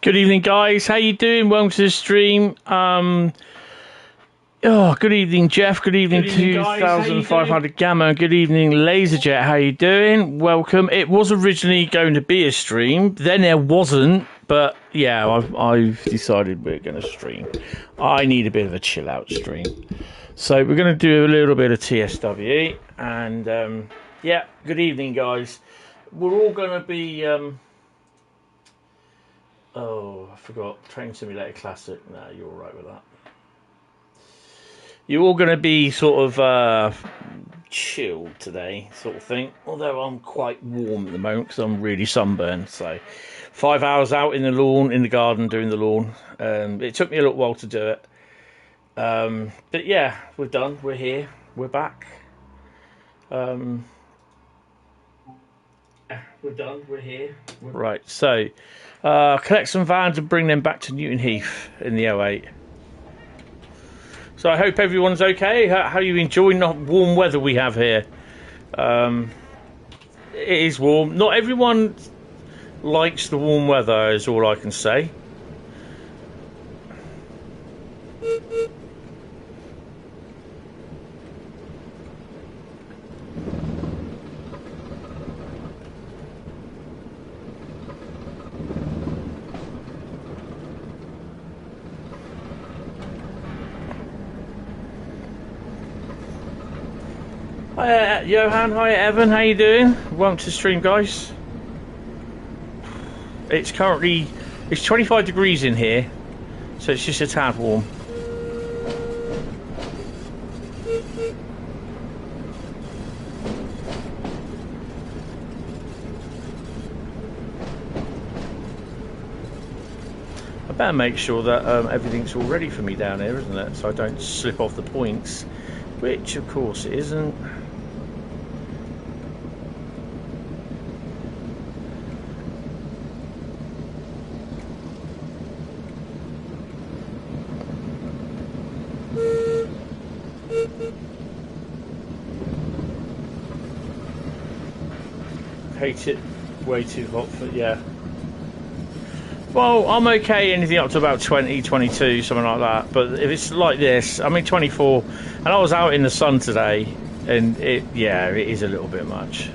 Good evening, guys. How you doing? Welcome to the stream. Good evening, Jeff. Good evening, 2,500 Gamma. Good evening, Laserjet. How you doing? Welcome. It was originally going to be a stream. Then there wasn't. But, yeah, I've decided we're going to stream. I need a bit of a chill-out stream. So we're going to do a little bit of TSW. And, yeah, good evening, guys. We're all going to be... Oh, I forgot. Train Simulator Classic. No, you're all right with that. You're all going to be sort of chilled today, sort of thing. Although I'm quite warm at the moment because I'm really sunburned. So 5 hours out in the lawn, in the garden, doing the lawn. It took me a little while to do it. But yeah, we're done. We're here. We're back. We're done. We're here. Right, so... collect some vans and bring them back to Newton Heath in the 08. So I hope everyone's okay. How are you enjoying the warm weather we have here? It is warm. Not everyone likes the warm weather, is all I can say. Hi Johan, hi Evan, how you doing? Welcome to the stream, guys. It's 25 degrees in here, so it's just a tad warm. I better make sure that everything's all ready for me down here, isn't it? So I don't slip off the points, which of course it isn't. Hate it way too hot for, yeah. Well, I'm okay anything up to about 20, 22, something like that. But if it's like this, I mean 24, and I was out in the sun today, and it is a little bit much.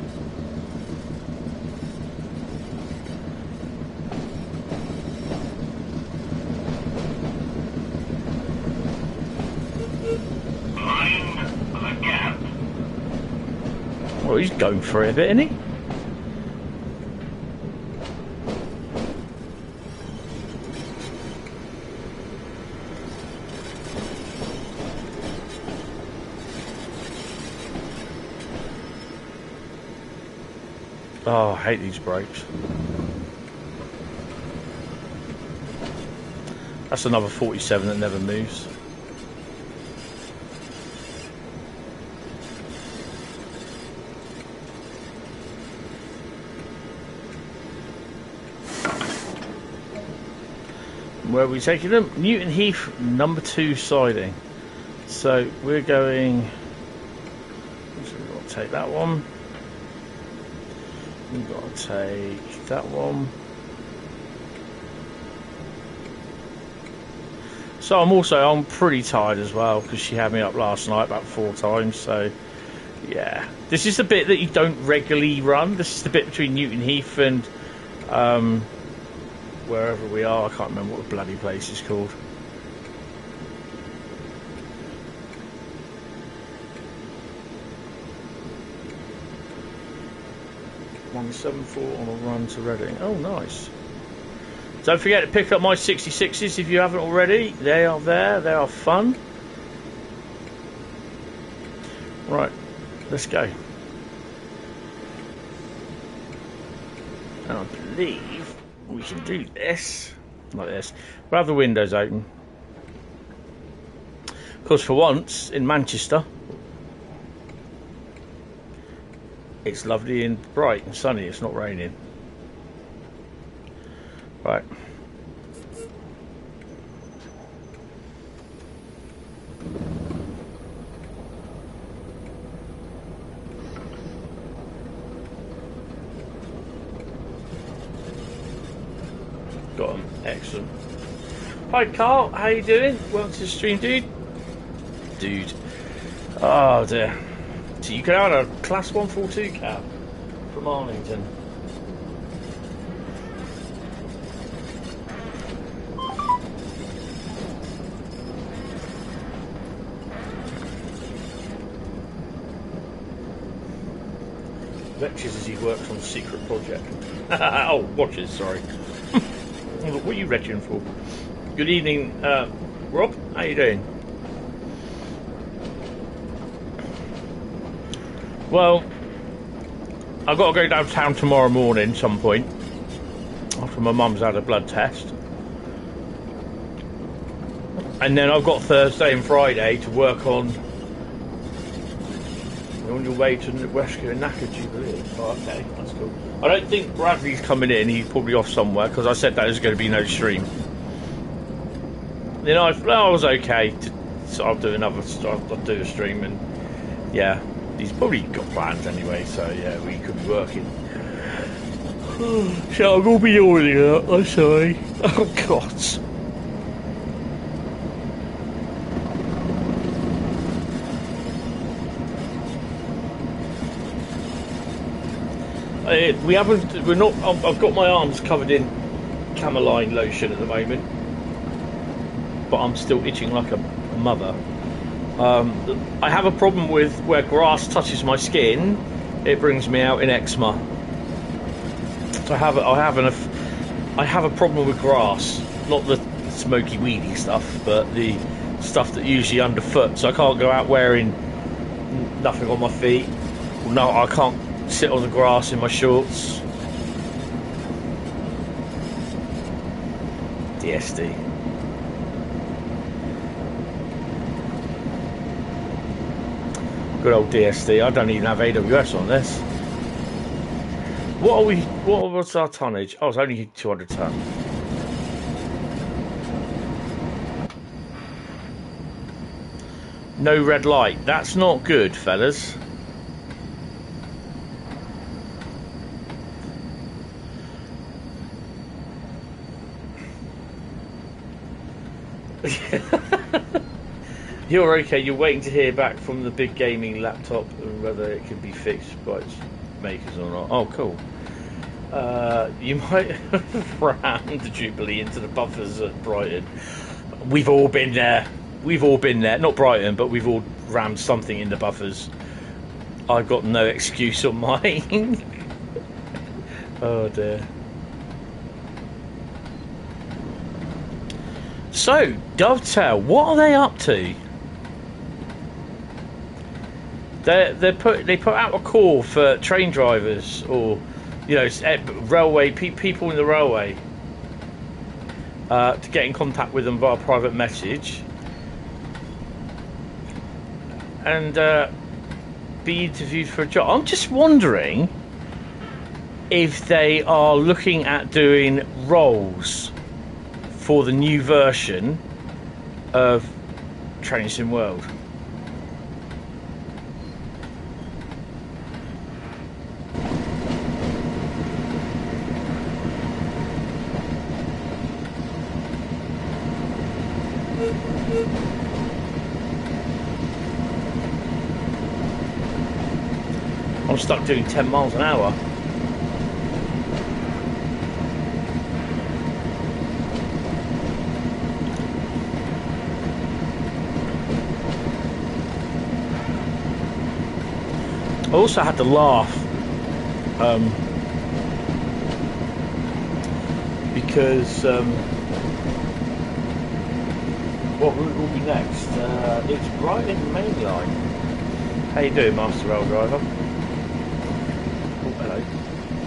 Mind the gap. Well, he's going for it a bit, isn't he? Oh, I hate these brakes. That's another 47 that never moves. Where are we taking them? Newton Heath, number 2 siding. So we're going... So we've got to take that one. We've got to take that one. So I'm pretty tired as well because she had me up last night about 4 times. So yeah, this is the bit that you don't regularly run. This is the bit between Newton Heath and wherever we are. I can't remember what the bloody place is called. .174 on a run to Reading. Oh, nice. Don't forget to pick up my 66s if you haven't already. They are there. They are fun. Right, let's go. And I believe we can do this like this. We'll have the windows open. Of course, for once in Manchester, it's lovely and bright and sunny. It's not raining. Right. Got 'em. Excellent. Hi Carl, how you doing? Welcome to the stream, dude. Oh dear. So you can own a Class 142 cab from Arlington. Lectures as he works on a secret project. Oh, watches, sorry. What are you retching for? Good evening, Rob. How you doing? Well, I've got to go downtown tomorrow morning some point after my mum's had a blood test. And then I've got Thursday and Friday to work on your way to Rescue and Knackered Jubilee. Oh, okay, that's cool. I don't think Bradley's coming in. He's probably off somewhere because I said that there's going to be no stream. Then I was okay. So I'll do I'll do a stream, and yeah, he's probably got plans anyway. So yeah, we could be working. So I'm gonna be yawning out. I'm sorry. Oh God. We're not. I've got my arms covered in cameline lotion at the moment, but I'm still itching like a mother. I have a problem with where grass touches my skin; it brings me out in eczema. So I have a problem with grass, not the smoky weedy stuff, but the stuff that usually underfoot. So I can't go out wearing nothing on my feet. No, I can't sit on the grass in my shorts. DSD. Good old DSD. I don't even have AWS on this. What was our tonnage? Oh, it's only 200 ton. No red light. That's not good, fellas. You're okay. You're waiting to hear back from the big gaming laptop and whether it can be fixed by its makers or not. Oh, cool. You might ram the Jubilee into the buffers at Brighton. We've all been there. We've all been there. Not Brighton, but we've all rammed something in the buffers. I've got no excuse on mine. Oh dear. So, Dovetail, what are they up to? They put out a call for train drivers or, you know, railway people in the railway to get in contact with them via private message and be interviewed for a job. I'm just wondering if they are looking at doing roles for the new version of Train Sim World. I'm stuck doing 10 miles an hour. I also had to laugh because what route will be next? It's Brighton Mainline. How you doing, Master Rail Driver? Oh, hello.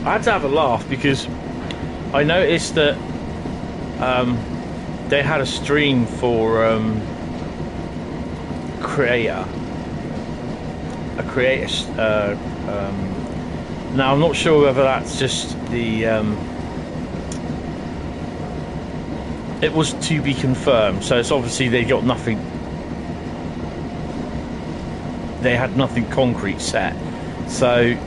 I had to have a laugh because I noticed that they had a stream for Creator. Now I'm not sure whether that's just the it was to be confirmed, so it's obviously they got nothing, they had nothing concrete set, so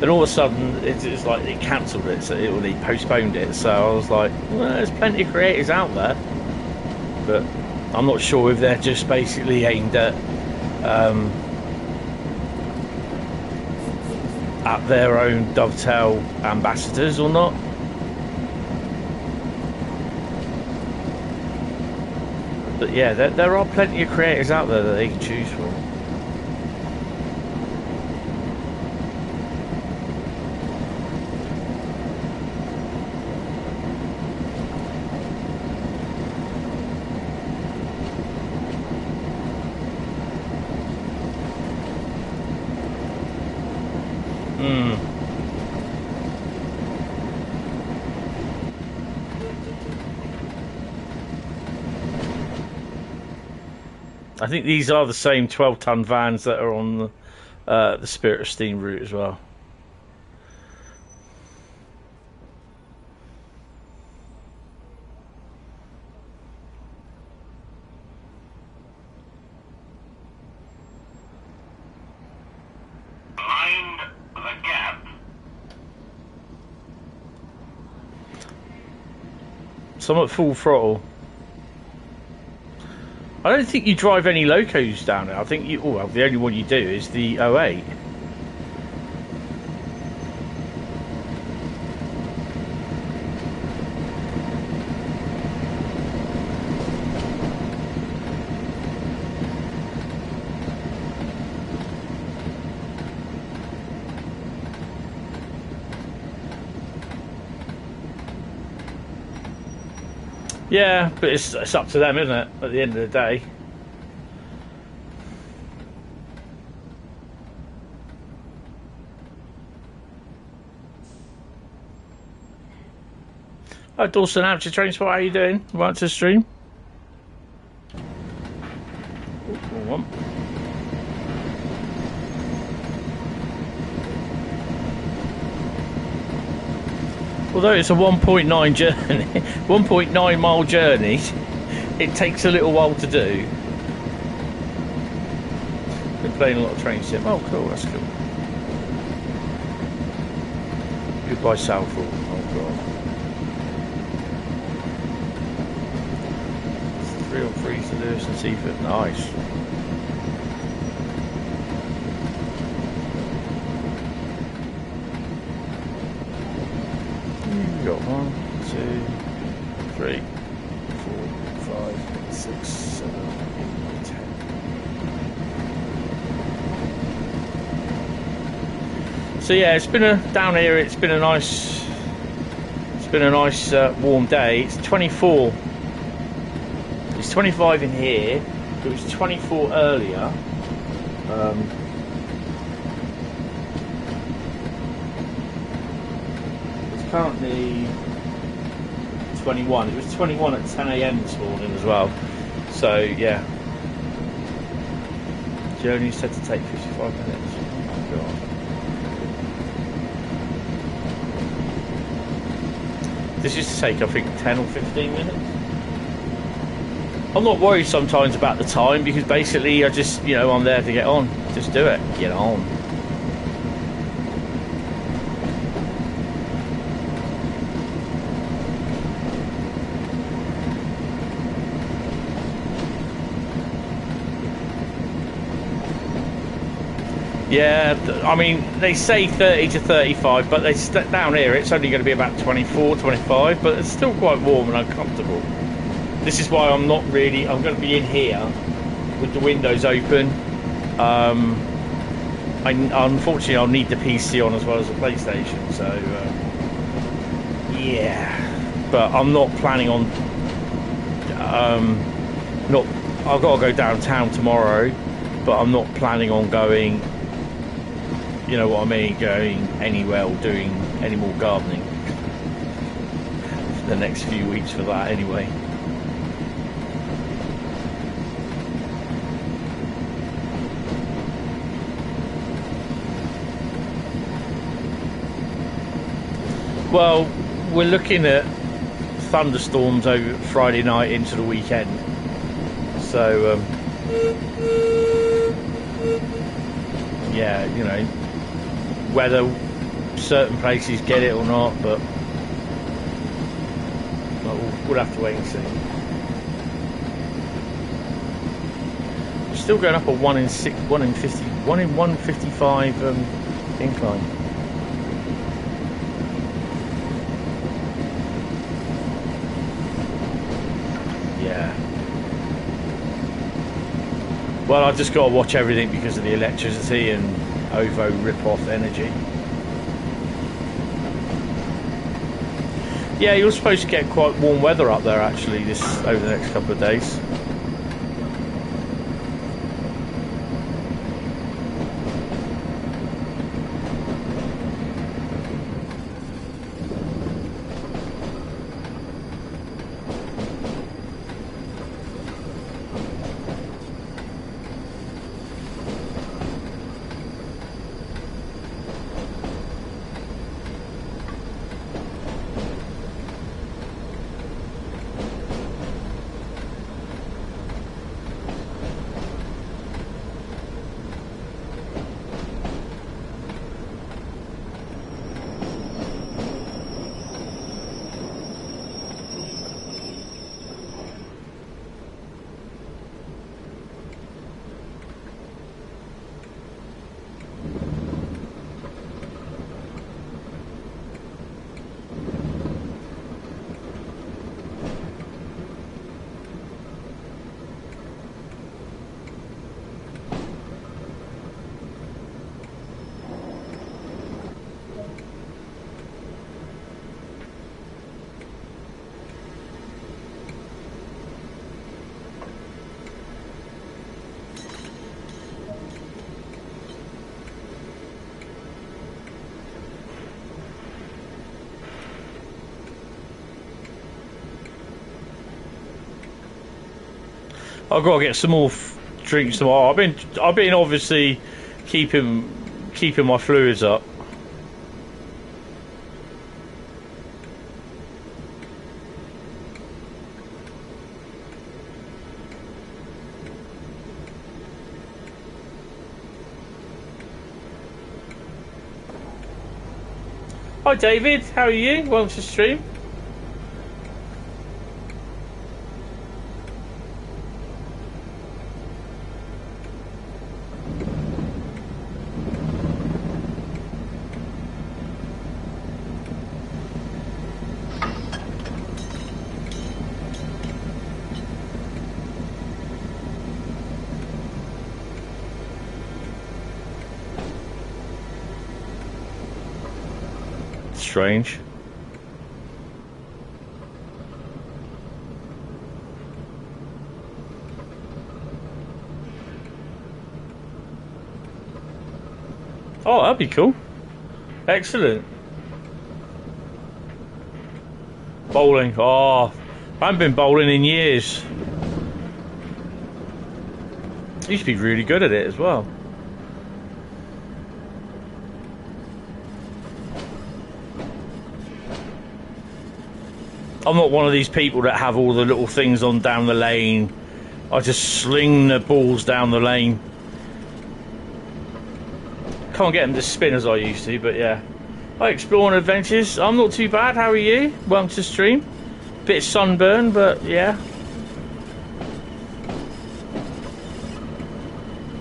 Then all of a sudden, it's like they cancelled it, or they postponed it. So I was like, well, there's plenty of creators out there, but I'm not sure if they're just basically aimed at their own Dovetail ambassadors or not. But yeah, there are plenty of creators out there that they can choose from. I think these are the same 12-ton vans that are on the Spirit of Steam route as well. Mind the gap. Some at full throttle. I don't think you drive any locos down there. I think you, well, the only one you do is the 08. Yeah, but it's up to them, isn't it, at the end of the day. Hi Dawson, Hampshire Transport, how you doing? Right to stream? One. Although it's a 1.9 journey, 1.9 mile journey, it takes a little while to do. Been playing a lot of train sim. Oh, cool, that's cool. Goodbye, Southall. Oh god. 3 on 3 to Lewis and Seaford. Nice. We've got 1, 2, 3, 4, 5, 6, 7, 8, 10. So yeah, it's been down here. It's been a nice warm day. It's 24. It's 25 in here. It was 24 earlier. Currently 21. It was 21 at 10 AM this morning as well. So yeah, journey said to take 55 minutes. Oh my god. This used to take, I think, 10 or 15 minutes. I'm not worried sometimes about the time because basically I just, you know, I'm there to get on. Just do it. Get on. Yeah, I mean, they say 30 to 35, but down here it's only going to be about 24, 25, but it's still quite warm and uncomfortable. This is why I'm not really, I'm going to be in here with the windows open. Unfortunately, I'll need the PC on as well as the PlayStation, so yeah. But I'm not planning on, I've got to go downtown tomorrow, but I'm not planning on going, you know what I mean, going anywhere or doing any more gardening for the next few weeks for that anyway. Well, we're looking at thunderstorms over Friday night into the weekend, so yeah, you know, weather certain places get it or not, but we'll have to wait and see. We're still going up a 1 in 6, 1 in 50, 1 in 155 incline. Yeah. Well, I've just got to watch everything because of the electricity and OVO rip-off energy. Yeah, you're supposed to get quite warm weather up there actually over the next couple of days. I've got to get some more drinks tomorrow. I've been obviously keeping my fluids up. Hi David, how are you? Welcome to the stream. Strange. Oh, that'd be cool. Excellent. Bowling. Oh, I haven't been bowling in years. I used to be really good at it as well. I'm not one of these people that have all the little things on down the lane. I just sling the balls down the lane. Can't get them to spin as I used to, but yeah. Hi, Exploring Adventures. I'm not too bad. How are you? Welcome to the stream. Bit of sunburn, but yeah.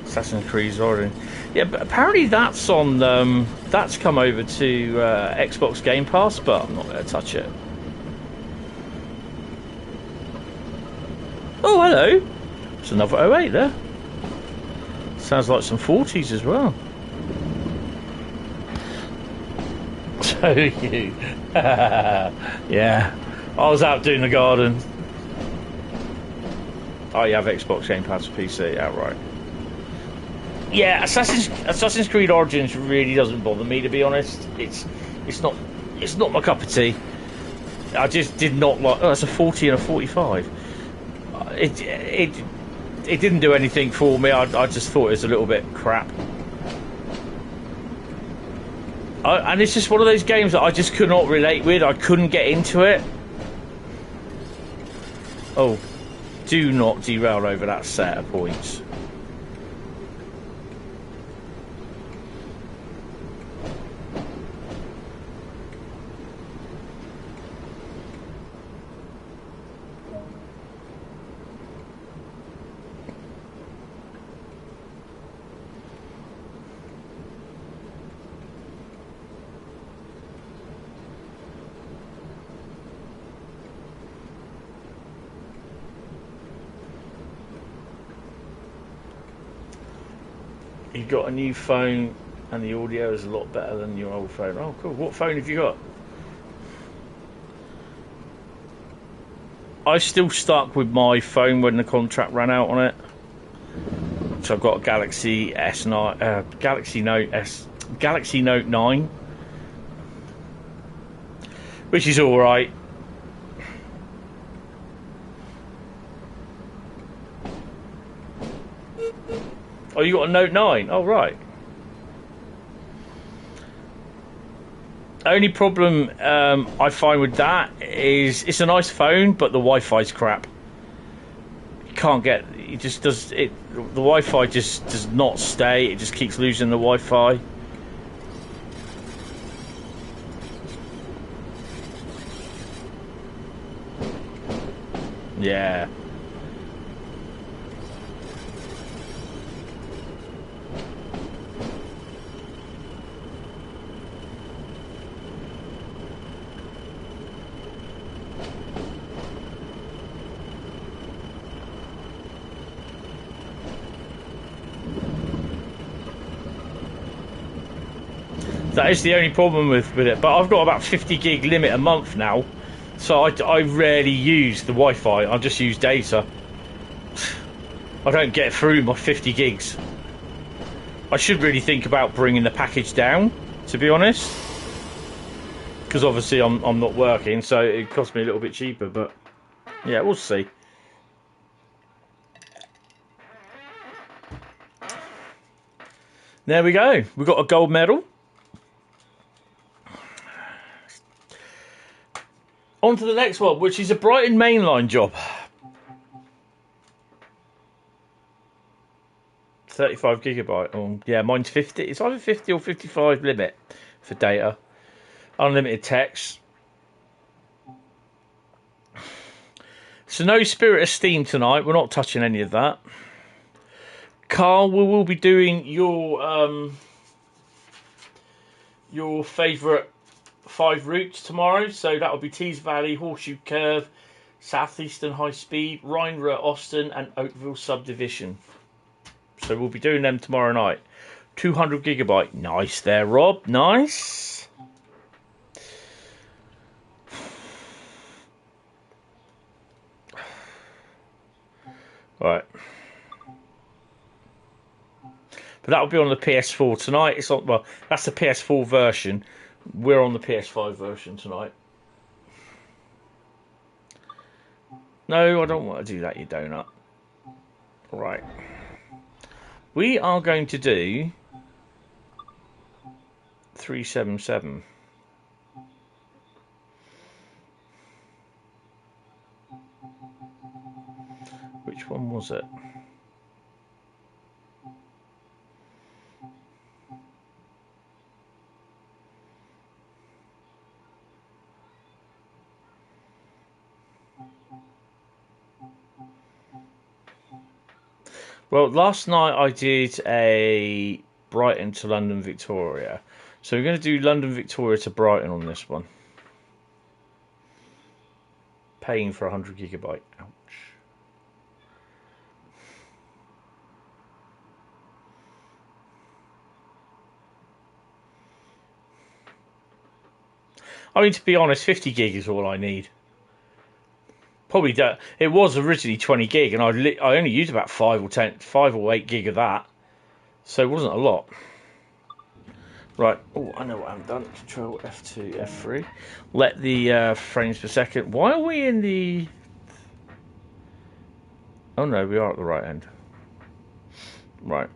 Assassin's Creed Origin. Yeah, but apparently that's on. That's come over to Xbox Game Pass, but I'm not going to touch it. Oh, hello. It's another 08 there. Sounds like some 40s as well. So you. Yeah. I was out doing the garden. Oh, you have Xbox Game Pass for PC, outright. Yeah, Assassin's Creed Origins really doesn't bother me, to be honest. It's not my cup of tea. I just did not like. Oh, that's a 40 and a 45. It didn't do anything for me. I just thought it was a little bit crap. And it's just one of those games that I just could not relate with. I couldn't get into it. Oh, do not derail over that set of points. You got a new phone and the audio is a lot better than your old phone. Oh, cool. What phone have you got? I still stuck with my phone when the contract ran out on it. So I've got a Galaxy S9, Galaxy Note 9, which is all right. Oh, you got a Note 9? Oh, right. Only problem I find with that is it's a nice phone, but the Wi-Fi's crap. You can't get it. Just does it. The Wi-Fi just does not stay. It just keeps losing the Wi-Fi. Yeah. That is the only problem with it, but I've got about 50 gig limit a month now, so I rarely use the Wi-Fi. I just use data. I don't get through my 50 gigs. I should really think about bringing the package down, to be honest, because obviously I'm not working, so it costs me a little bit cheaper, but yeah, we'll see. There we go. We've got a gold medal. On to the next one, which is a Brighton Mainline job. 35 gigabyte. Oh, yeah, mine's 50. It's either 50 or 55 limit for data. Unlimited text. So no Spirit of Steam tonight. We're not touching any of that. Carl, we will be doing your favourite 5 routes tomorrow, so that will be Tees Valley, Horseshoe Curve, Southeastern HighSpeed, Rhein, Ruhr, Austin, and Oakville Subdivision. So we'll be doing them tomorrow night. 200 gigabyte. Nice there, Rob. Nice. Right. But that will be on the PS4 tonight. It's on, well, that's the PS4 version. We're on the PS5 version tonight. No, I don't want to do that, you donut. Right. We are going to do 377. Which one was it? Well, last night I did a Brighton to London Victoria. So we're going to do London Victoria to Brighton on this one. Paying for 100 gigabyte. Ouch. I mean, to be honest, 50 gig is all I need. Probably it was originally 20 gig, and I only used about 5 or 8 gig of that, so it wasn't a lot. Right. Oh, I know what I've done. Control F2, F3. Let the frames per second. Why are we in the? Oh no, we are at the right end. Right.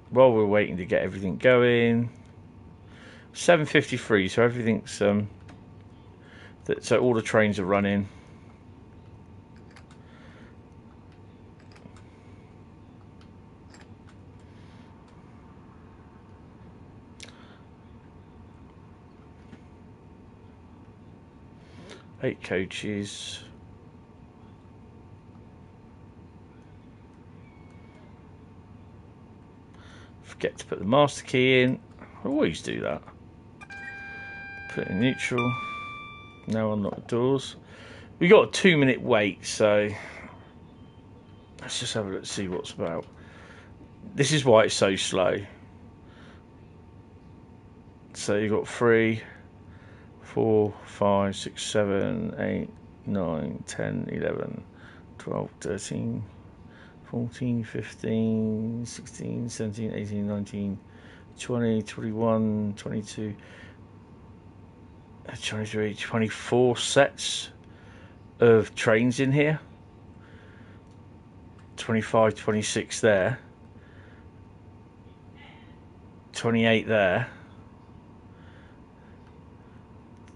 While we're waiting to get everything going, 7:53. So everything's so all the trains are running. Eight coaches. Forget to put the master key in. I always do that. Put it in neutral. Now unlock the doors. We got a 2-minute wait, so let's just have a look, see what's about. This is why it's so slow. So you've got 3, 4, 5, 6, 7, 8, 9, 10, 11, 12, 13, 14, 15, 16, 17, 18, 19, 20, 21, 22, 23, 24 sets of trains in here. 25, 26 there. 28 there.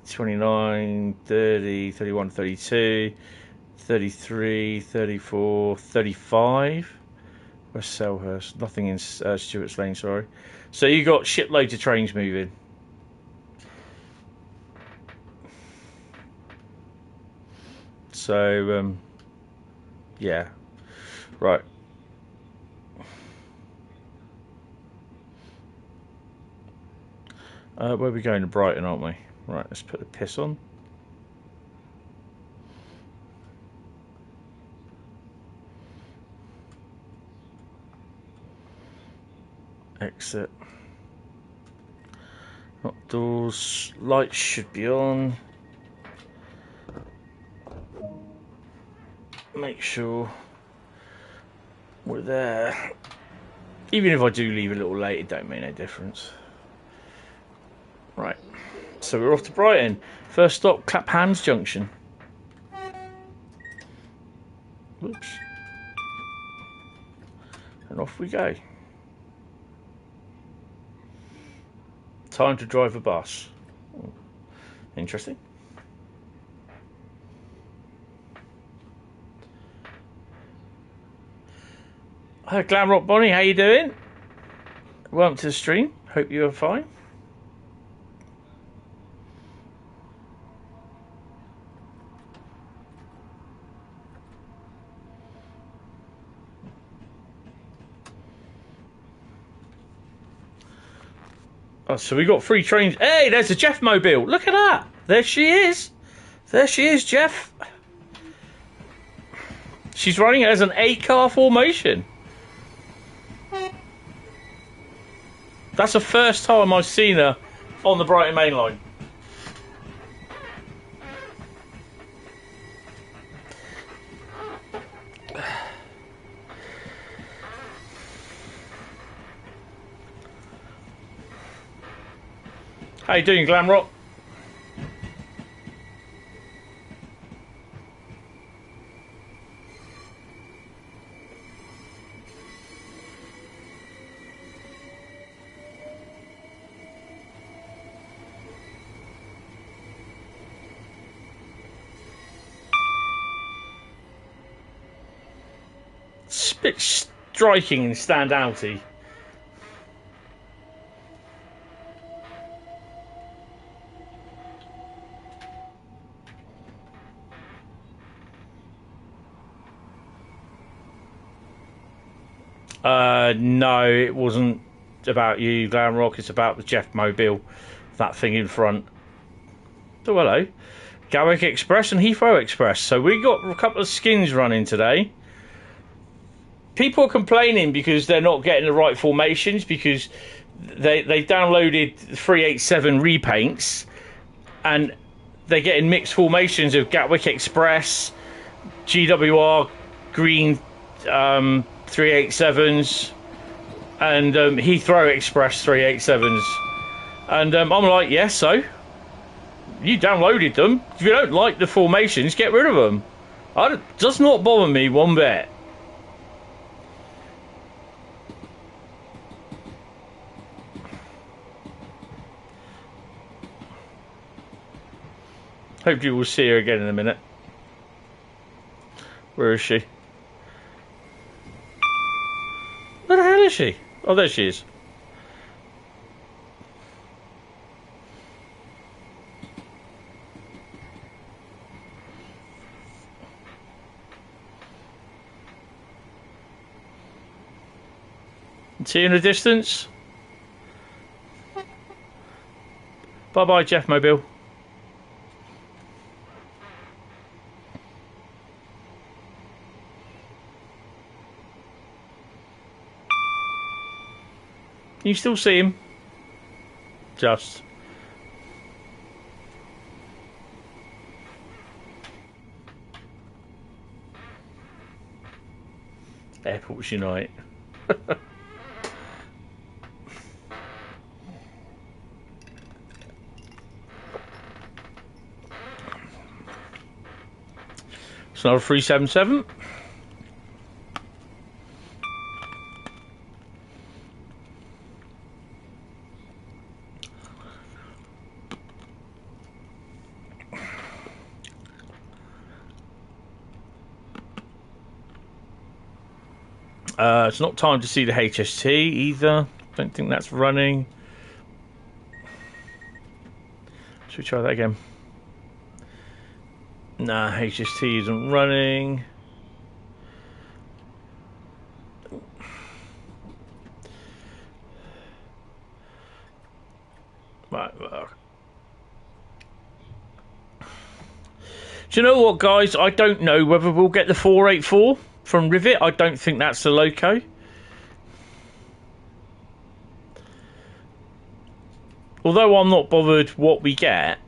29, 30, 31, 32, 33, 34, 35. Where's Selhurst? Nothing in Stewart's Lane, sorry. So you got shiploads of trains moving. So, yeah. Right. Where are we going? To Brighton, aren't we? Right, let's put the piss on. Exit. Not doors. Lights should be on. Make sure we're there. Even if I do leave a little late, it don't make no difference. Right. So we're off to Brighton. First stop, Clapham's Junction. Whoops. And off we go. Time to drive a bus. Interesting. Hi, Glamrock Bonnie, how you doing? Welcome to the stream. Hope you are fine. Oh, so we got 3 trains. Hey, there's a Jeff mobile. Look at that. There she is. There she is, Jeff. She's running as an 8-car formation. That's the first time I've seen her on the Brighton Mainline. How you doing, Glamrock? It's a bit striking and stand-outy. No, it wasn't about you, Glamrock. It's about the Jeff Mobile, that thing in front. So hello, Gatwick Express and Heathrow Express. So we got a couple of skins running today. People are complaining because they're not getting the right formations because they downloaded 387 repaints and they're getting mixed formations of Gatwick Express, GWR green 387s and Heathrow Express 387s. And I'm like, yeah, so you downloaded them. If you don't like the formations, get rid of them. It does not bother me one bit. Hopefully we'll see her again in a minute. Where is she? Where the hell is she? Oh, there she is. See you in the distance. Bye-bye, Jeff Mobile. Can you still see him? Just. Airports Unite. It's not a 377. It's not time to see the HST either. Don't think that's running. Should we try that again? Nah, HST isn't running. Right. Do you know what, guys? I don't know whether we'll get the 484 from Rivet. I don't think that's the loco. Although I'm not bothered what we get,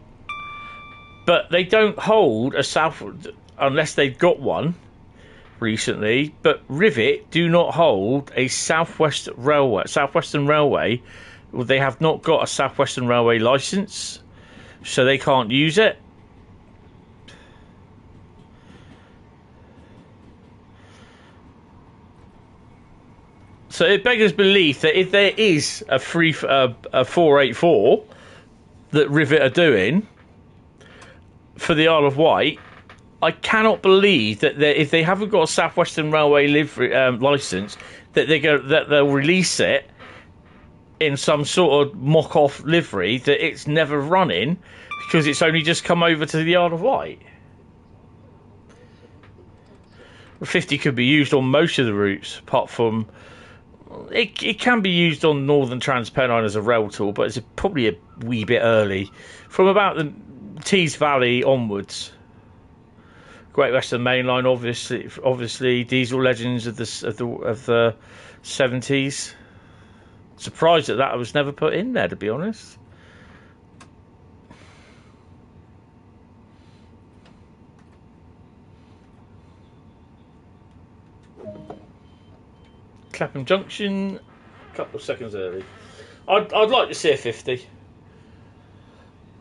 but they don't hold a south unless they've got one recently. But Rivet do not hold a Southwestern Railway. Well, they have not got a Southwestern Railway license, so they can't use it. So it beggars belief that if there is a 484 that Rivet are doing for the Isle of Wight, I cannot believe that if they haven't got a Southwestern Railway license, that they'll release it in some sort of mock-off livery that it's never running because it's only just come over to the Isle of Wight. 50 could be used on most of the routes, apart from it can be used on Northern Trans Pennine as a rail tool, but it's probably a wee bit early. From about the Tees Valley onwards, Great Western Mainline, obviously diesel legends of the 70s. Surprised that was never put in there, to be honest. Clapham Junction, a couple of seconds early. I'd like to see a 50.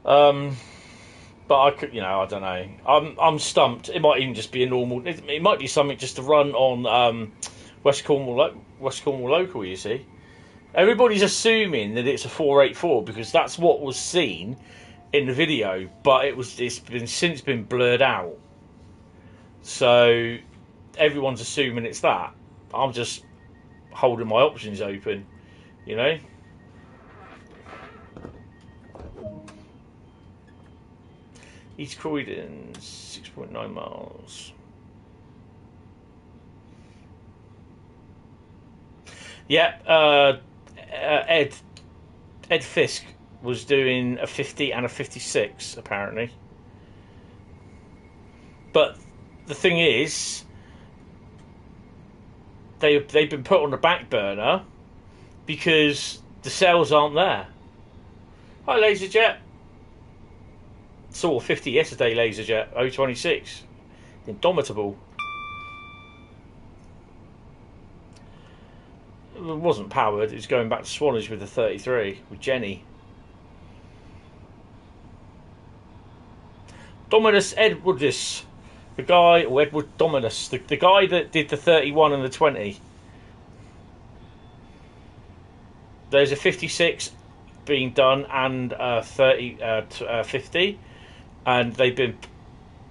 But I could, I don't know. I'm stumped. It might even just be a normal. It might be something just to run on West Cornwall local. You see, everybody's assuming that it's a 484 because that's what was seen in the video, but it's since been blurred out. So everyone's assuming it's that. I'm just holding my options open, East Croydon, 6.9 miles. Yeah, Ed Fisk was doing a 50 and a 56 apparently. But the thing is, they've been put on the back burner because the sales aren't there. Hi, LaserJet. Saw a 50 yesterday, LaserJet 026. Indomitable. It wasn't powered. It was going back to Swanage with the 33 with Jenny. Dominus Edwardus. The guy, or Edward Dominus, the guy that did the 31 and the 20. There's a 56 being done and a 50, and they've been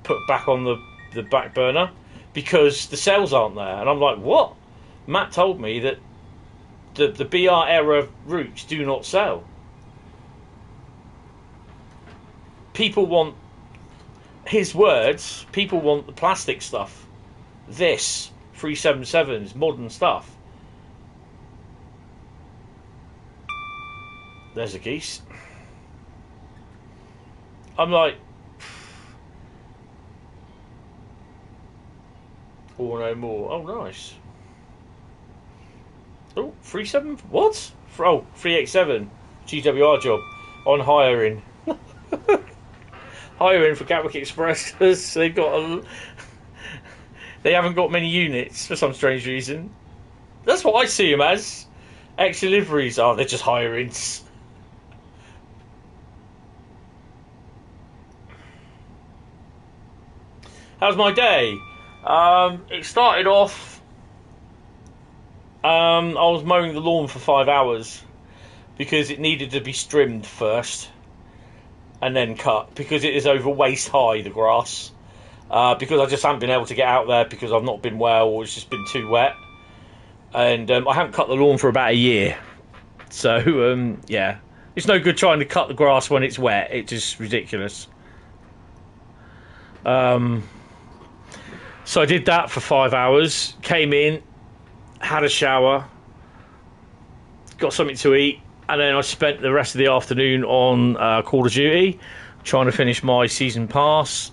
put back on the back burner because the sales aren't there. And I'm like, what? Matt told me that the BR era routes do not sell. People want, his words, people want the plastic stuff. This 377s, modern stuff. There's a geese. I'm like, or no more. Oh, nice. Oh, 37? What? Oh, 387 GWR job on hiring. Hiring for Gatwick Express because they've got they haven't got many units for some strange reason. That's what I see them as. Ex-deliveries. Oh, they're just hirings. How's my day? It started off. I was mowing the lawn for 5 hours because it needed to be trimmed first and then cut because it is over waist high, the grass. Because I just haven't been able to get out there because I've not been well or it's just been too wet. And I haven't cut the lawn for about a year. So, yeah. It's no good trying to cut the grass when it's wet. It's just ridiculous. So I did that for 5 hours. Came in. Had a shower, got something to eat, and then I spent the rest of the afternoon on Call of Duty, trying to finish my season pass.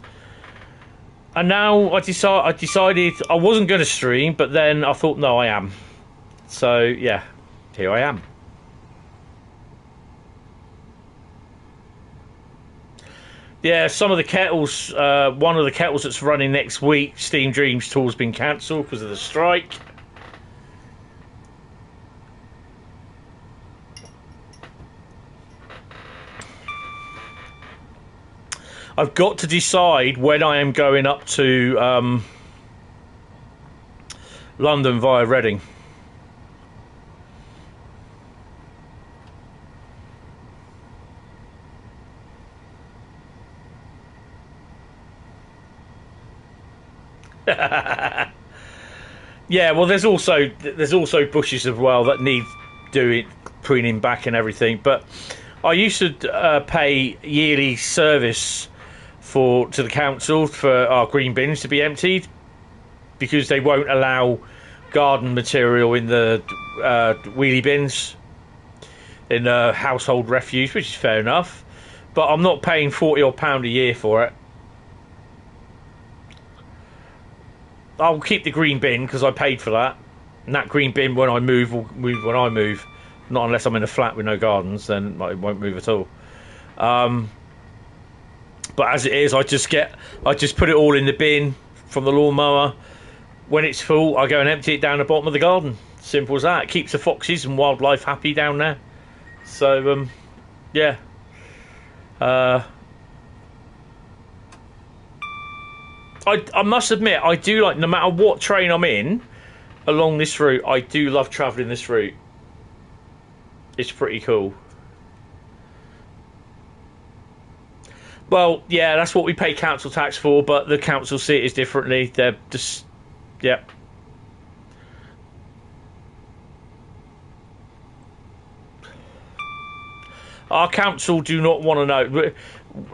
And now I decided I wasn't going to stream, but then I thought, no, I am. So yeah, here I am. Yeah, some of the kettles, one of the kettles that's running next week, Steam Dreams tour's been cancelled because of the strike. I've got to decide when I am going up to London via Reading. Yeah, well, there's also bushes as well that need doing, preening back and everything. But I used to pay yearly service to the council for our green bins to be emptied because they won't allow garden material in the wheelie bins in household refuse, which is fair enough. But I'm not paying £40 a year for it. I'll keep the green bin because I paid for that. And that green bin, when I move, will move when I move. Not unless I'm in a flat with no gardens, then it won't move at all. But as it is, I just put it all in the bin from the lawnmower. When it's full, I go and empty it down the bottom of the garden. Simple as that. It keeps the foxes and wildlife happy down there. So, yeah. I must admit, I do like, no matter what train I'm in along this route, I do love travelling this route. It's pretty cool. Well, yeah, that's what we pay council tax for, but the council see it as differently. They're just, yeah. Our council do not want to know.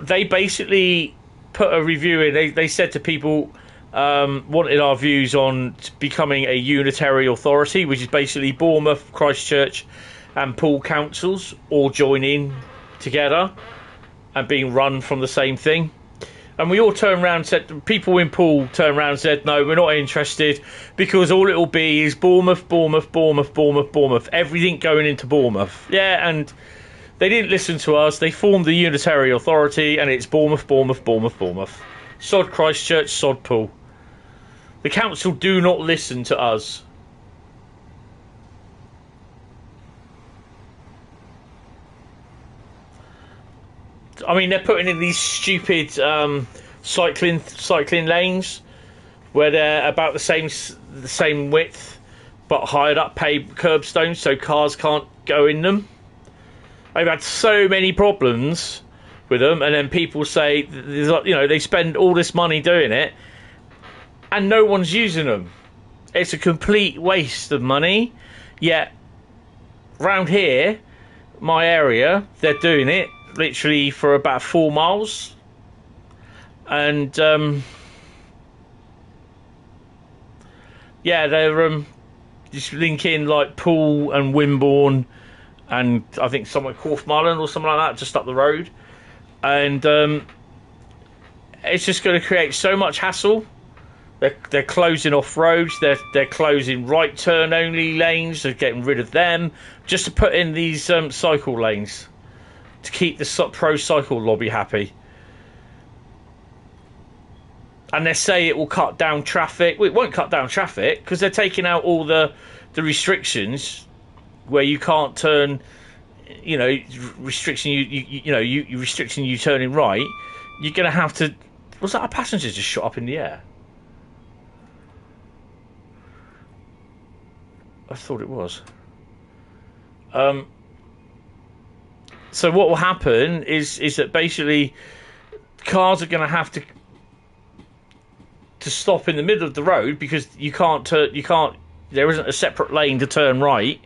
They basically put a review in. They said to people, wanted our views on becoming a unitary authority, which is basically Bournemouth, Christchurch and Poole councils all joining together and being run from the same thing. And we all turned around and said, people in Poole turned around and said, no, we're not interested because all it will be is Bournemouth, Bournemouth, Bournemouth, Bournemouth, Bournemouth, everything going into Bournemouth. Yeah, and they didn't listen to us. They formed the unitary authority and it's Bournemouth, Bournemouth, Bournemouth, Bournemouth. Sod Christchurch, sod Poole. The council do not listen to us. I mean, they're putting in these stupid cycling lanes where they're about the same width, but hired up paved curbstones so cars can't go in them. I've had so many problems with them, and then people say, they spend all this money doing it, and no one's using them. It's a complete waste of money. Yet, round here, my area, they're doing it literally for about 4 miles, and yeah, they're just linking like Poole and Wimborne, and I think somewhere Corfmarland or something like that, just up the road, and it's just going to create so much hassle They're closing off roads. They're closing right turn only lanes. They're getting rid of them just to put in these cycle lanes to keep the pro cycle lobby happy. And they say it will cut down traffic. Well, it won't cut down traffic because they're taking out all the restrictions where you can't turn. You know, restricting you restricting you turning right. You're going to have to. Was that a passenger just shot up in the air? I thought it was. So what will happen is that basically cars are going to have to stop in the middle of the road because you can't. There isn't a separate lane to turn right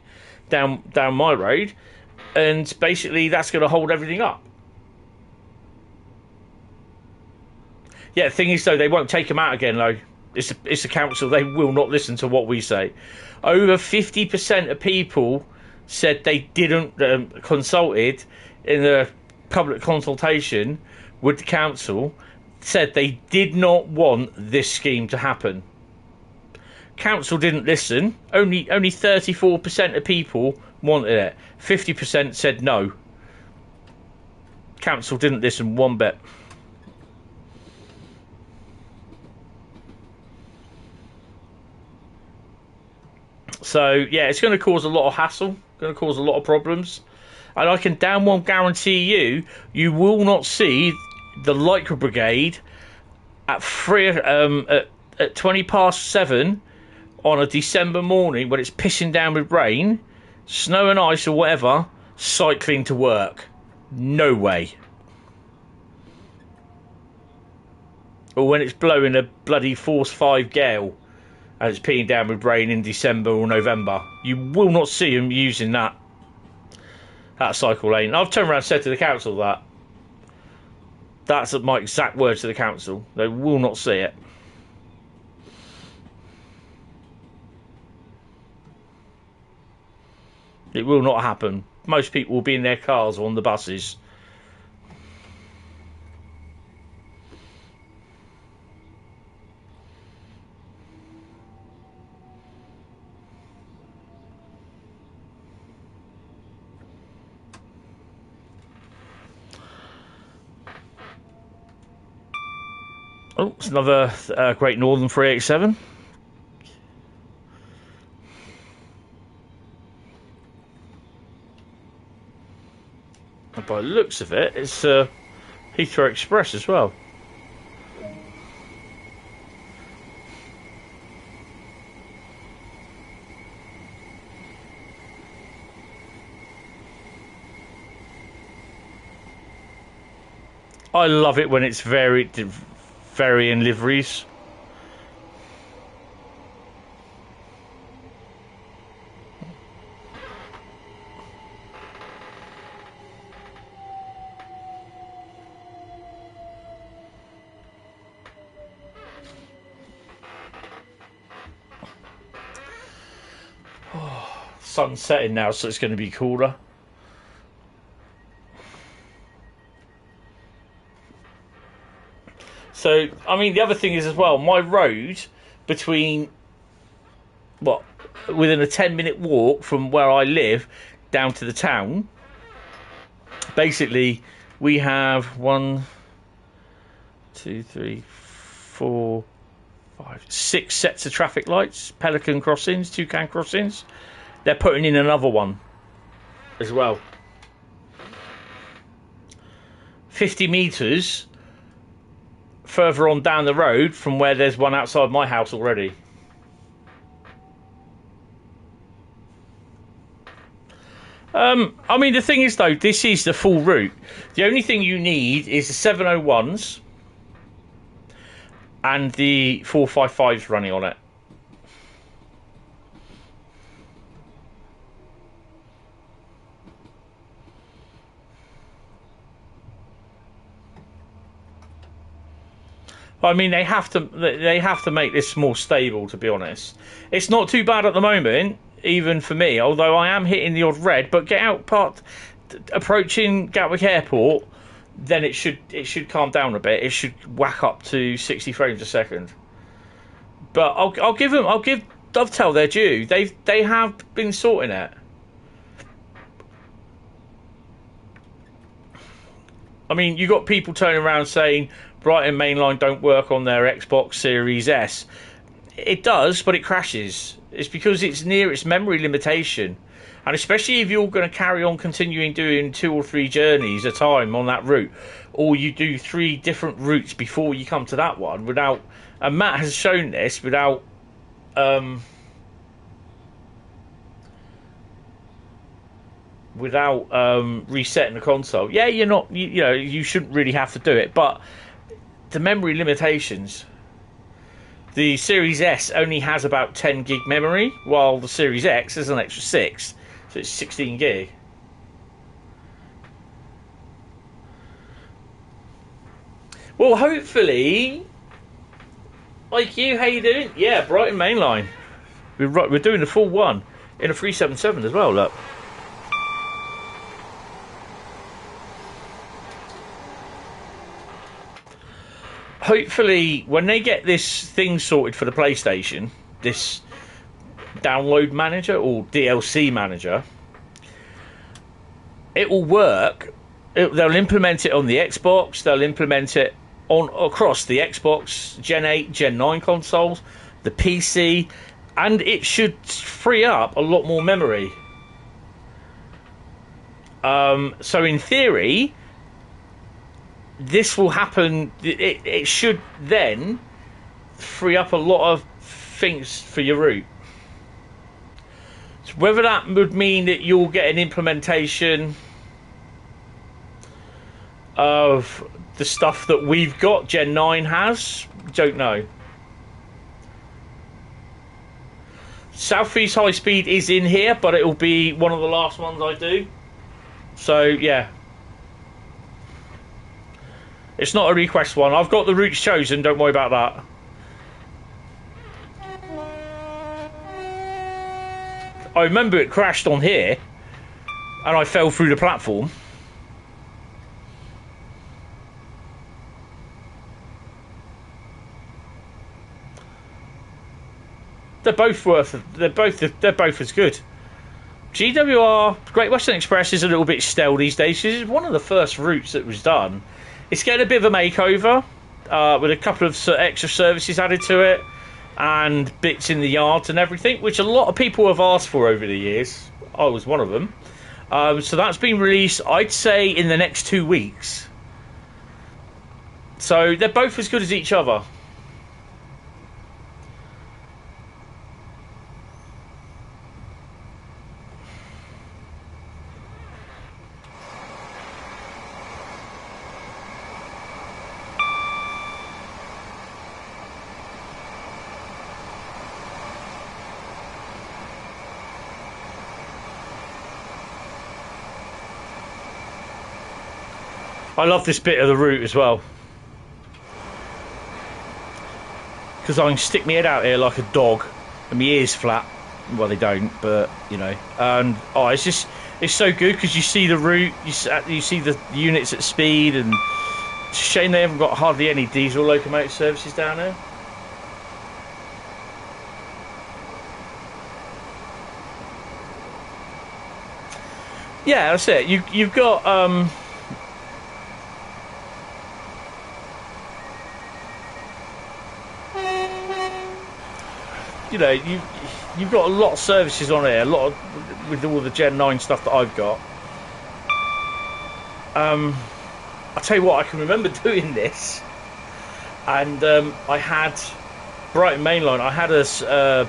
down my road, and basically that's going to hold everything up. Yeah, the thing is though, they won't take them out again though. It's the council. They will not listen to what we say. Over 50% of people said they didn't consulted in a public consultation with the council. Said they did not want this scheme to happen. Council didn't listen. Only 34% of people wanted it. 50% said no. Council didn't listen one bit. So, yeah, it's going to cause a lot of hassle, going to cause a lot of problems. And I can damn well guarantee you will not see the Lycra Brigade at 7:20 on a December morning when it's pissing down with rain, snow and ice or whatever, cycling to work. No way. Or when it's blowing a bloody force 5 gale and it's peeing down with rain in December or November. You will not see them using that cycle lane. I've turned around and said to the council that. That's my exact words to the council. They will not see it. It will not happen. Most people will be in their cars or on the buses. Oh, it's another Great Northern 387. And by the looks of it, it's Heathrow Express as well. I love it when it's varying liveries. Sun's setting now, so it's going to be cooler. So, I mean, the other thing is as well, my road between, within a 10-minute walk from where I live down to the town, basically, we have 1, 2, 3, 4, 5, 6 sets of traffic lights, Pelican crossings, Toucan crossings. They're putting in another one as well. 50 metres further on down the road from where there's one outside my house already. I mean, the thing is, though, this is the full route. The only thing you need is the 701s and the 455s running on it. I mean, they have to make this more stable, to be honest. It's not too bad at the moment, even for me, although I am hitting the odd red, but get out approaching Gatwick Airport, then it should calm down a bit. It should whack up to 60 frames a second. But I'll give Dovetail their due. They have been sorting it. I mean, you got people turning around saying Brighton Mainline don't work on their Xbox Series S. It does, but it crashes. It's because it's near its memory limitation. And especially if you're going to carry on continuing doing 2 or 3 journeys a time on that route, or you do 3 different routes before you come to that one without... And Matt has shown this without... resetting the console. Yeah, you're not... You know, you shouldn't really have to do it, but the memory limitations... The Series S only has about 10 gig memory, while the Series X has an extra 6. So it's 16 gig. Well, hopefully... Like you, how you doing? Yeah, Brighton Mainline. We're doing the full one in a 377 as well, look. Hopefully, when they get this thing sorted for the PlayStation, this download manager or DLC manager, it will work. They'll implement it on the Xbox. They'll implement it across the Xbox Gen 8, Gen 9 consoles, the PC, and it should free up a lot more memory. So in theory, this will happen. It should then free up a lot of things for your route. So whether that would mean that you'll get an implementation of the stuff that we've got, Gen 9 has, don't know. Southeast HighSpeed is in here, but it will be one of the last ones I do. So yeah. It's not a request one. I've got the routes chosen, don't worry about that. I remember it crashed on here, and I fell through the platform. They're both as good. GWR, Great Western Express, is a little bit stale these days. It's one of the first routes that was done. It's getting a bit of a makeover with a couple of extra services added to it and bits in the yards and everything, which a lot of people have asked for over the years. I was one of them. So that's been released, I'd say, in the next 2 weeks. So they're both as good as each other. I love this bit of the route as well, because I can stick my head out here like a dog and my ears flat. Well, they don't, but you know. And oh, it's so good because you see the route, you see the units at speed, and it's a shame they haven't got hardly any diesel locomotive services down there. Yeah, that's it. You've got you know, you've got a lot of services on here, a lot of, with all the Gen 9 stuff that I've got. I'll tell you what, I can remember doing this, and I had Brighton Mainline. I had I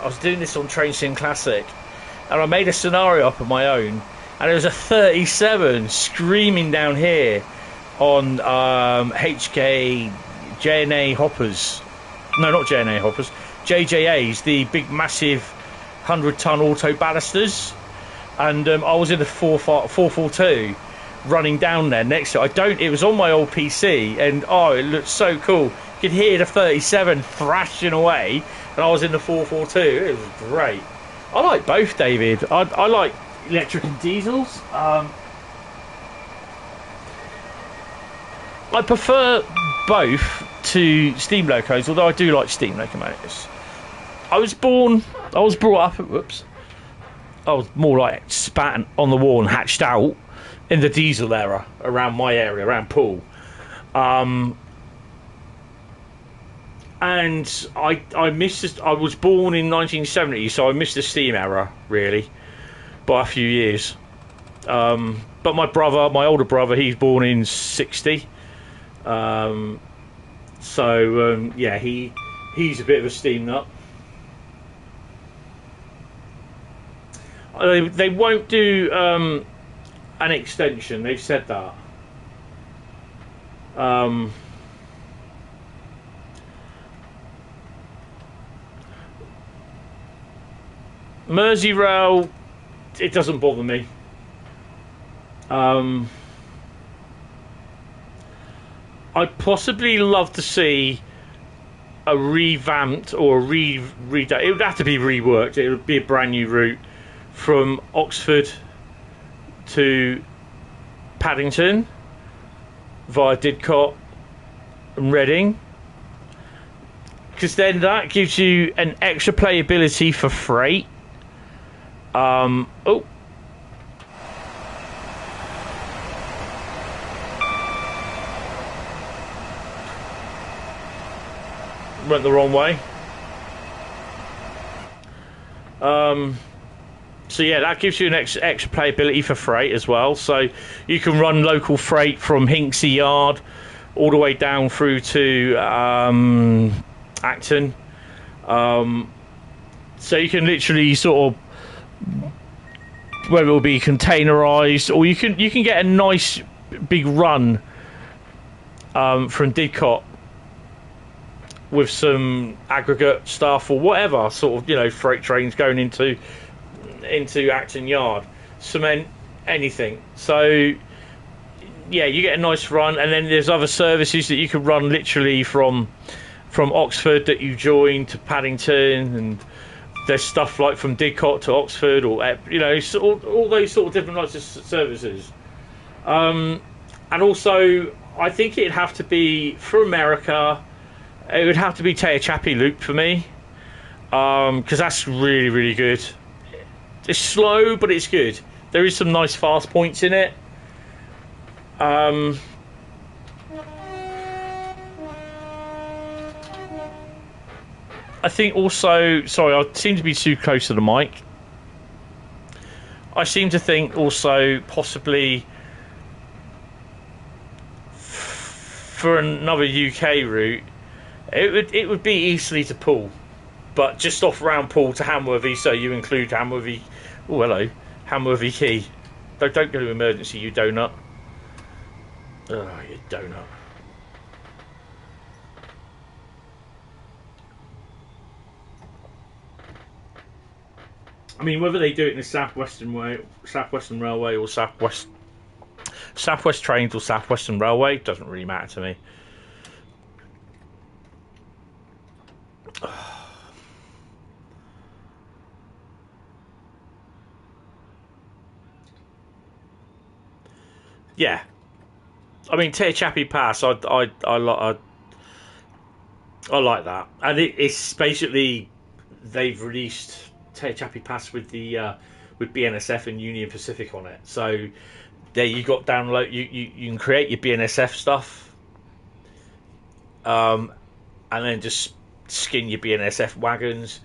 was doing this on Train Sim Classic, and I made a scenario up of my own, and there was a 37 screaming down here on HK JNA hoppers. No, not JNA hoppers, JJAs, the big massive 100-ton auto ballasters, and I was in the 442 running down there next to it. It was on my old PC, and oh, it looked so cool. You could hear the 37 thrashing away, and I was in the 442. It was great. I like both, David. I like electric and diesels. I prefer both to steam locos, although I do like steam locomotives. I was brought up, whoops, I was more like spat on the wall and hatched out in the diesel era around my area, around Poole. And I missed this, I was born in 1970, so I missed the steam era, really, by a few years. But my older brother, he's born in 60. Yeah, he's a bit of a steam nut. They won't do an extension, they've said that. Merseyrail, it doesn't bother me. I'd possibly love to see a revamped or redone. It would have to be reworked. It would be a brand new route from Oxford to Paddington via Didcot and Reading, because then that gives you an extra playability for freight. Oh. Went the wrong way. So yeah, that gives you an extra playability for freight as well. So you can run local freight from Hinksey Yard all the way down through to Acton. So you can literally sort of, whether it will be containerized, or you can get a nice big run from Didcot with some aggregate stuff or whatever sort of, you know, freight trains going into Acton Yard, cement, anything. So yeah, you get a nice run, and then there's other services that you can run literally from Oxford that you join to Paddington, and there's stuff like from Didcot to Oxford, or you know, so all those sort of different types of services. And also, I think it'd have to be for America. It would have to be Tehachapi Loop for me, because that's really, really good. It's slow, but it's good. There is some nice fast points in it. I think also, sorry, I seem to be too close to the mic. I seem to think also possibly for another UK route, it would be easily to Poole, but just off round Poole to Hamworthy, so you include Hamworthy. Oh, hello, Hamworthy Quay. Don't go to emergency, you donut. Oh, you donut. I mean, whether they do it in the Southwestern Railway or Southwest Trains or Southwestern Railway doesn't really matter to me. Yeah, I mean Tehachapi Pass. I like that, and it's basically they've released Tehachapi Pass with the with BNSF and Union Pacific on it. So there you got download. You can create your BNSF stuff, and then just skin your BNSF wagons,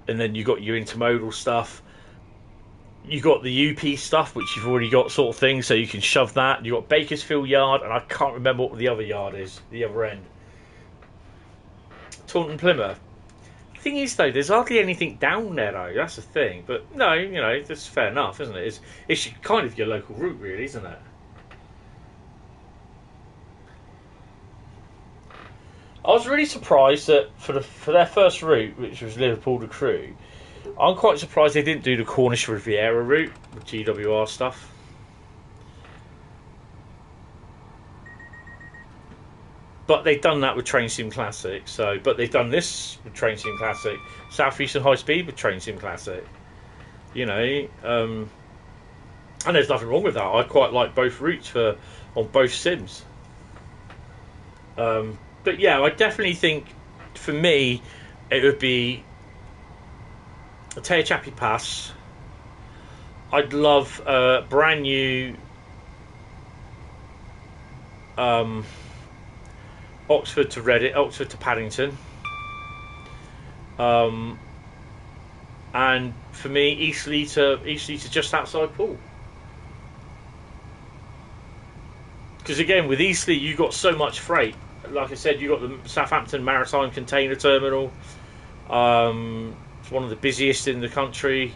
and then you got your intermodal stuff. You got the UP stuff, which you've already got, sort of thing, so you can shove that. You got Bakersfield Yard, and I can't remember what the other yard is, the other end. Taunton Plymouth. The thing is, though, there's hardly anything down there, though. That's the thing. But no, you know, that's fair enough, isn't it? It's kind of your local route, really, isn't it? I was really surprised that for their first route, which was Liverpool to Crewe, I'm quite surprised they didn't do the Cornish Riviera route with GWR stuff. But they've done that with Train Sim Classic. But they've done this with Train Sim Classic, Southeastern HighSpeed with Train Sim Classic. You know, and there's nothing wrong with that. I quite like both routes on both sims. But yeah, I definitely think for me it would be a Tehachapi Pass. I'd love a brand new Oxford to Reading, Oxford to Paddington, and for me Eastleigh to just outside Poole. Because again, with Eastleigh, you got so much freight. Like I said, you got the Southampton Maritime Container Terminal. It's one of the busiest in the country.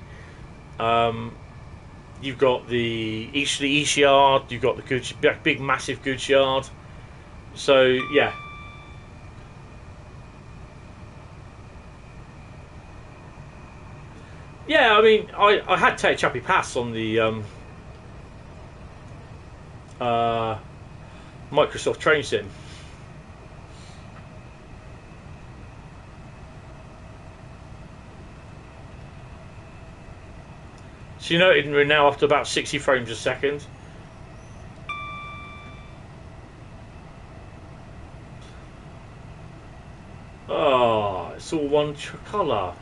You've got the Eastleigh East Yard. You've got the big massive goods yard. So yeah. Yeah, I mean, I had Tehachapi Pass on the Microsoft Train Sim. So you know we're now up to about 60 frames a second. Oh, it's all one colour.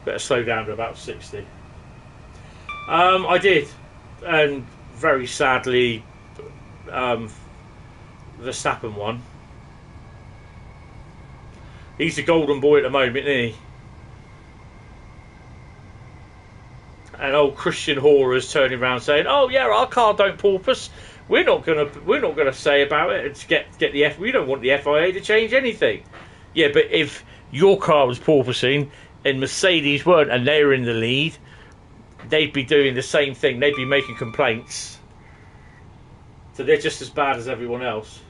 Better slow down to about 60. I did, and very sadly, Verstappen won. He's the golden boy at the moment, isn't he? And old Christian Horror's turning around saying, "Oh yeah, our car don't porpoise. We're not gonna say about it. It's get the F. We don't want the FIA to change anything." Yeah, but if your car was porpoising and Mercedes weren't, and they were in the lead, they'd be doing the same thing. They'd be making complaints. So they're just as bad as everyone else.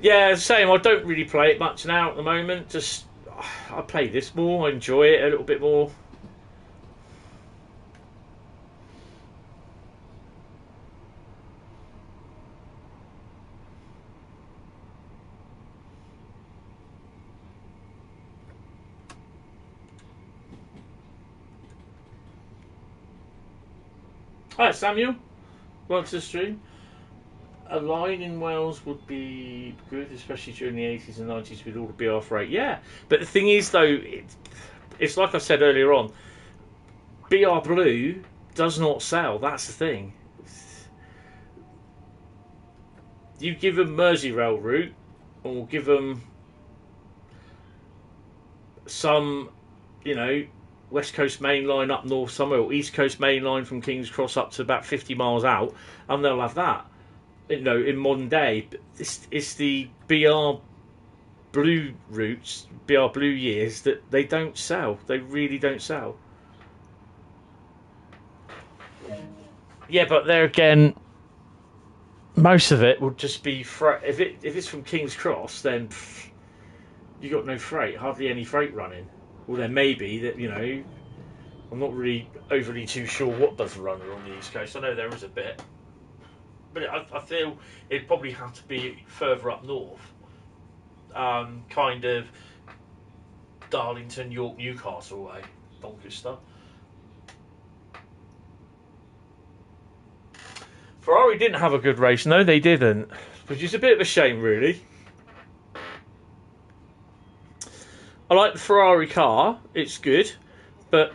Yeah, same. I don't really play it much now at the moment. Just I play this more. I enjoy it a little bit more. Hi, Samuel. Welcome to the stream. A line in Wales would be good, especially during the 80s and 90s with all the BR freight. Yeah, but the thing is, though, it's like I said earlier on, BR Blue does not sell. That's the thing. You give them Merseyrail route, or give them some, West Coast Main Line up north somewhere, or East Coast Main Line from King's Cross up to about 50 miles out, and they'll have that. In modern day, it's the BR Blue routes, BR Blue years that they don't sell. They really don't sell. Yeah, but there again, most of it would just be if it's from King's Cross, then you got no freight, hardly any freight running. Well, there may be that, I'm not really overly too sure what does run on the East Coast. I know there is a bit. But I feel it'd probably have to be further up north. Kind of Darlington, York, Newcastle way. Doncaster. Ferrari didn't have a good race. No, they didn't. Which is a bit of a shame, really. I like the Ferrari car. It's good. But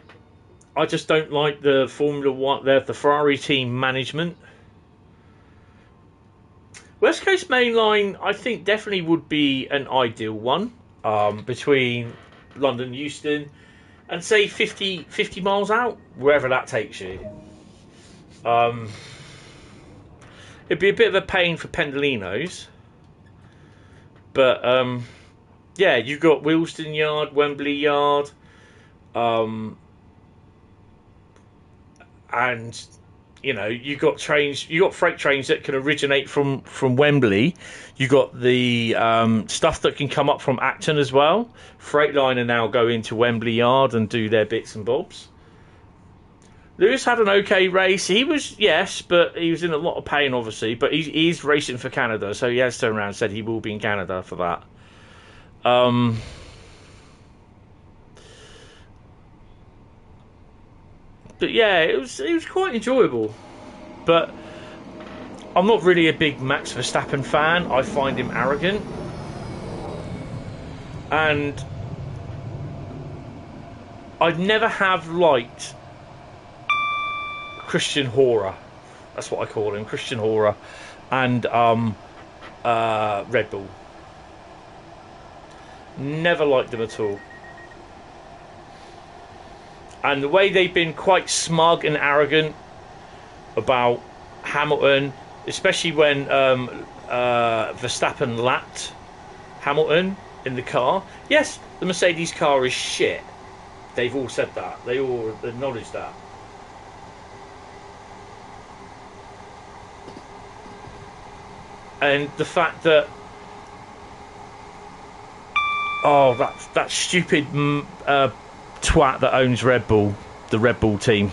I just don't like the Formula One, the Ferrari team management. West Coast Main Line, I think, definitely would be an ideal one between London, Euston, and say 50 miles out, wherever that takes you. It'd be a bit of a pain for Pendolinos, but yeah, you've got Willesden Yard, Wembley Yard, and you've got trains, you've got freight trains that can originate from Wembley. You've got the stuff that can come up from Acton as well. Freightliner now go into Wembley Yard and do their bits and bobs. Lewis had an okay race. He was, yes, but he was in a lot of pain, obviously. But he's racing for Canada, so he has turned around and said he will be in Canada for that. But yeah, it was quite enjoyable. But I'm not really a big Max Verstappen fan. I find him arrogant. And I never have liked Christian Horner. That's what I call him, Christian Horner. And Red Bull. Never liked them at all. And the way they've been quite smug and arrogant about Hamilton, especially when Verstappen lapped Hamilton in the car. Yes, the Mercedes car is shit. They've all said that. They all acknowledge that. And the fact that that stupid twat that owns Red Bull, the Red Bull team,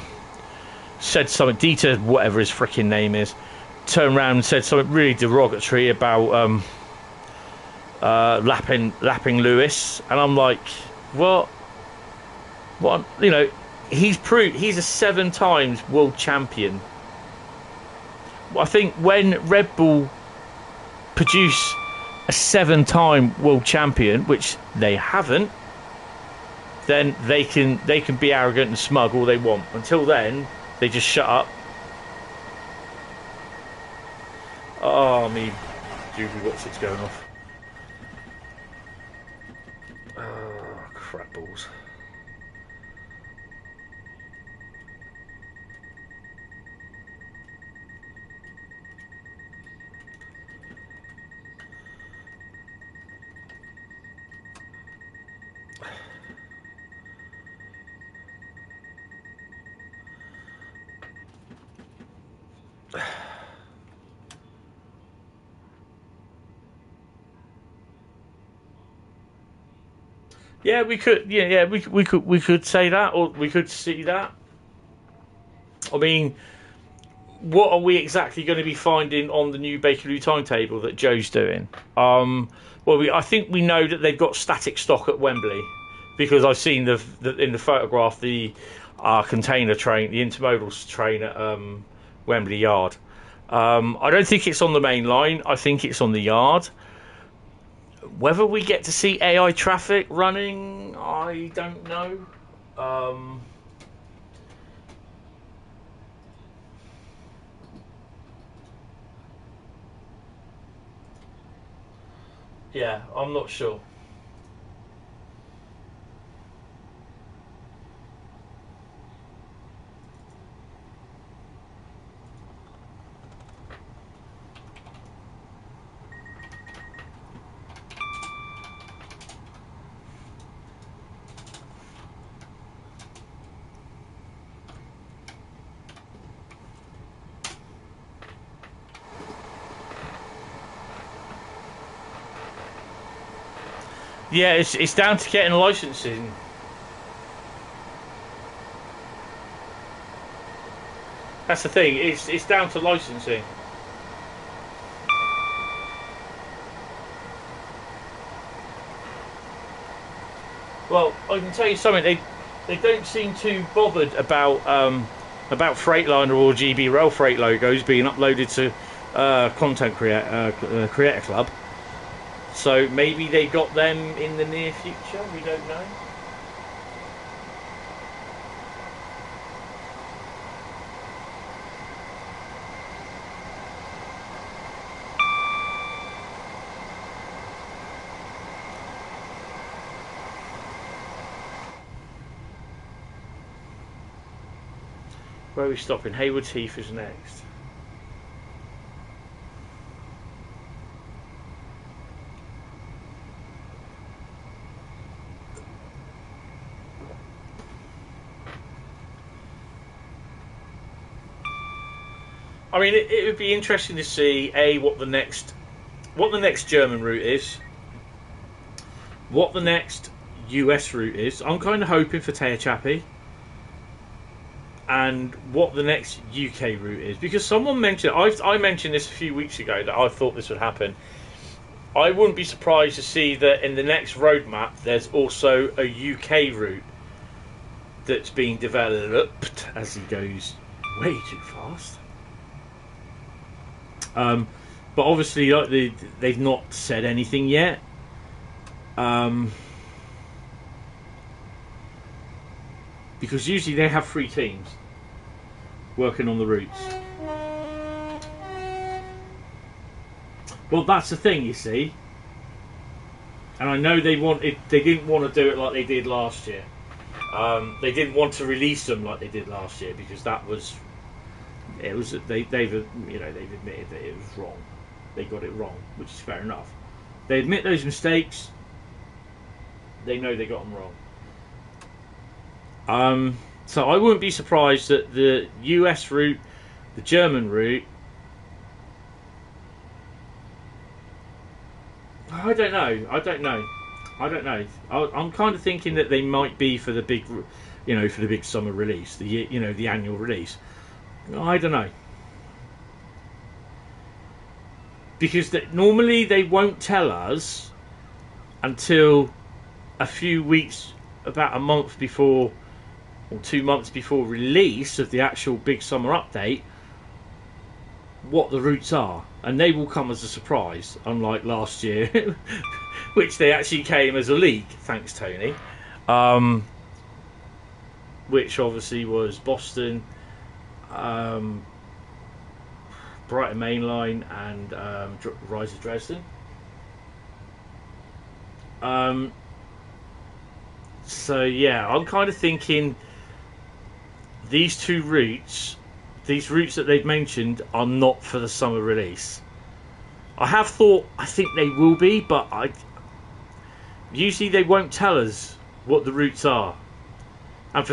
said something. Dieter, whatever his freaking name is, turned around and said something really derogatory about lapping Lewis, and I'm like, what? You know, he's a 7 times world champion. I think when Red Bull produce a 7-time world champion, which they haven't, then they can be arrogant and smug all they want. Until then, they just shut up. Oh, me Julie Watson's going off. Oh, crap balls. Yeah, we could. Yeah, we could say that, or we could see that. I mean, what are we exactly going to be finding on the new Bakerloo timetable that Joe's doing? Well, I think we know that they've got static stock at Wembley, because I've seen in the photograph the container train, the intermodal train at Wembley Yard. I don't think it's on the main line. I think it's on the yard. Whether we get to see AI traffic running, I don't know. Yeah, I'm not sure. Yeah, it's down to getting licensing. That's the thing. It's down to licensing. Well, I can tell you something. They don't seem too bothered about Freightliner or GB Rail Freight logos being uploaded to Content Creator Club. So maybe they got them in the near future. We don't know. Where are we stopping? Haywards Heath is next. I mean, it would be interesting to see what the next German route is, what the next US route is. I'm kind of hoping for Tehachapi. and what the next UK route is. Because someone mentioned, I mentioned this a few weeks ago that I thought this would happen. I wouldn't be surprised to see that in the next roadmap there's also a UK route that's being developed as he goes way too fast. But obviously they've not said anything yet. Because usually they have 3 teams working on the routes. Well, that's the thing, you see. And I know they didn't want to do it like they did last year. They didn't want to release them like they did last year because they've admitted that it was wrong. They got it wrong, which is fair enough. They admit those mistakes. They know they got them wrong. So I wouldn't be surprised that the US route, the German route, I don't know. I'm kind of thinking that they might be for the big, for the big summer release, the annual release. I don't know. Because normally they won't tell us until a few weeks, about a month before or 2 months before release of the actual big summer update, what the routes are, and they will come as a surprise, unlike last year, which they actually came as a leak, thanks Tony, which obviously was Boston, Brighton Mainline, and Riesa Dresden. So yeah, I'm kind of thinking these routes that they've mentioned are not for the summer release. I think they will be, but usually they won't tell us what the routes are. And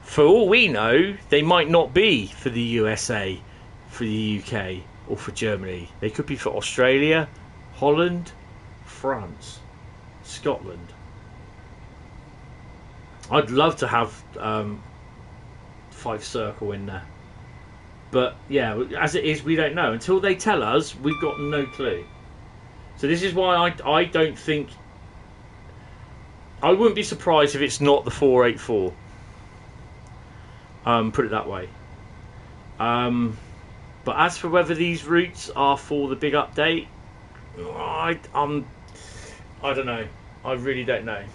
for all we know, they might not be for the USA, for the UK, or for Germany. They could be for Australia, Holland, France, Scotland. I'd love to have 5 Circle in there. But yeah, as it is, we don't know. Until they tell us, we've got no clue. So this is why I don't think... I wouldn't be surprised if it's not the 484. Put it that way. But as for whether these routes are for the big update, I don't know. I really don't know.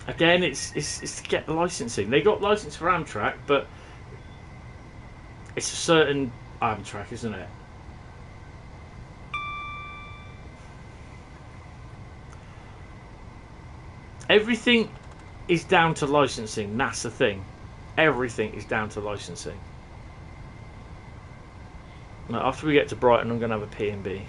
Again, it's to get the licensing. They got license for Amtrak, but it's a certain Amtrak, isn't it? Everything is down to licensing. That's the thing. Everything is down to licensing. Now, after we get to Brighton, I'm going to have a P&B.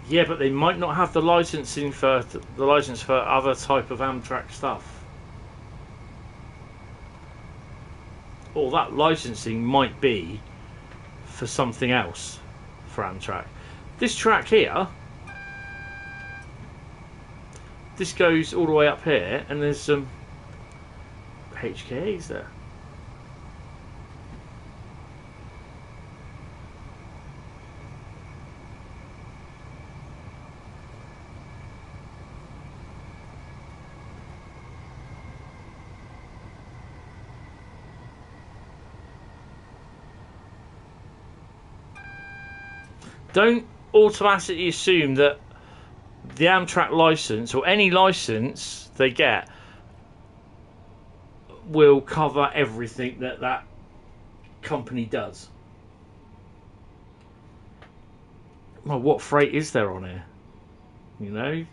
Yeah, but they might not have the license for other type of Amtrak stuff. Or that licensing might be for something else for Amtrak. This track here, this goes all the way up here, and there's some HKAs there. Don't automatically assume that the Amtrak license or any license they get will cover everything that company does. Well, what freight is there on here? You know?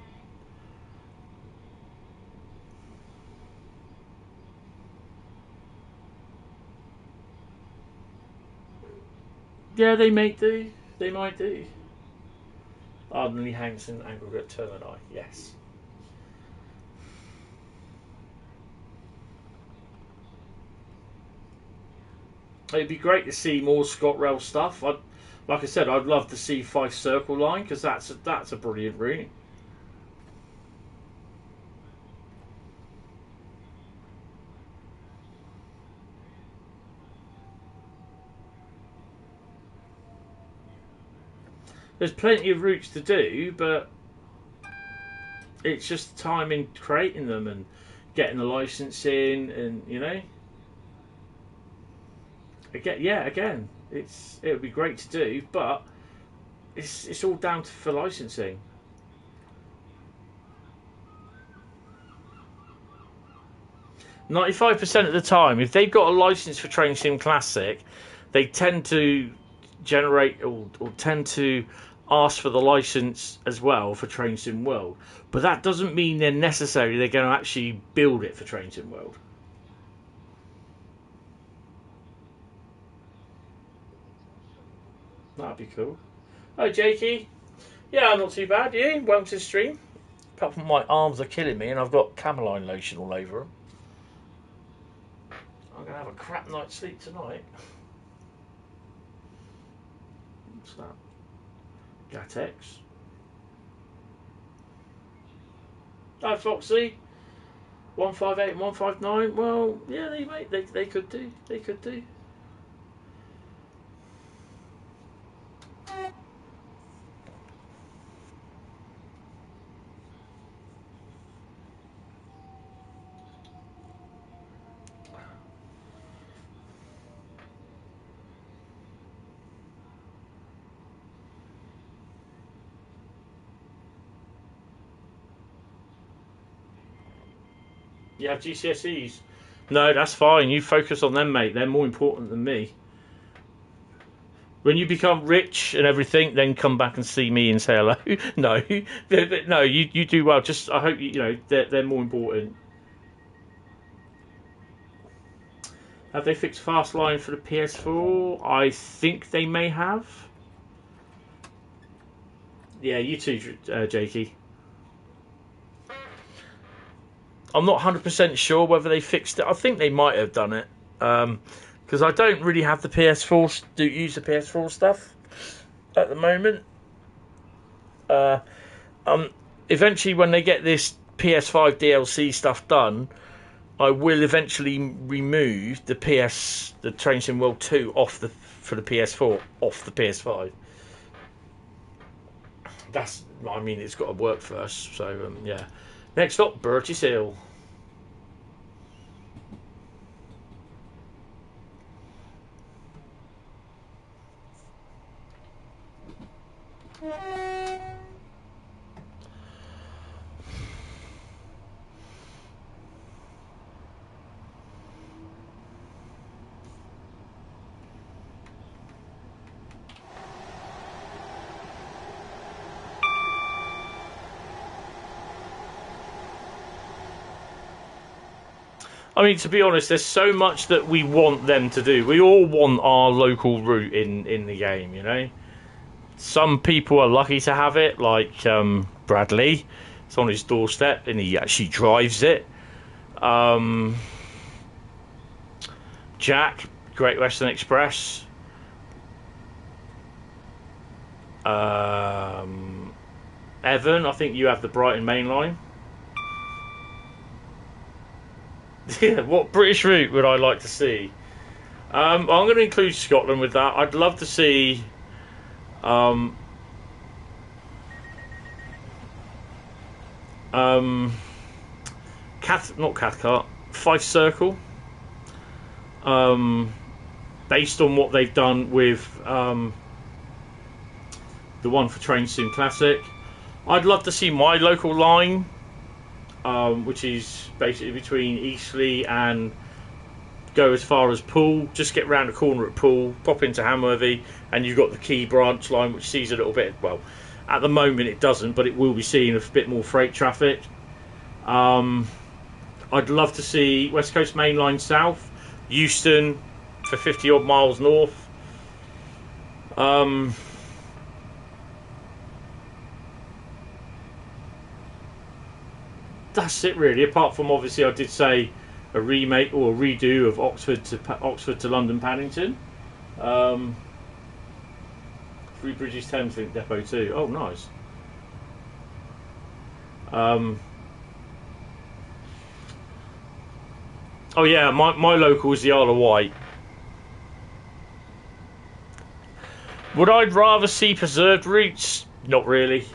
Yeah, they might do. They might do. Ardney Hanson aggregate termini. Yes. It'd be great to see more ScotRail stuff. Like I said, I'd love to see Fife Circle Line because that's a brilliant route. There's plenty of routes to do, but it's just time in creating them and getting the license in, and you know. Again, it would be great to do, but it's all down for licensing. %95 of the time, if they've got a license for Train Sim Classic, they tend to generate or tend to ask for the license as well for Train Sim World. But that doesn't mean they're going to actually build it for Train Sim World. That'd be cool. Hi, Jakey. Yeah, I'm not too bad. You? Welcome to the stream. Apart from my arms are killing me and I've got cameline lotion all over them. I'm going to have a crap night's sleep tonight. What's that? Gatex. Hi, Foxy. 158 and 159. Well, yeah, they could do. They could do. You have GCSEs? No, that's fine. You focus on them, mate. They're more important than me. When you become rich and everything, then come back and see me and say hello. No, no, you do well. Just I hope you know they're more important. Have they fixed Fast Line for the PS4? I think they may have. Yeah, you too, Jakey. I'm not 100% sure whether they fixed it. I think they might have done it. Because I don't really have the PS4, use the PS4 stuff at the moment. Eventually, when they get this PS5 DLC stuff done, I will eventually remove the Train Sim World 2 for the PS4 off the PS5. I mean, it's got to work first. So yeah. Next up, Burgess Hill. I mean, to be honest, there's so much that we want them to do. We all want our local route in the game, you know. Some people are lucky to have it, like Bradley. It's on his doorstep and he actually drives it. Jack, Great Western Express. Evan, I think you have the Brighton Mainline. Yeah, what British route would I like to see? I'm going to include Scotland with that. I'd love to see not Cathcart, Fife Circle. Based on what they've done with the one for Train Sim Classic. I'd love to see my local line, which is basically between Eastleigh and go as far as Poole. Just get round the corner at Poole, pop into Hamworthy, and you've got the Key branch line, which sees a little bit. Well, at the moment it doesn't, but it will be seeing a bit more freight traffic. I'd love to see West Coast Mainline South, Euston for 50 odd miles north. That's it really. Apart from obviously, I did say a remake or a redo of Oxford to London Paddington. Three Bridges Thameslink Depot 2. Oh, nice. Oh yeah, my local is the Isle of Wight. Would I rather see preserved routes? Not really.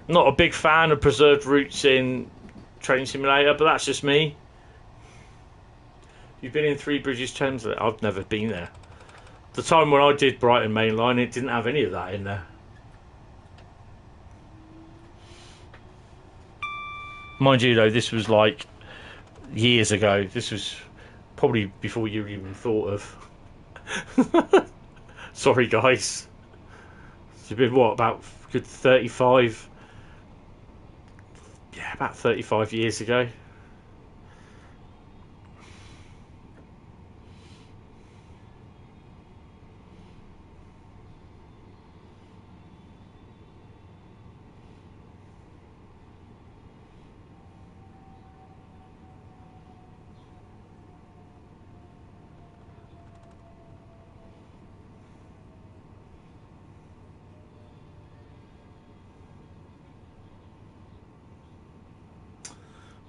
Not a big fan of preserved routes in Train Simulator, but that's just me. You've been in Three Bridges Thameslink? I've never been there. The time when I did Brighton Mainline, it didn't have any of that in there. Mind you, though, this was like years ago. This was probably before you even thought of. Sorry, guys. It's been what, about good 35? Yeah, about 35 years ago.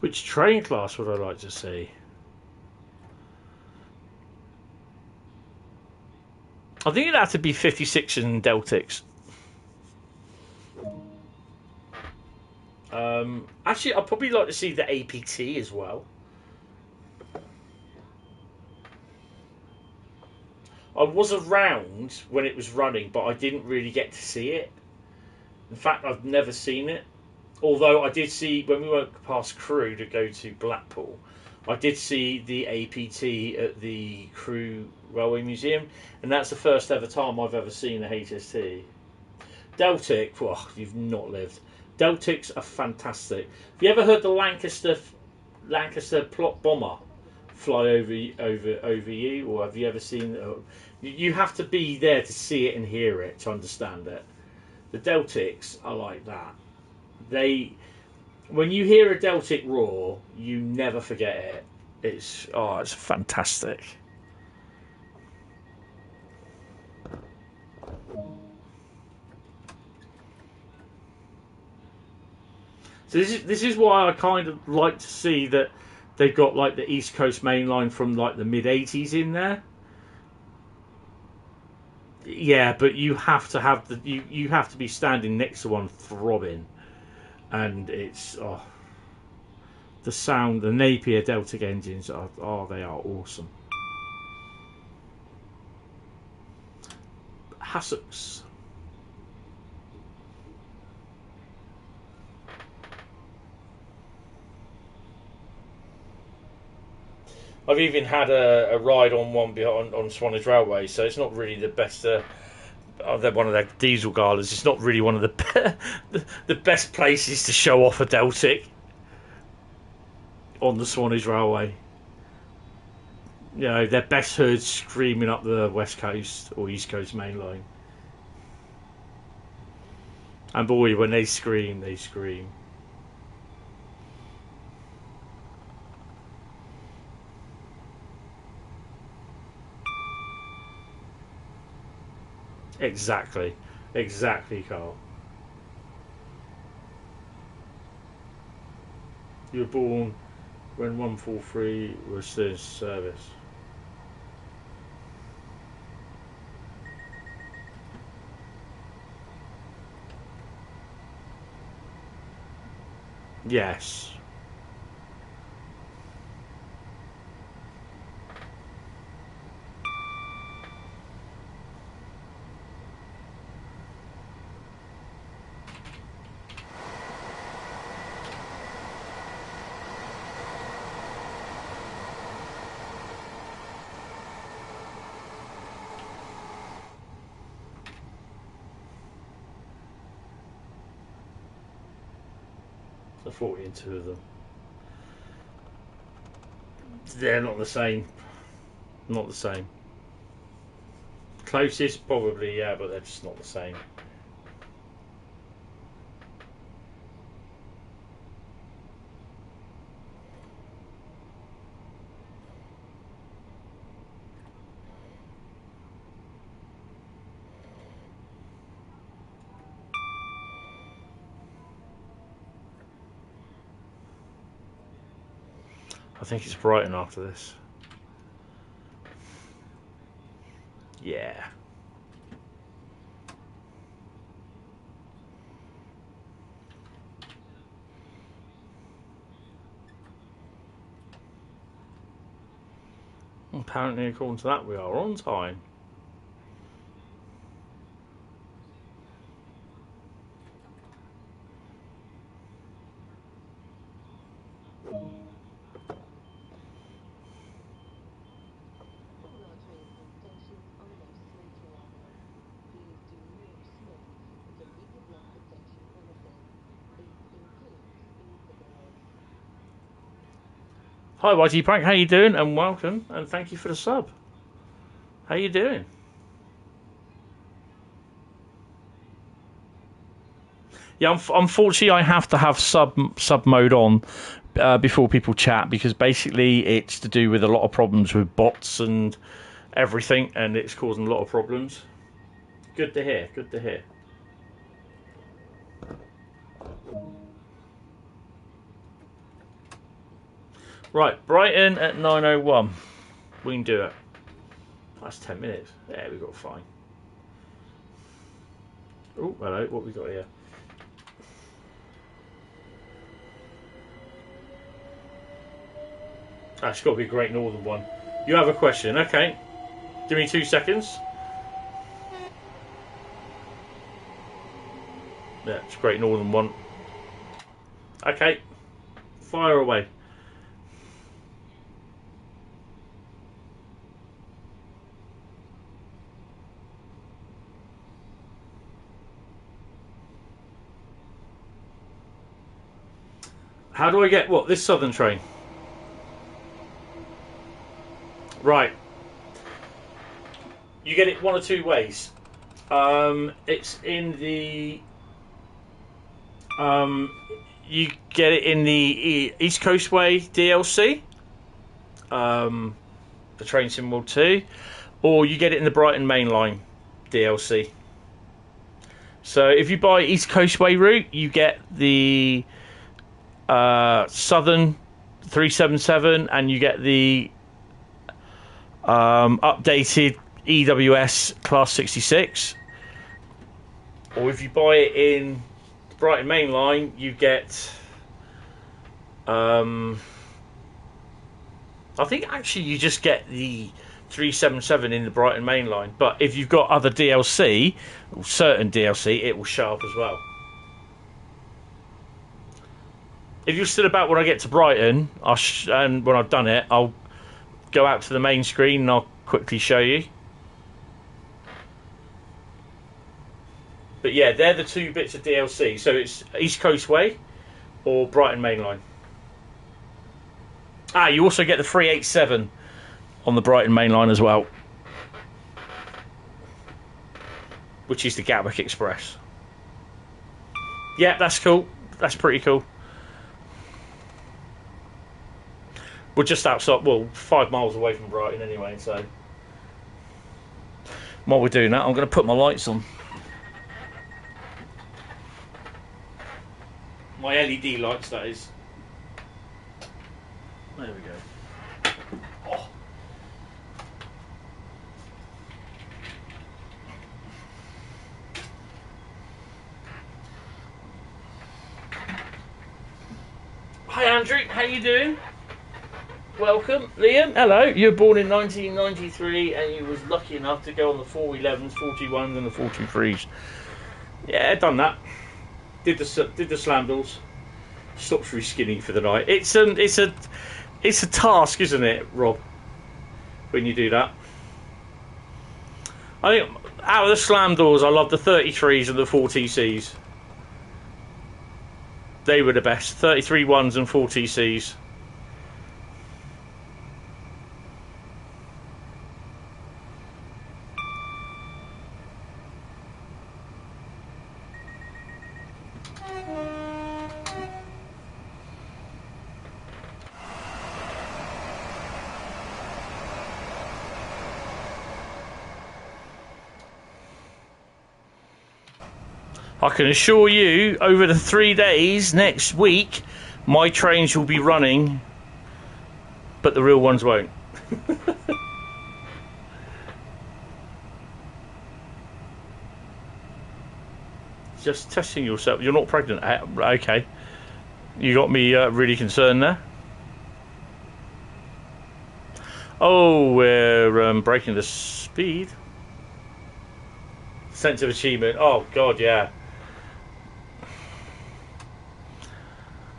Which train class would I like to see? I think it'd have to be 56 and Deltics. Actually, I'd probably like to see the APT as well. I was around when it was running, but I didn't really get to see it. In fact, I've never seen it. Although I did see, when we went past Crewe to go to Blackpool, I did see the APT at the Crewe Railway Museum, and that's the first ever time I've ever seen a HST. Deltic, well, you've not lived. Deltics are fantastic. Have you ever heard the Lancaster plot bomber fly over you, or have you ever seen? You have to be there to see it and hear it to understand it. The Deltics are like that. When you hear a Deltic roar, you never forget it. It's fantastic. So this is why I kind of like to see that they've got like the East Coast Main Line from like the mid-80s in there. Yeah, but you have to have you have to be standing next to one throbbing. And it's the sound, the Napier Deltic engines they are awesome. Hassocks. I've even had a ride on one on Swanage Railway, so it's not really the best. They're one of their diesel galas. It's not really one of the best places to show off a Deltic on the Swanage Railway. You know, they're best heard screaming up the West Coast or East Coast Main Line. And boy, when they scream, they scream. Exactly, Carl. You were born when 143 was still in service. Yes. So 40 and 2 of them. They're not the same. Not the same. Closest, probably, yeah, but they're just not the same. I think it's Brighton after this. Yeah. Apparently, according to that, we are on time. Hi YT Prank, how you doing? And welcome, and thank you for the sub. How you doing? Yeah, unfortunately, I have to have sub mode on before people chat, because basically it's to do with a lot of problems with bots and everything, and it's causing a lot of problems. Good to hear. Good to hear. Right, Brighton at 9:01. We can do it. That's 10 minutes. Yeah, we got fine. Oh, hello. What we got here? That's got to be a Great Northern one. You have a question, okay? Give me 2 seconds. Yeah, it's a Great Northern one. Okay, fire away. How do I get what? This Southern train? Right. You get it one or two ways. It's in the you get it in the East Coast Way DLC, the Train Sim World 2, or you get it in the Brighton Mainline DLC. So if you buy East Coast Way route, you get the Southern 377, and you get the updated EWS Class 66. Or if you buy it in Brighton Mainline, you get I think actually you just get the 377 in the Brighton Mainline, but if you've got other DLC, or certain DLC, it will show up as well. If you're still about when I get to Brighton, and when I've done it, I'll go out to the main screen and I'll quickly show you. But yeah, they're the two bits of DLC. So it's East Coast Way or Brighton Mainline. Ah, you also get the 387 on the Brighton Mainline as well, which is the Gatwick Express. Yeah, that's cool. That's pretty cool. We're just outside, well, 5 miles away from Brighton anyway, so while we're doing that, I'm going to put my lights on. My LED lights, that is. There we go. Oh. Hi Andrew, how you doing? Welcome. Liam, hello. You were born in 1993 and you was lucky enough to go on the 411s, 41s and the 43s. Yeah, done that. Did the slam doors. Stopped really skinny for the night. It's a task, isn't it, Rob? When you do that. I think out of the slam doors, I love the 33s and the 4TCs. They were the best. 33 ones and 4TCs. I can assure you, over the 3 days next week, my trains will be running, but the real ones won't. Just testing yourself. You're not pregnant. Okay. You got me really concerned there. Oh, we're breaking the speed. Sense of achievement. Oh, God, yeah.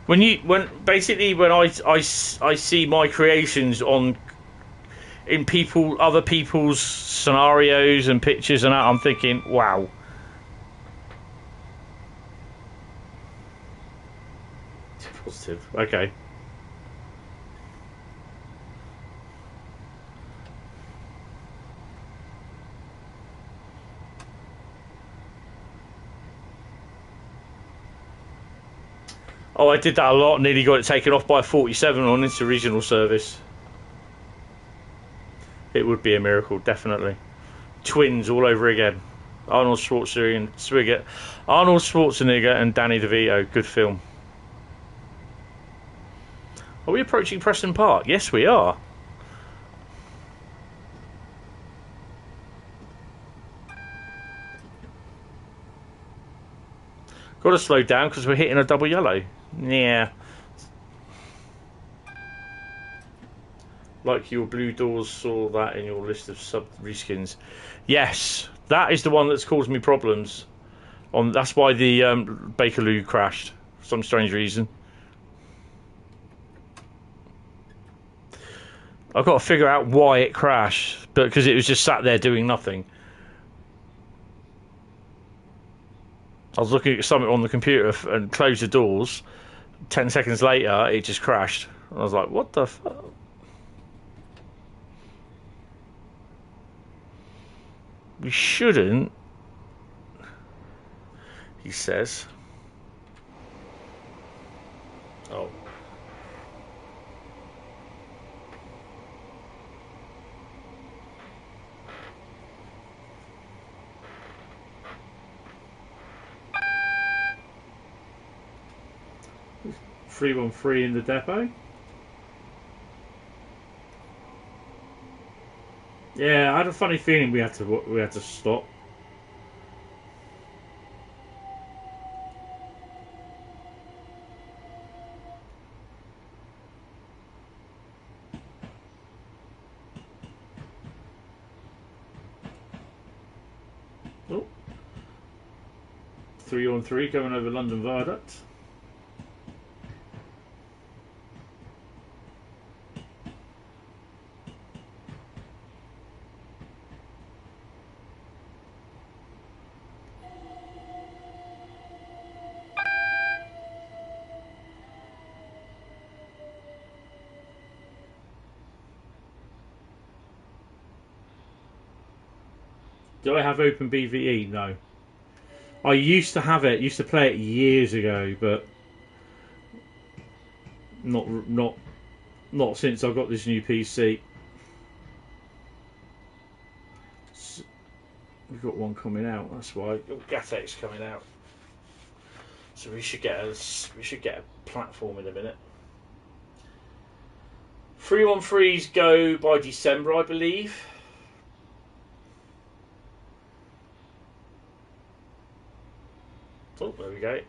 When I see my creations in other people's scenarios and pictures and that, I'm thinking, wow. Positive. Okay. Oh, I did that a lot. Nearly got it taken off by a 47 on its original service. It would be a miracle, definitely. Twins all over again. Arnold Schwarzenegger and Danny DeVito. Good film. Are we approaching Preston Park? Yes, we are. Got to slow down because we're hitting a double yellow. Yeah. Like your Blue Doors saw that in your list of sub reskins. Yes, that is the one that's caused me problems. That's why the Bakerloo crashed for some strange reason. I've got to figure out why it crashed, but because it was just sat there doing nothing. I was looking at something on the computer and closed the doors. 10 seconds later, it just crashed. I was like, what the fuck? We shouldn't, he says. Oh. Three 313 in the depot. Yeah, I had a funny feeling we had to stop. Oh. 313 going over London Viaduct. Do I have Open BVE? No. I used to have it. Used to play it years ago, but not since I got this new PC. We've got one coming out. That's why. Oh, Gatek's coming out. So we should get a platform in a minute. 313s go by December, I believe. Oh, there we go.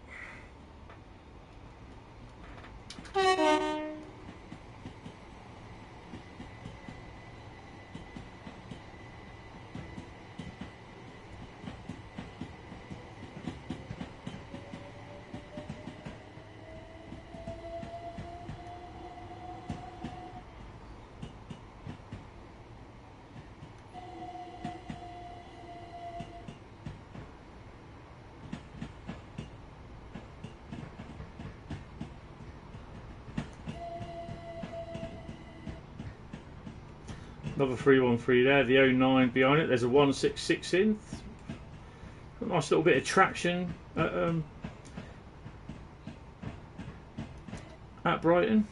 Another 313 there, the 09 behind it. There's a 166 in. A nice little bit of traction at Brighton.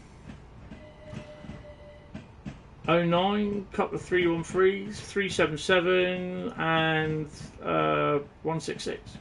09, couple of 313s, 377 and 166.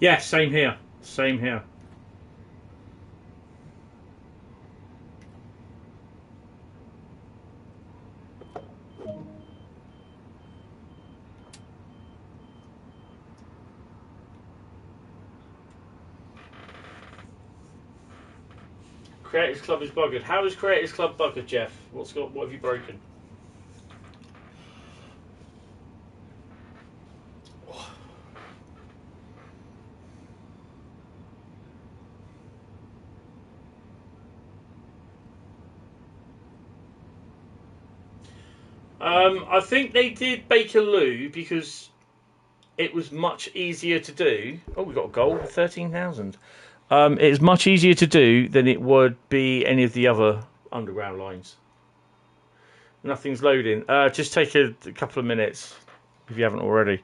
Yeah, same here. Same here. Creators Club is buggered. How is Creators Club buggered, Jeff? What have you broken? I think they did Bakerloo because it was much easier to do. Oh, we got a goal for 13,000. It's much easier to do than it would be any of the other underground lines. Nothing's loading. Just take a couple of minutes if you haven't already.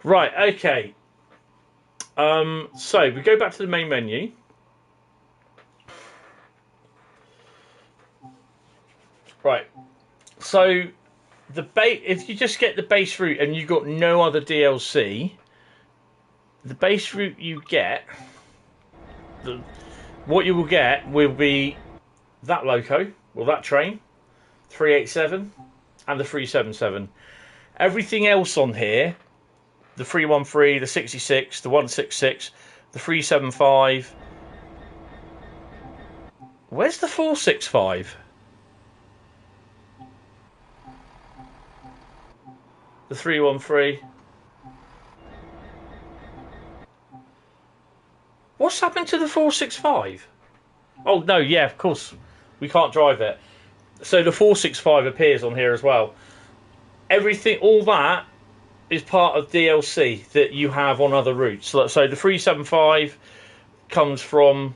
Right, okay. So we go back to the main menu. Right. So if you just get the base route and you've got no other DLC, the base route you get, what you will get will be that loco, well, that train, 387 and the 377. Everything else on here, the 313, the 66, the 166, the 375. Where's the 465? The 313. What's happened to the 465? Oh, no, yeah, of course. We can't drive it. So the 465 appears on here as well. Everything, all that is part of DLC that you have on other routes. So the 375 comes from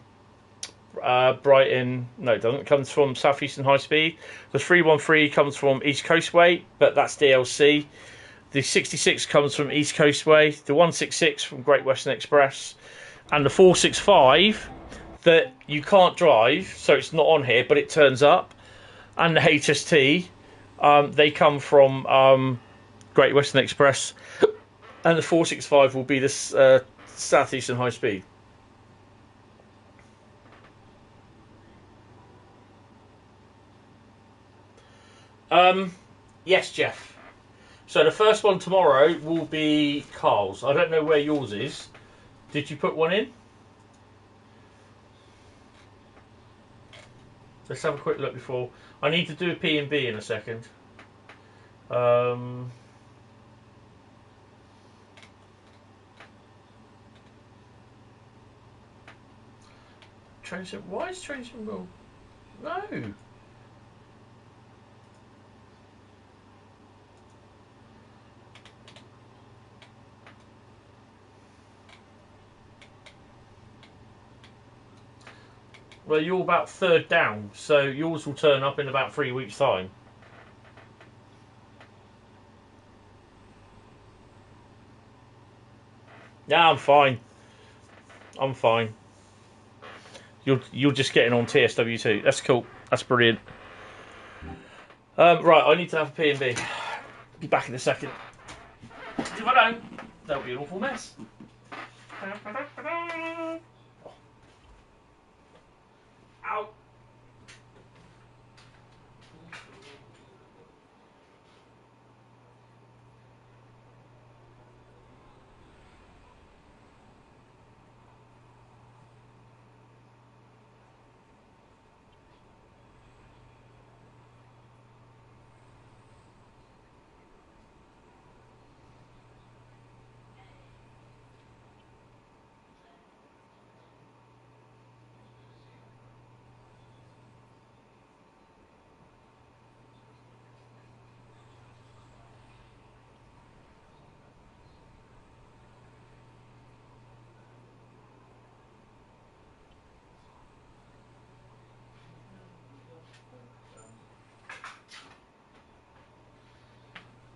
Brighton. No, it doesn't. It comes from Southeastern HighSpeed. The 313 comes from East Coastway, but that's DLC. The 66 comes from East Coastway. The 166 from Great Western Express. And the 465 that you can't drive, so it's not on here, but it turns up. And the HST, they come from Great Western Express. And the 465 will be the Southeastern HighSpeed. Yes, Jeff. So the first one tomorrow will be Carl's. I don't know where yours is. Did you put one in? Let's have a quick look before. I need to do a P&B in a second. Why is train symbol? No. Well, you're about third down, so yours will turn up in about 3 weeks' time. Yeah, I'm fine. I'm fine. You're just getting on TSW2. That's cool. That's brilliant. Right, I need to have a P&B. Be back in a second. If I don't, that'll be an awful mess. Ow.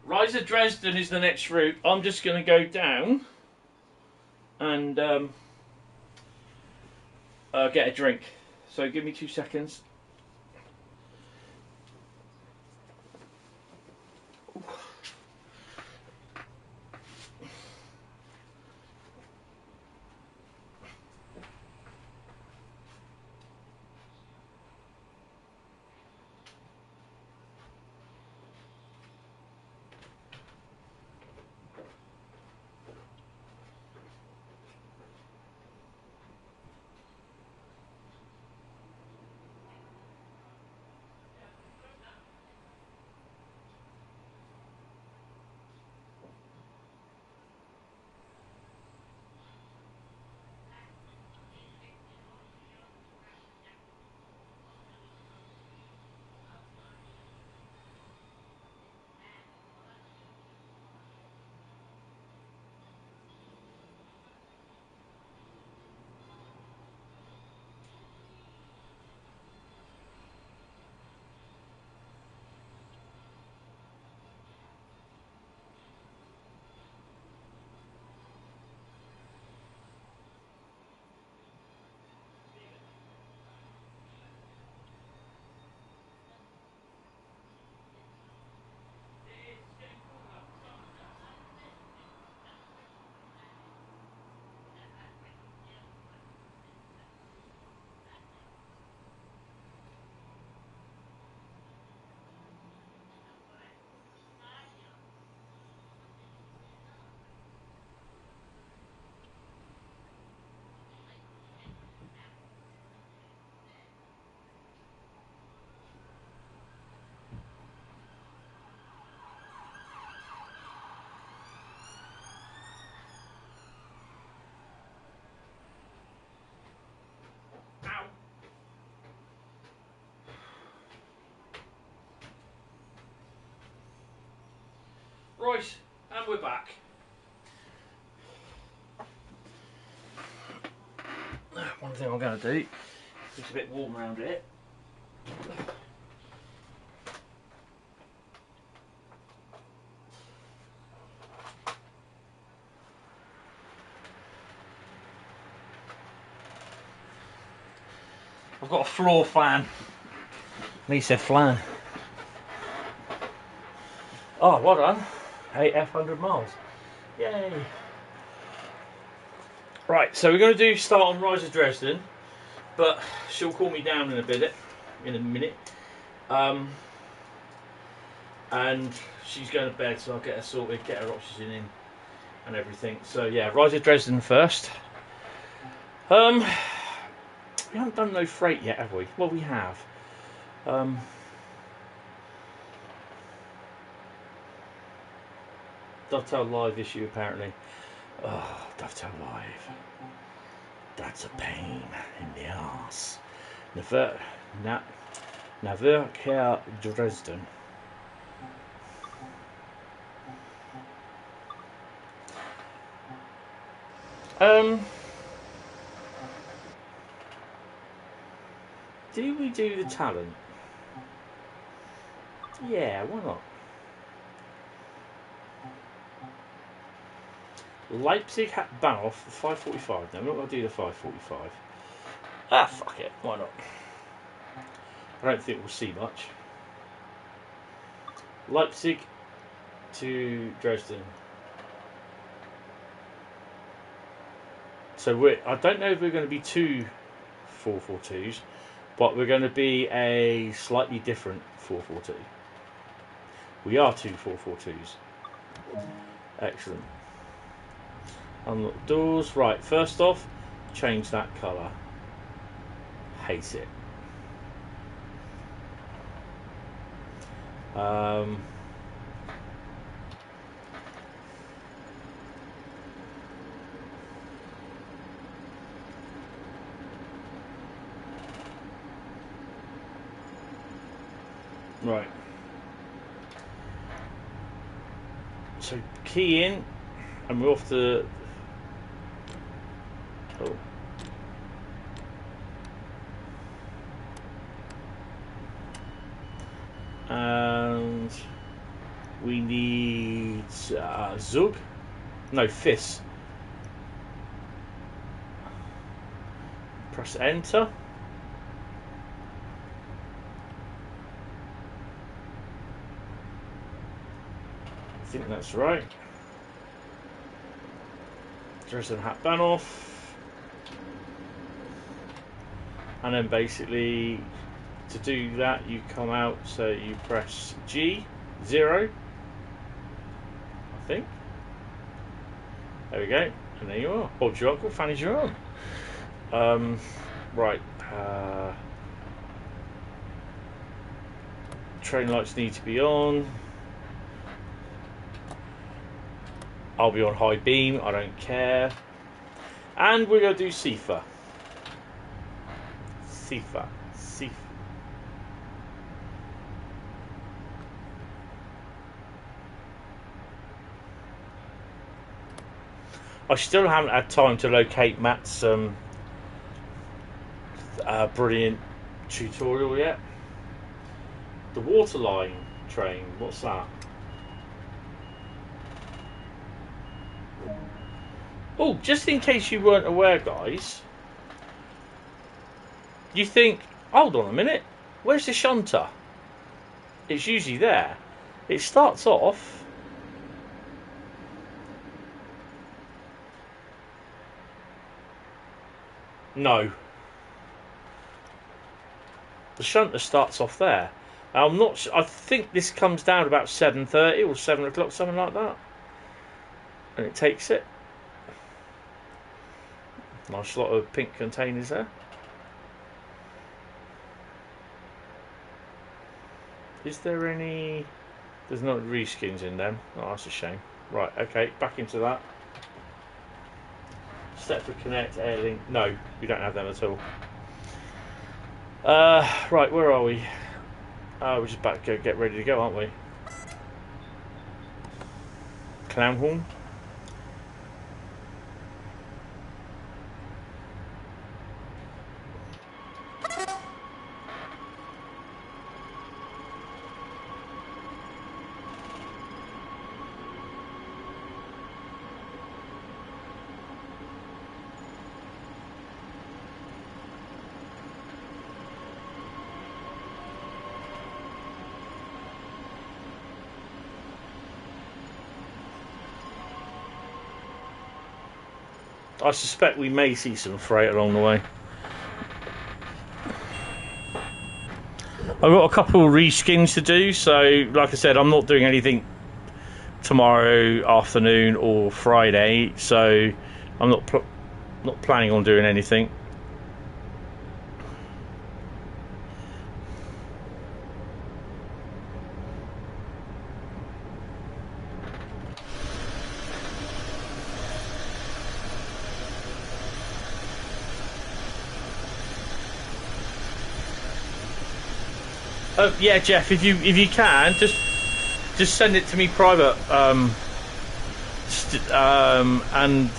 Riesa Dresden is the next route. I'm just going to go down and get a drink. So give me 2 seconds. Right, and we're back. One thing I'm going to do, it's a bit warm around here. I've got a floor fan. Lee said flan. Oh, well done. 800 miles. Yay. Right, so we're going to start on Riesa Dresden, but she'll call me down in a minute. And she's going to bed, so I'll get her sorted, get her oxygen in and everything. So yeah, Riesa Dresden first. We haven't done no freight yet, have we? Well, we have. Dovetail Live issue apparently. Oh, Dovetail Live. That's a pain in the arse. Railcam Dresden. Do we do the talent? Yeah, why not? Leipzig hat Bahnhof 5:45. No, I'm not going to do the 5:45. Ah, fuck it. Why not? I don't think we'll see much. Leipzig to Dresden. So I don't know if we're going to be two 442s, but we're going to be a slightly different 442. We are two 442s. Excellent. Unlock doors. Right, first off, change that colour. Hate it. Right. So key in, and we're off to. Oh. And we need Zug. No, Fis. Press enter. I think that's right. Dresden hat Bahnhof. And then basically to do that you come out, so you press G, 0, I think. There we go, and there you are. Bob's your uncle, Fanny's your aunt. Right. Train lights need to be on. I'll be on high beam, I don't care. And we're going to do Sifa. Sifa. I still haven't had time to locate Matt's brilliant tutorial yet. The waterline train, what's that? Oh, just in case you weren't aware, guys, you think, hold on a minute, where's the shunter? It's usually there. It starts off. No. The shunter starts off there. I'm not sure, I think this comes down about 7:30 or 7 o'clock, something like that. And it takes it. Nice lot of pink containers there. Is there any... There's no reskins in them. Oh, that's a shame. Right, okay, back into that. Stepford Connect, Airlink. No, we don't have them at all. Right, where are we? We're just about to get ready to go, aren't we? clown horn. I suspect we may see some freight along the way. I've got a couple of reskins to do, so like I said, I'm not doing anything tomorrow afternoon or Friday, so I'm not planning on doing anything. Yeah, Jeff, if you can, just send it to me private, and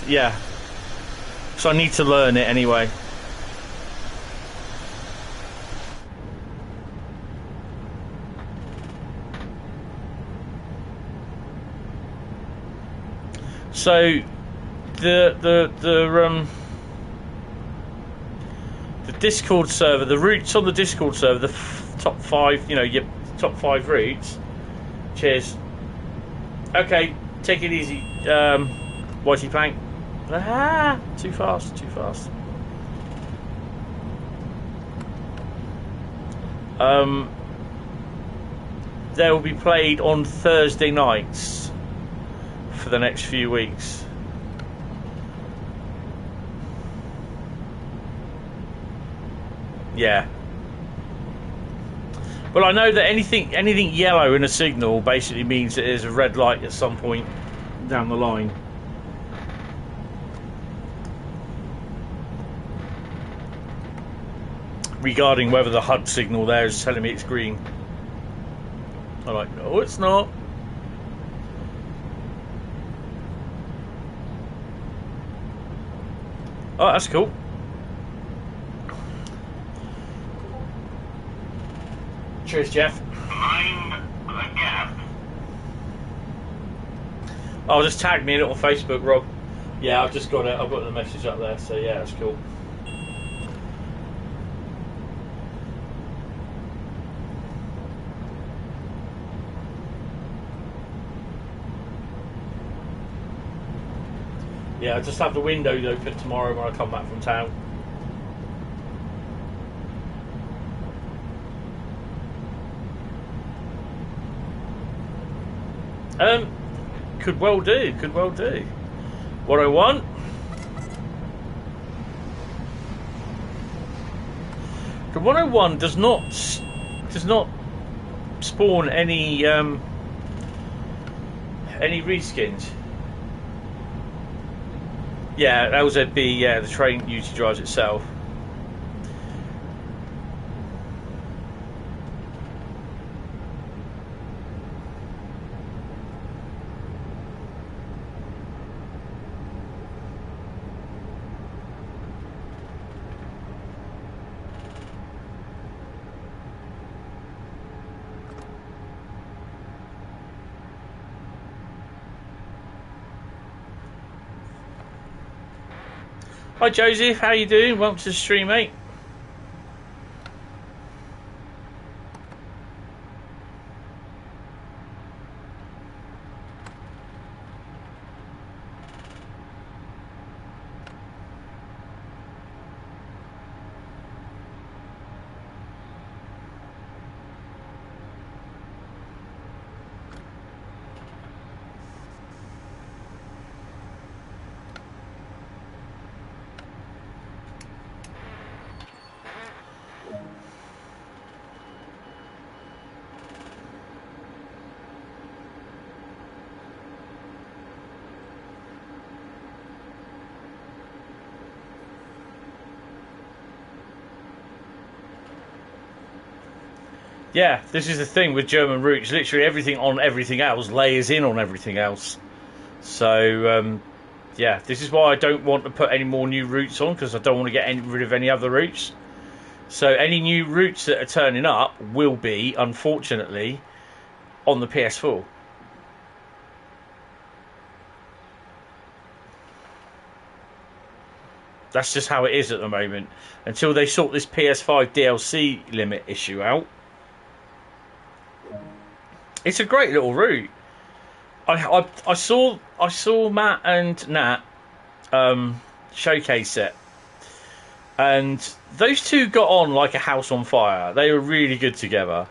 yeah, so I need to learn it anyway. So the Discord server, the routes on the Discord server, the top 5, you know, your top 5 routes. Cheers. Okay, take it easy, Whitey Plank. Ah, too fast, too fast. They will be played on Thursday nights for the next few weeks. Yeah. Well, I know that anything yellow in a signal basically means that there's a red light at some point down the line. Regarding whether the HUD signal there is telling me it's green. I'm like, no, it's not. Oh, that's cool. Cheers, Jeff. Mind the gap. Oh, just tag me in it on Facebook, Rob. Yeah, I've just got it. I've got the message up there, so yeah, that's cool. Yeah, I just have the windows open tomorrow when I come back from town. Could well do, could well do. What I want? The 101 does not spawn any reskins. Yeah, LZB, yeah, the train usually drives itself. Hi Joseph, how you doing? Welcome to the stream, mate. Yeah, this is the thing with German routes. Literally everything on everything else layers in on everything else. So yeah, this is why I don't want to put any more new routes on, because I don't want to get rid of any other routes. So any new routes that are turning up will be, unfortunately, on the PS4. That's just how it is at the moment. Until they sort this PS5 DLC limit issue out. It's a great little route. I saw Matt and Nat showcase it, and those two got on like a house on fire. They were really good together,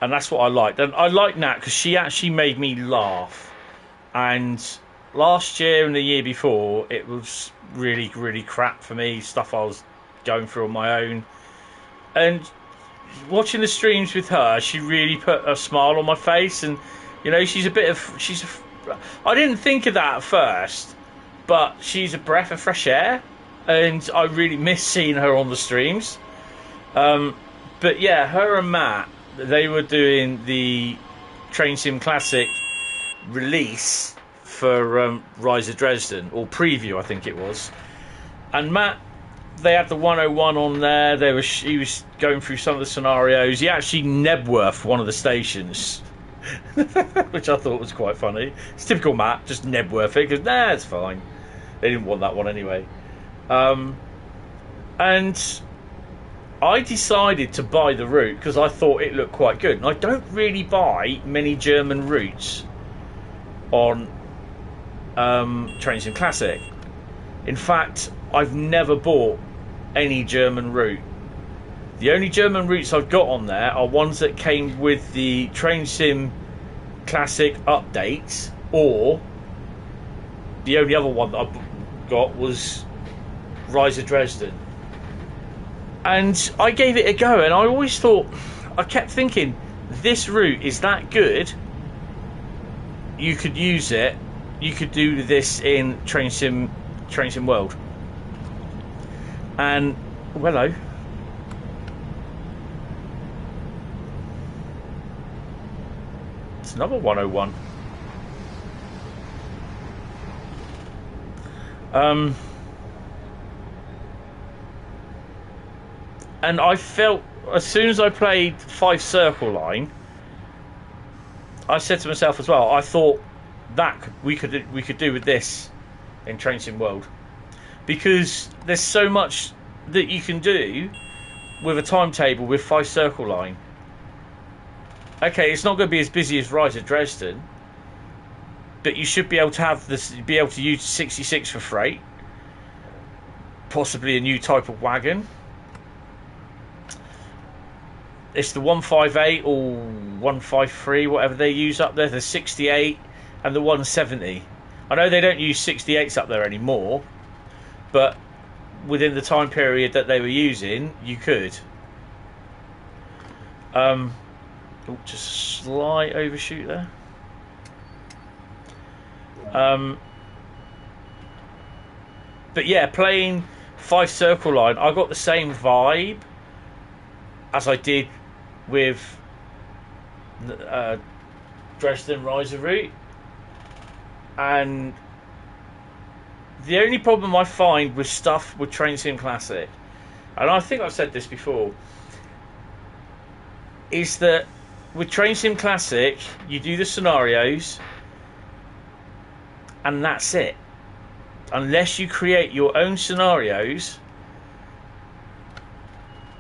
and that's what I liked. And I like Nat because she actually made me laugh. And last year and the year before, it was really, really crap for me. Stuff I was going through on my own, and watching the streams with her, she really put a smile on my face. And you know, I didn't think of that at first, but she's a breath of fresh air, and I really miss seeing her on the streams. But yeah, her and Matt, they were doing the Train Sim Classic release for Riesa Dresden, or preview, I think it was. And Matt, they had the 101 on there. He was going through some of the scenarios. He actually Nebworth one of the stations, which I thought was quite funny. It's typical Matt, just Nebworth it, because it's fine. They didn't want that one anyway. And I decided to buy the route because I thought it looked quite good. And I don't really buy many German routes on Train Sim Classic. In fact, I've never bought any German route. The only German routes I've got on there are ones that came with the Train Sim Classic updates, or the only other one that I got was Riesa Dresden. And I gave it a go, and I always thought, I kept thinking, this route is that good, you could use it, you could do this in Train Sim World. And, hello. It's another 101. And I felt, as soon as I played 5 Circle Line, I said to myself as well, I thought that we could do with this in Train Sim World, because there's so much that you can do with a timetable with 5 Circle Line. Okay, it's not going to be as busy as Riesa Dresden, but you should be able to have this, be able to use 66 for freight, possibly a new type of wagon. It's the 158 or 153, whatever they use up there, the 68 and the 170. I know they don't use 68s up there anymore, but within the time period that they were using, you could. Just a slight overshoot there. But yeah, playing 5 Circle Line, I got the same vibe as I did with Dresden Riesa route. And the only problem I find with stuff with Train Sim Classic, and I think I've said this before, is that with Train Sim Classic, you do the scenarios and that's it. Unless you create your own scenarios,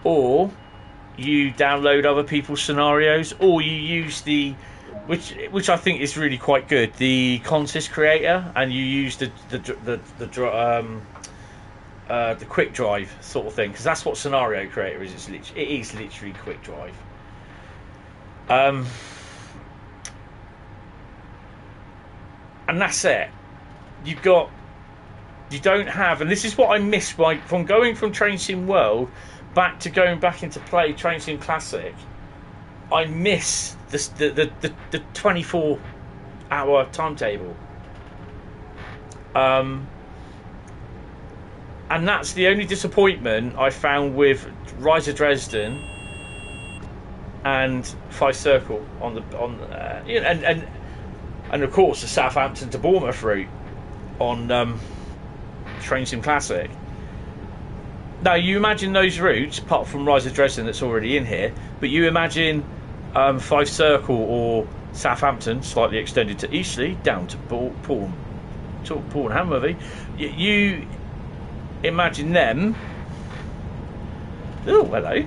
or you download other people's scenarios, or you use the, which I think is really quite good, the Condenser creator, and you use the quick drive sort of thing, because that's what scenario creator is. It is literally quick drive. And that's it. You don't have, and this is what I miss from going from Train Sim World going back into play Train Sim Classic. I miss the 24-hour timetable. And that's the only disappointment I found with Riesa Dresden and 5 Circle and and of course the Southampton to Bournemouth route on Train Sim Classic. Now you imagine those routes, apart from Riesa Dresden that's already in here, but you imagine Five Circle or Southampton, slightly extended to Eastleigh, down to Paul and Hamworthy. You imagine them. Oh, hello.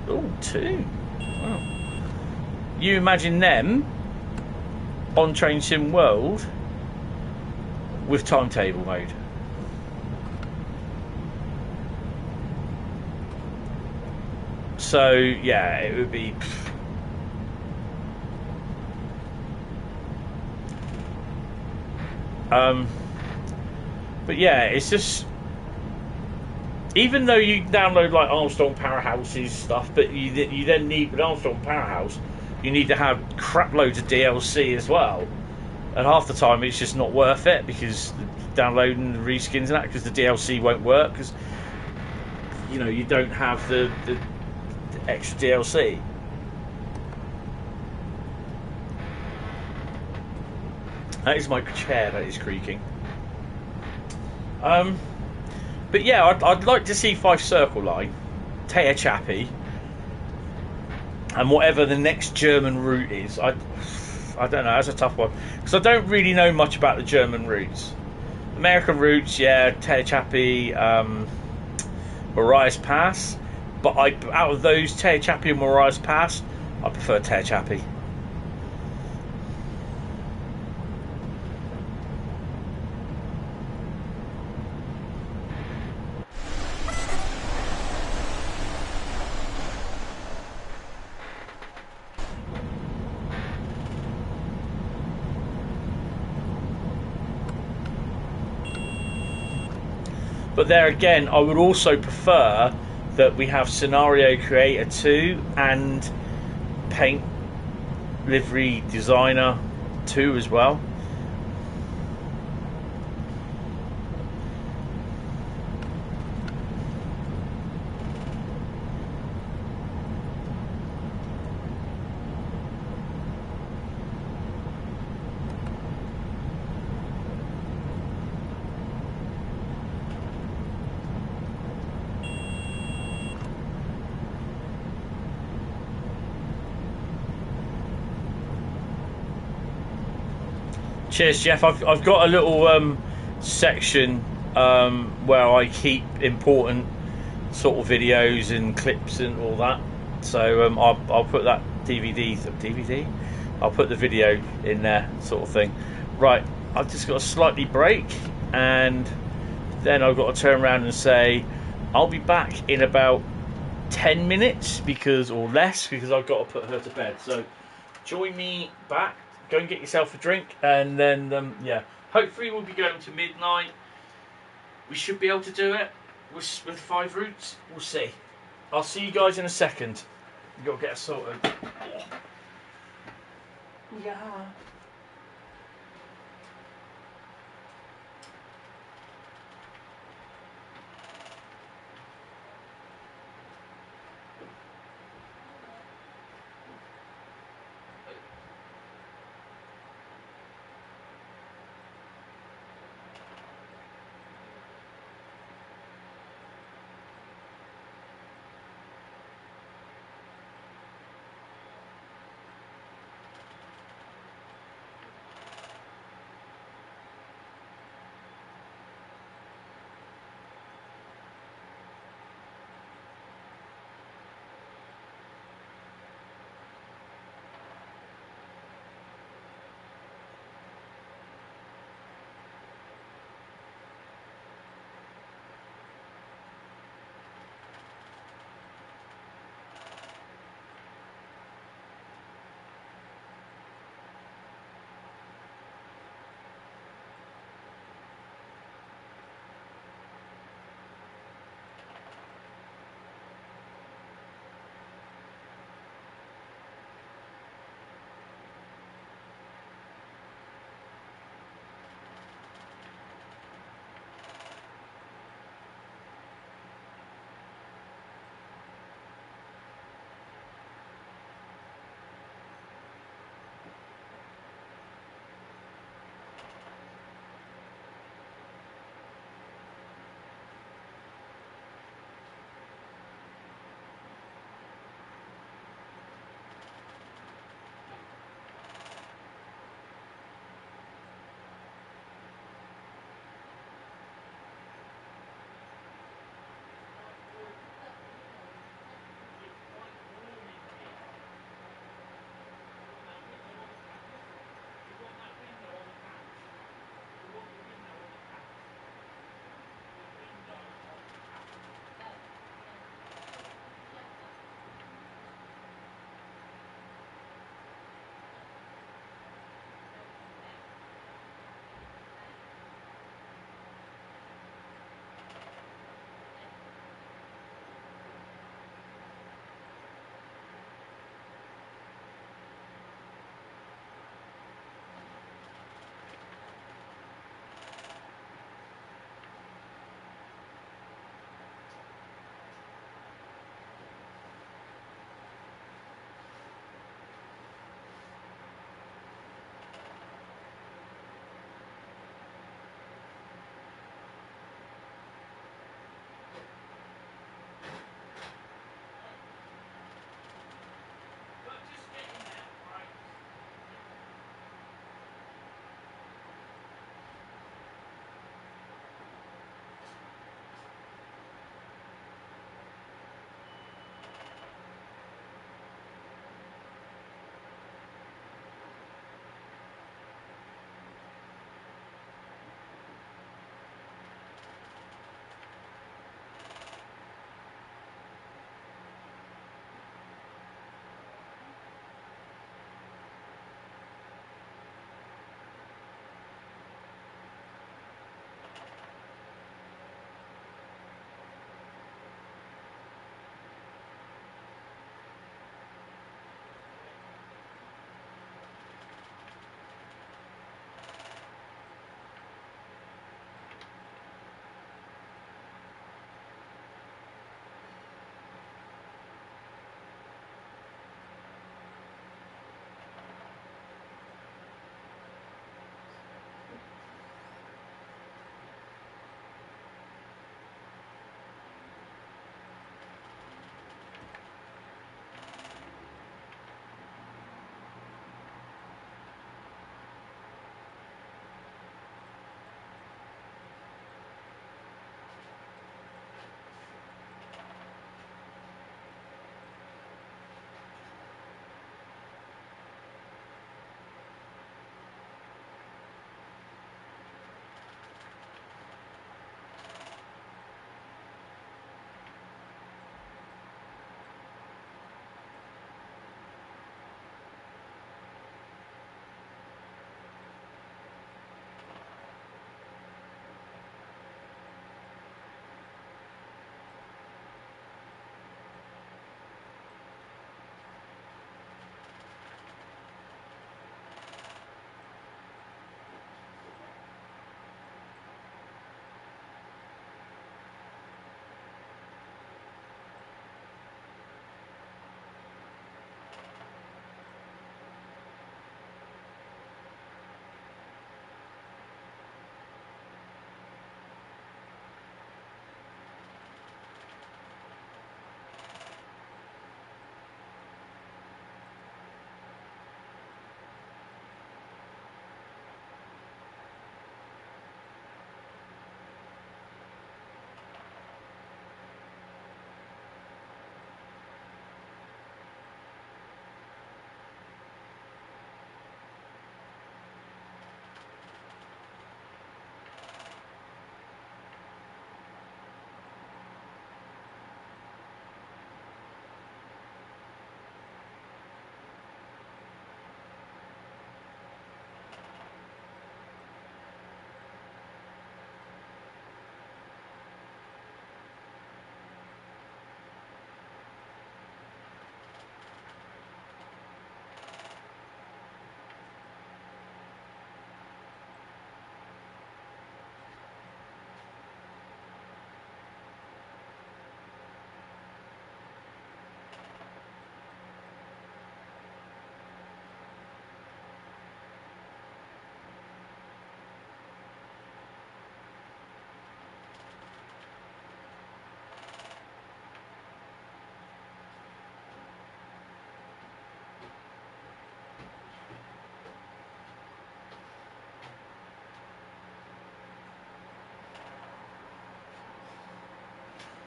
Oh, two. Wow. You imagine them on Train Sim World with timetable mode. So yeah, it would be. But yeah, it's just, even though you download like Armstrong Powerhouse's stuff, but you then need, with Armstrong Powerhouse, you need to have crap loads of DLC as well, and half the time it's just not worth it because downloading the reskins and that, because the DLC won't work because you don't have the extra DLC. That is my chair that is creaking. But yeah, I'd like to see Five Circle Line, Tear Chappie, and whatever the next German route is. I don't know, that's a tough one because I don't really know much about the German routes. American routes, yeah, Tear Chappie, Marias Pass. But out of those, Tear Chappie and Marias Pass, I prefer Tear Chappie. But there again, I would also prefer that we have Scenario Creator 2 and Paint Livery Designer 2 as well. Cheers, Jeff. I've got a little section where I keep important sort of videos and clips and all that. So I'll put that DVD. I'll put the video in there, sort of thing. Right, I've just got to slightly break, and then I've got to turn around and say I'll be back in about 10 minutes or less because I've got to put her to bed. So join me back. Go and get yourself a drink, and then yeah, hopefully we'll be going to midnight. We should be able to do it with 5 routes. We'll see. I'll see you guys in a second. We've got to get us sorted. Yeah.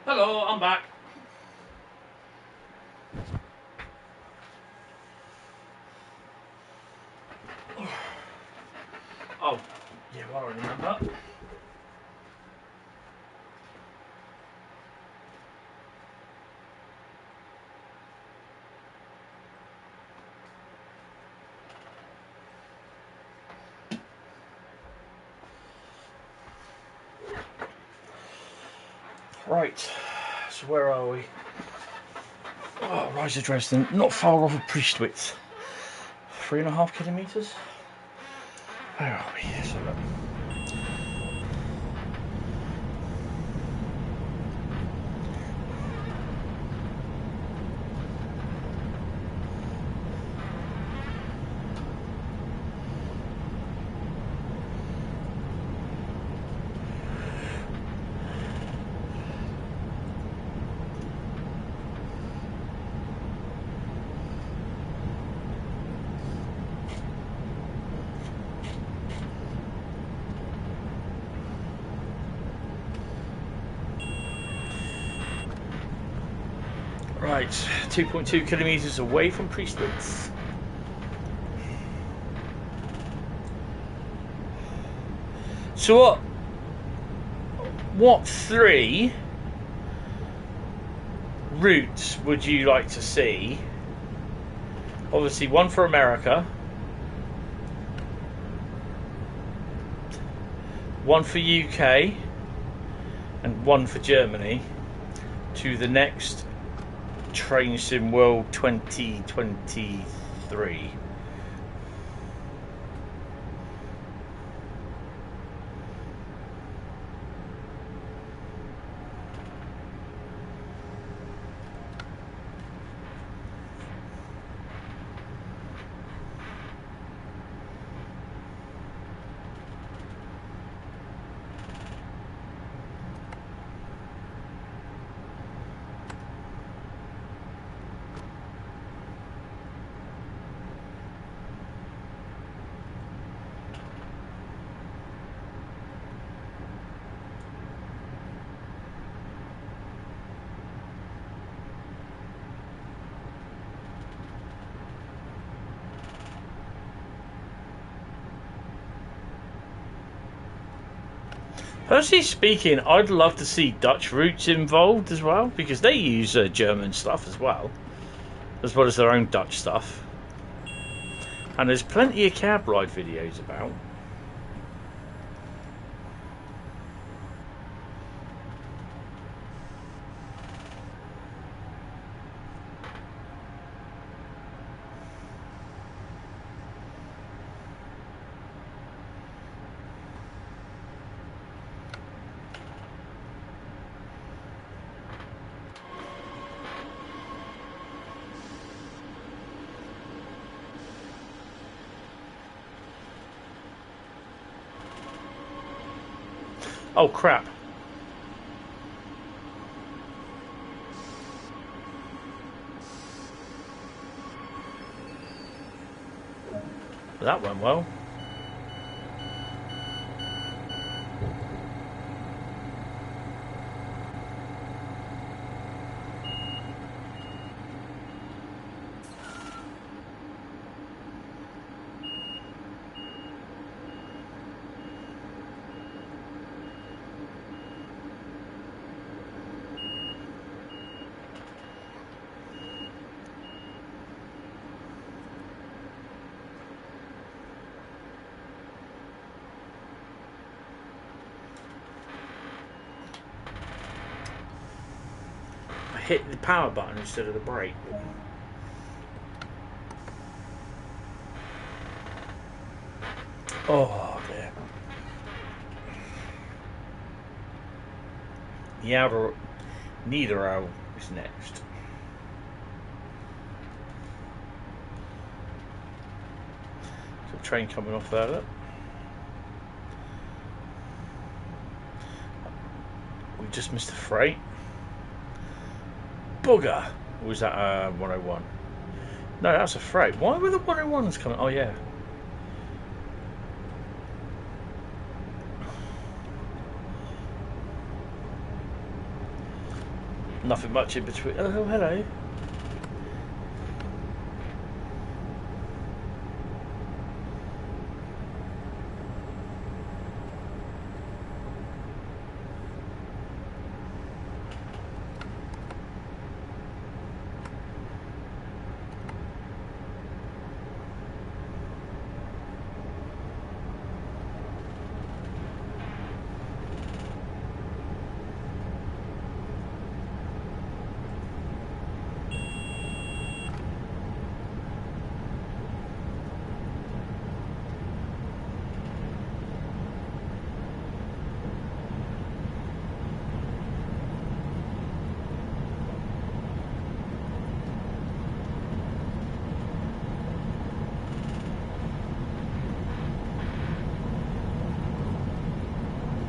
Hello, I'm back. Oh, yeah, well, I remember. Right, so where are we? Oh, Riesa Dresden, not far off of Priestwitz. 3.5 kilometres? Where are we? Let's have a look. Right, 2.2 kilometres away from Priestwitz. So what 3 routes would you like to see? Obviously, one for America, one for UK, and one for Germany to the next Train Sim World 2023. Personally speaking, I'd love to see Dutch routes involved as well, because they use German stuff as well as their own Dutch stuff. And there's plenty of cab ride videos about. Oh crap. That went well. Hit the power button instead of the brake. Oh dear. The outer Niederau is next. So train coming off there. Look. We just missed a freight. Bugger! Or was that 101? No, that's a freight. Why were the 101s coming? Oh, yeah. Nothing much in between. Oh, hello.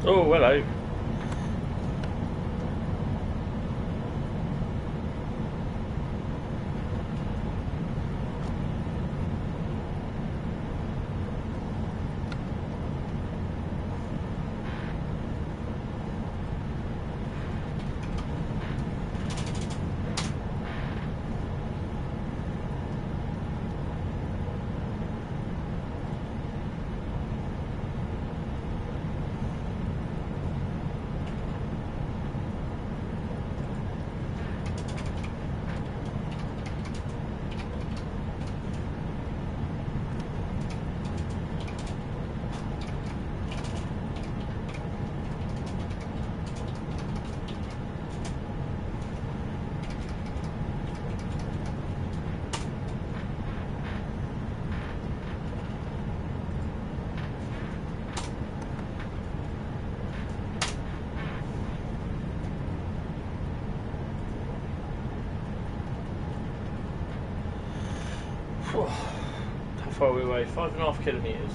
Oh, hello. How far are we away? 5.5 kilometres.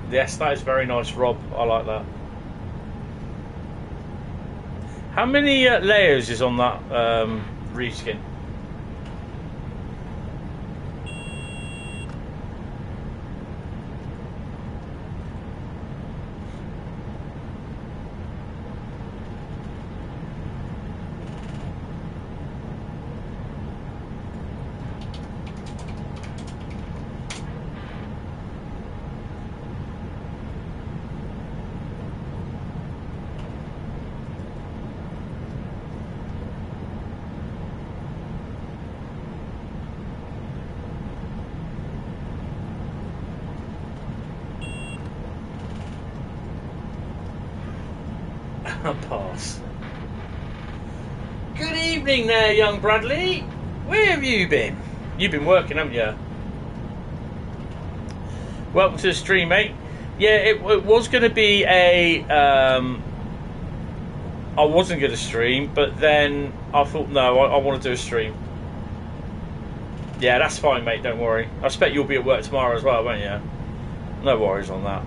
Yes, that is very nice, Rob. I like that. How many layers is on that reskin? Pass. Good evening there, young Bradley. Where have you been? You've been working, haven't you? Welcome to the stream, mate. Yeah, it was going to be a... I wasn't going to stream, but then I thought, no, I want to do a stream. Yeah, that's fine, mate, don't worry. I expect you'll be at work tomorrow as well, won't you? No worries on that.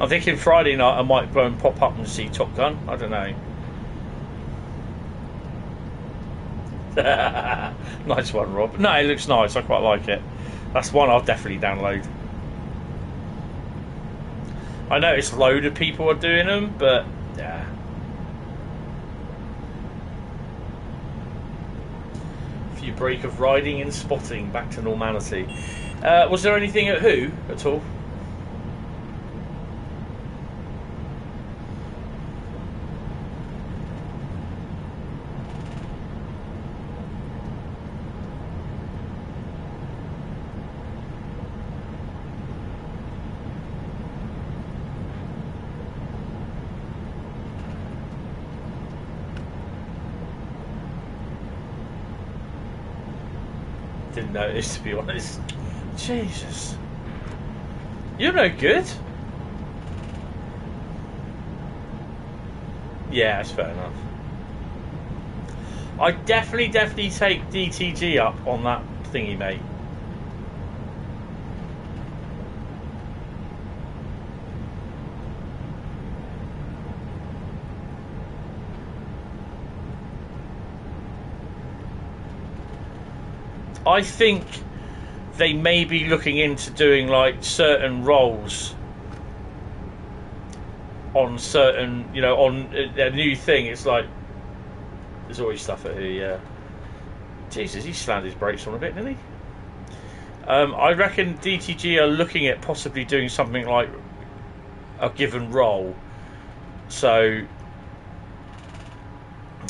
I'm thinking Friday night I might go and pop up and see Top Gun. I don't know. Nice one, Rob. No, it looks nice. I quite like it. That's one I'll definitely download. I noticed a load of people are doing them, but yeah. A few break of riding and spotting, back to normality. Was there anything at Who at all? Didn't notice, to be honest. Jesus. You're no good. Yeah, that's fair enough. I definitely take DTG up on that thingy, mate. I think they may be looking into doing like certain roles on certain, you know, on a new thing. It's like there's always stuff at here. Yeah, Jesus, he slammed his brakes on a bit, didn't he? I reckon DTG are looking at possibly doing something like a given role. So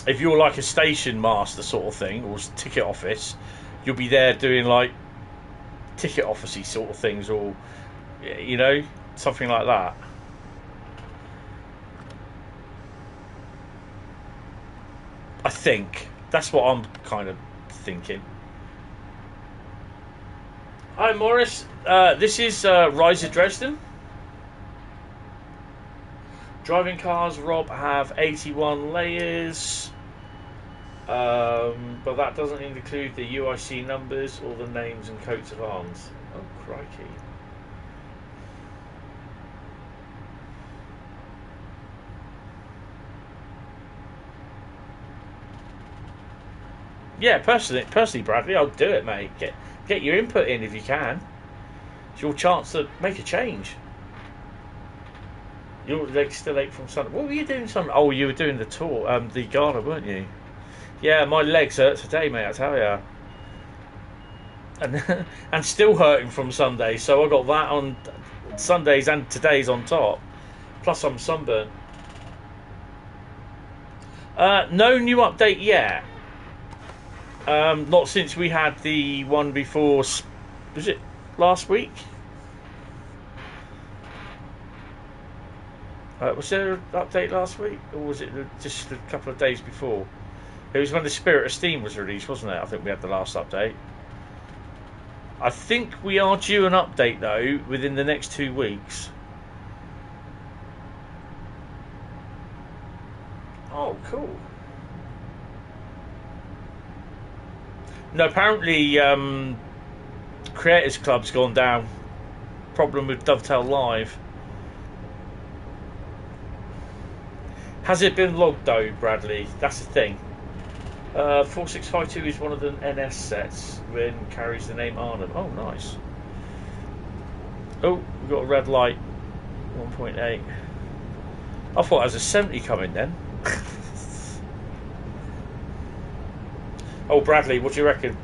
if you're like a station master sort of thing, or ticket office, you'll be there doing like ticket officey sort of things, or, you know, something like that. I think that's what I'm kind of thinking. Hi Morris, this is Riesa Dresden. Driving cars, Rob, have 81 layers, but that doesn't include the UIC numbers or the names and coats of arms. Oh crikey. Yeah, personally, Bradley, I'll do it, mate. Get your input in if you can. It's your chance to make a change. Your leg's still ache from Sunday. What were you doing Sunday? Oh, you were doing the tour, the gala, weren't you? Yeah, my legs hurt today, mate, I tell ya. And and still hurting from Sunday, so I got that on Sundays and today's on top. Plus I'm sunburnt. No new update yet. Not since we had the one before. Was it last week? Was there an update last week, or was it just a couple of days before? It was when the Spirit of Steam was released, wasn't it? I think we had the last update. I think we are due an update though within the next 2 weeks. Oh, cool. No, apparently Creators Club's gone down. Problem with Dovetail Live. Has it been logged though, Bradley? That's the thing. 4652 is one of the NS sets when carries the name Arnhem. Oh, nice. Oh, we've got a red light. 1.8. I thought it was a 70 coming then. Oh, Bradley, what do you reckon?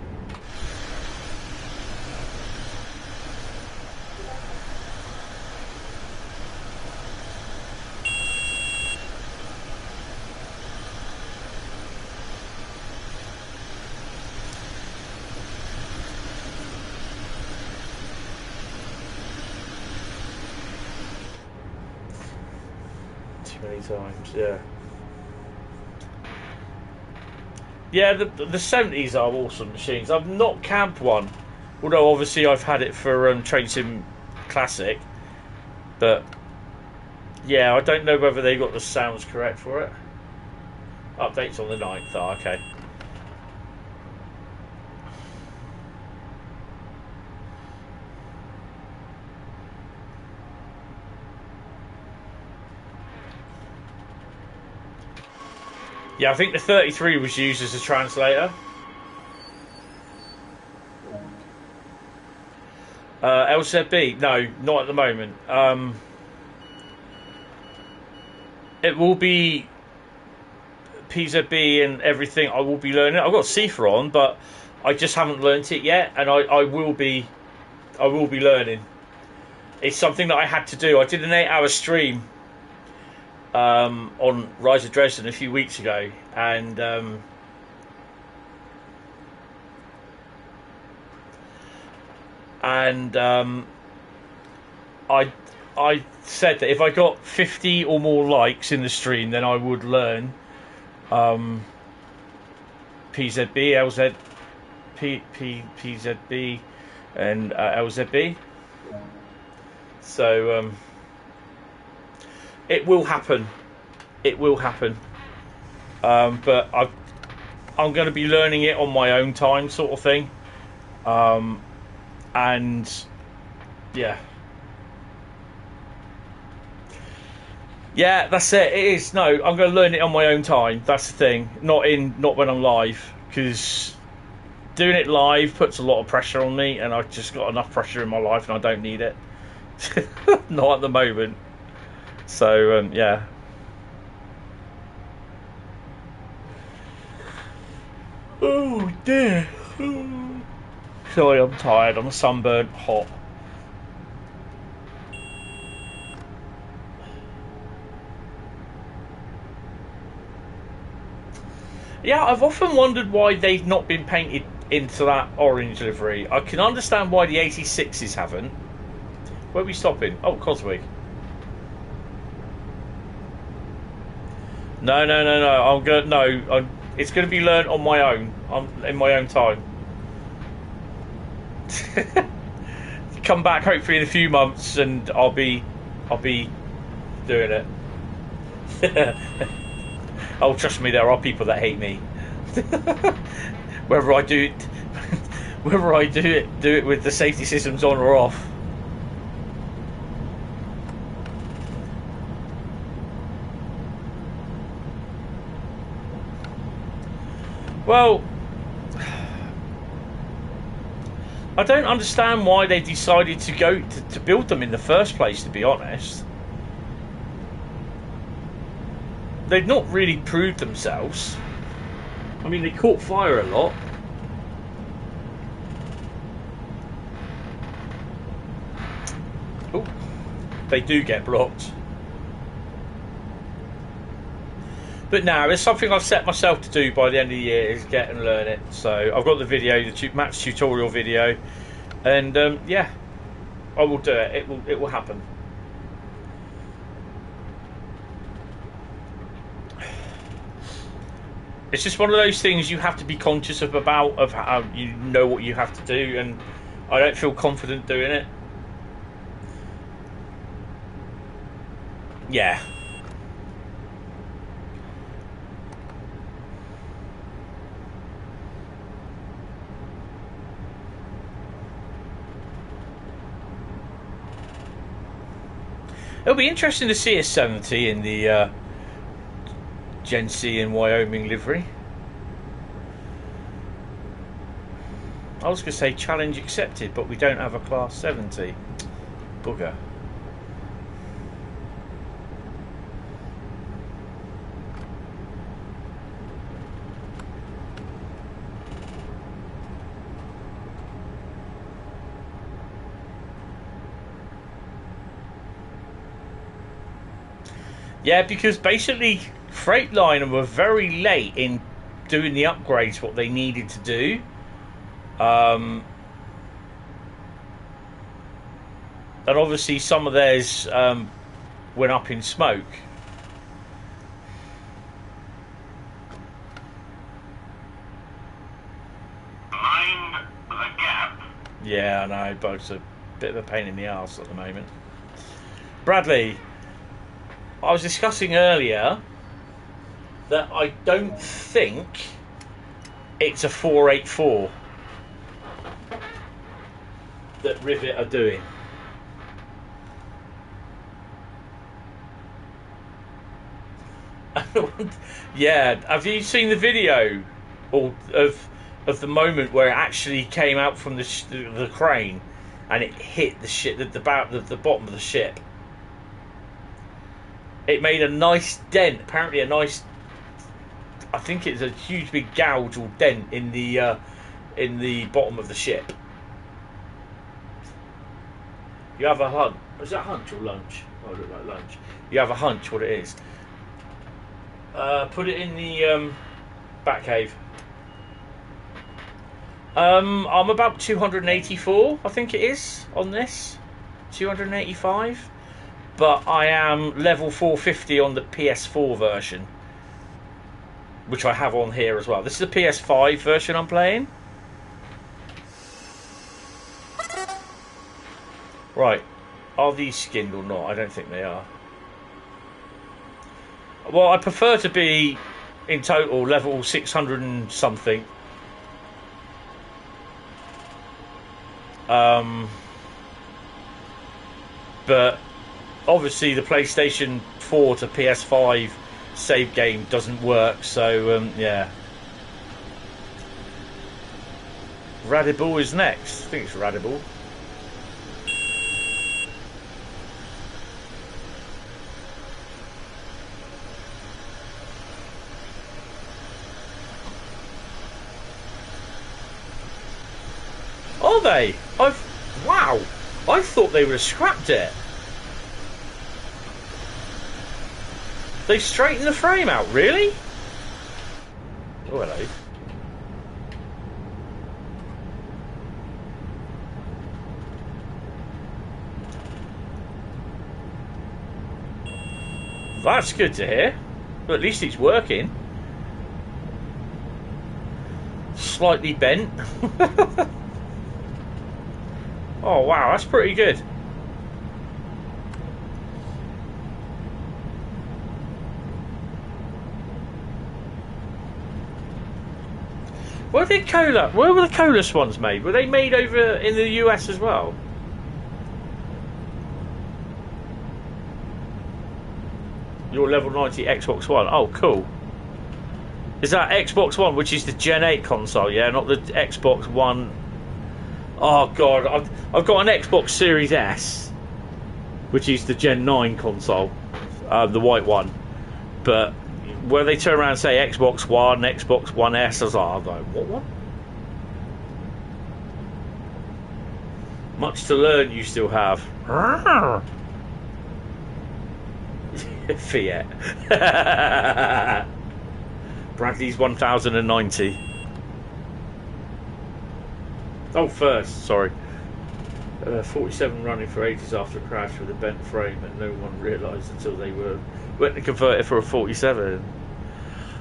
Too many times, yeah. Yeah, the 70s are awesome machines. I've not camped one, although obviously I've had it for Train Sim Classic. But yeah, I don't know whether they got the sounds correct for it. Updates on the 9th. Oh, okay. Yeah, I think the 33 was used as a translator. LZB? No, not at the moment. It will be PZB and everything. I will be learning. I've got Cipher on, but I just haven't learnt it yet, and I will be learning. It's something that I had to do. I did an 8-hour stream on Riesa Dresden a few weeks ago, and I said that if I got 50 or more likes in the stream, then I would learn PZB, LZ, PZB, and LZB. So it will happen. It will happen. But I'm going to be learning it on my own time, sort of thing. And yeah. Yeah, that's it. It is. No, I'm going to learn it on my own time. That's the thing. Not when I'm live, because doing it live puts a lot of pressure on me, and I've just got enough pressure in my life, and I don't need it. Not at the moment. So yeah. Oh dear. Sorry, I'm tired. I'm sunburnt, hot. Yeah, I've often wondered why they've not been painted into that orange livery. I can understand why the 86s haven't. Where are we stopping? Oh, Coswig. No. I'm going. No, it's going to be learnt on my own. In my own time. Come back hopefully in a few months, and I'll be doing it. Oh, trust me, there are people that hate me. Whether I do it with the safety systems on or off. Well, I don't understand why they decided to go to build them in the first place, to be honest. They've not really proved themselves. I mean, they caught fire a lot. Oh, they do get blocked. But now, it's something I've set myself to do by the end of the year, is get and learn it. So I've got the video, the match tutorial video, and yeah, I will do it. It will happen. It's just one of those things you have to be conscious of how you know what you have to do, and I don't feel confident doing it. Yeah. It'll be interesting to see a 70 in the Gen C in Wyoming livery. I was going to say challenge accepted, but we don't have a class 70. Bugger. Yeah, because basically Freightliner were very late in doing the upgrades what they needed to do. And obviously some of theirs went up in smoke. Mind the gap. Yeah, I know, both a bit of a pain in the arse at the moment. Bradley, I was discussing earlier that I don't think it's a 484 that Rivet are doing. Yeah, have you seen the video of the moment where it actually came out from the crane and it hit the bottom of the ship? It made a nice dent, apparently I think it's a huge big gouge or dent in the bottom of the ship. You have a hunch. Is that hunch or lunch? Oh, it looked like lunch. You have a hunch what it is. Put it in the back cave. I'm about 284, I think it is, on this. 285. But I am level 450 on the PS4 version, which I have on here as well. This is the PS5 version I'm playing. Right, are these skinned or not? I don't think they are. Well, I prefer to be in total, level 600 and something. But obviously the PlayStation 4 to PS5 save game doesn't work, so yeah. Radible is next. I think it's Radible. Are they? Wow! I thought they would have scrapped it. They straightened the frame out, really? Oh, hello. That's good to hear. Well, at least it's working. Slightly bent. Oh wow, that's pretty good. Where were the cola swans made? Were they made over in the US as well? Your level 90 Xbox One. Oh, cool. Is that Xbox One, which is the Gen 8 console, yeah? Not the Xbox One. Oh, God. I've got an Xbox Series S, which is the Gen 9 console, the white one. But when they turn around and say Xbox One, Xbox One S, I was like, what one? Much to learn you still have. Fiat. Bradley's 1090. Oh, first, sorry. 47 running for ages after a crash with a bent frame, and no one realised until they went to convert it for a 47.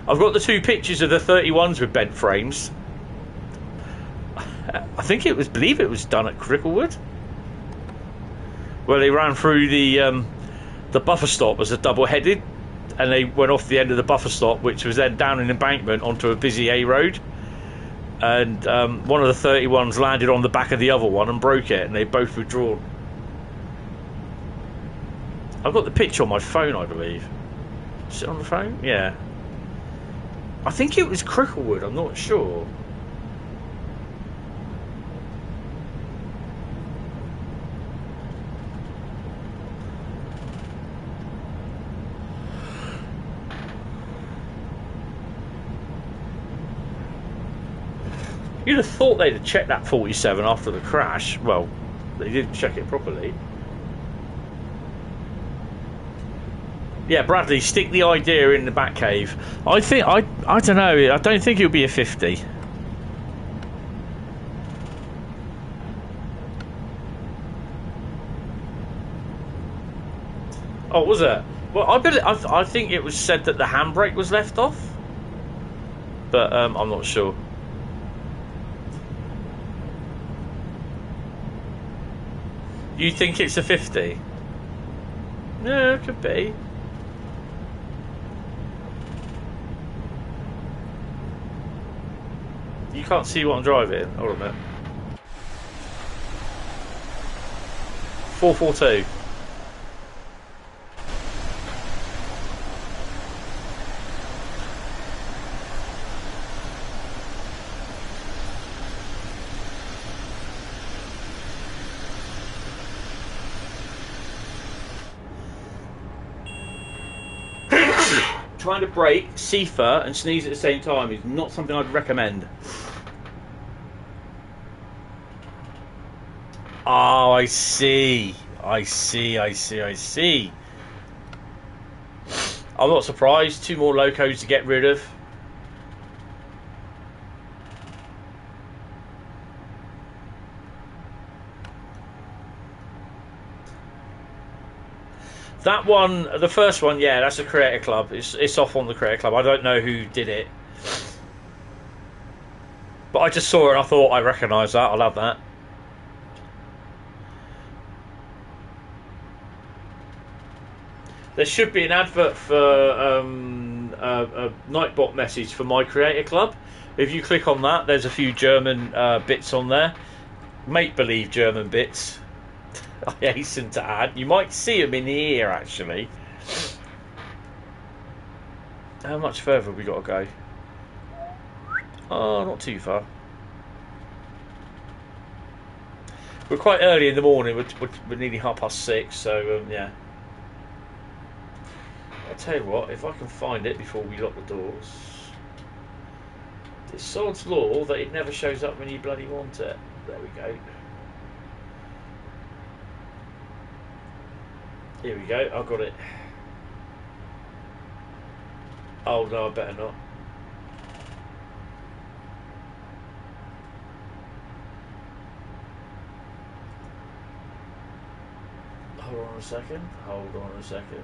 I've got the two pictures of the 31s with bent frames. I believe it was done at Cricklewood, where they ran through the buffer stop as a double-headed, and they went off the end of the buffer stop, which was then down an embankment onto a busy A road, and one of the 31s landed on the back of the other one and broke it, and they both were drawn. I've got the picture on my phone, I believe. Is it on the phone? Yeah. I think it was Cricklewood, I'm not sure. You'd have thought they'd have checked that 47 after the crash. Well, they didn't check it properly. Yeah, Bradley, stick the idea in the back cave. I don't know. I don't think it'll be a 50. Oh, was it? Well, I think it was said that the handbrake was left off, but I'm not sure. You think it's a 50? No, it could be. You can't see what I'm driving. Hold on a minute. 442. Trying to brake, CIFA, and sneeze at the same time is not something I'd recommend. Oh, I see. I'm not surprised. 2 more locos to get rid of. That one, the first one, yeah, that's a Creator Club. It's off on the Creator Club. I don't know who did it, but I just saw it and I thought I recognise that. I'll have that. There should be an advert for a Nightbot message for my creator club. If you click on that, there's a few German bits on there. Make-believe German bits, I hasten to add. You might see them in here, actually. How much further have we got to go? Oh, not too far. We're quite early in the morning. We're nearly 6:30, so yeah. I'll tell you what, if I can find it before we lock the doors. It's sod's law that it never shows up when you bloody want it. There we go. Here we go, I've got it. Oh no, I better not. Hold on a second. Hold on a second.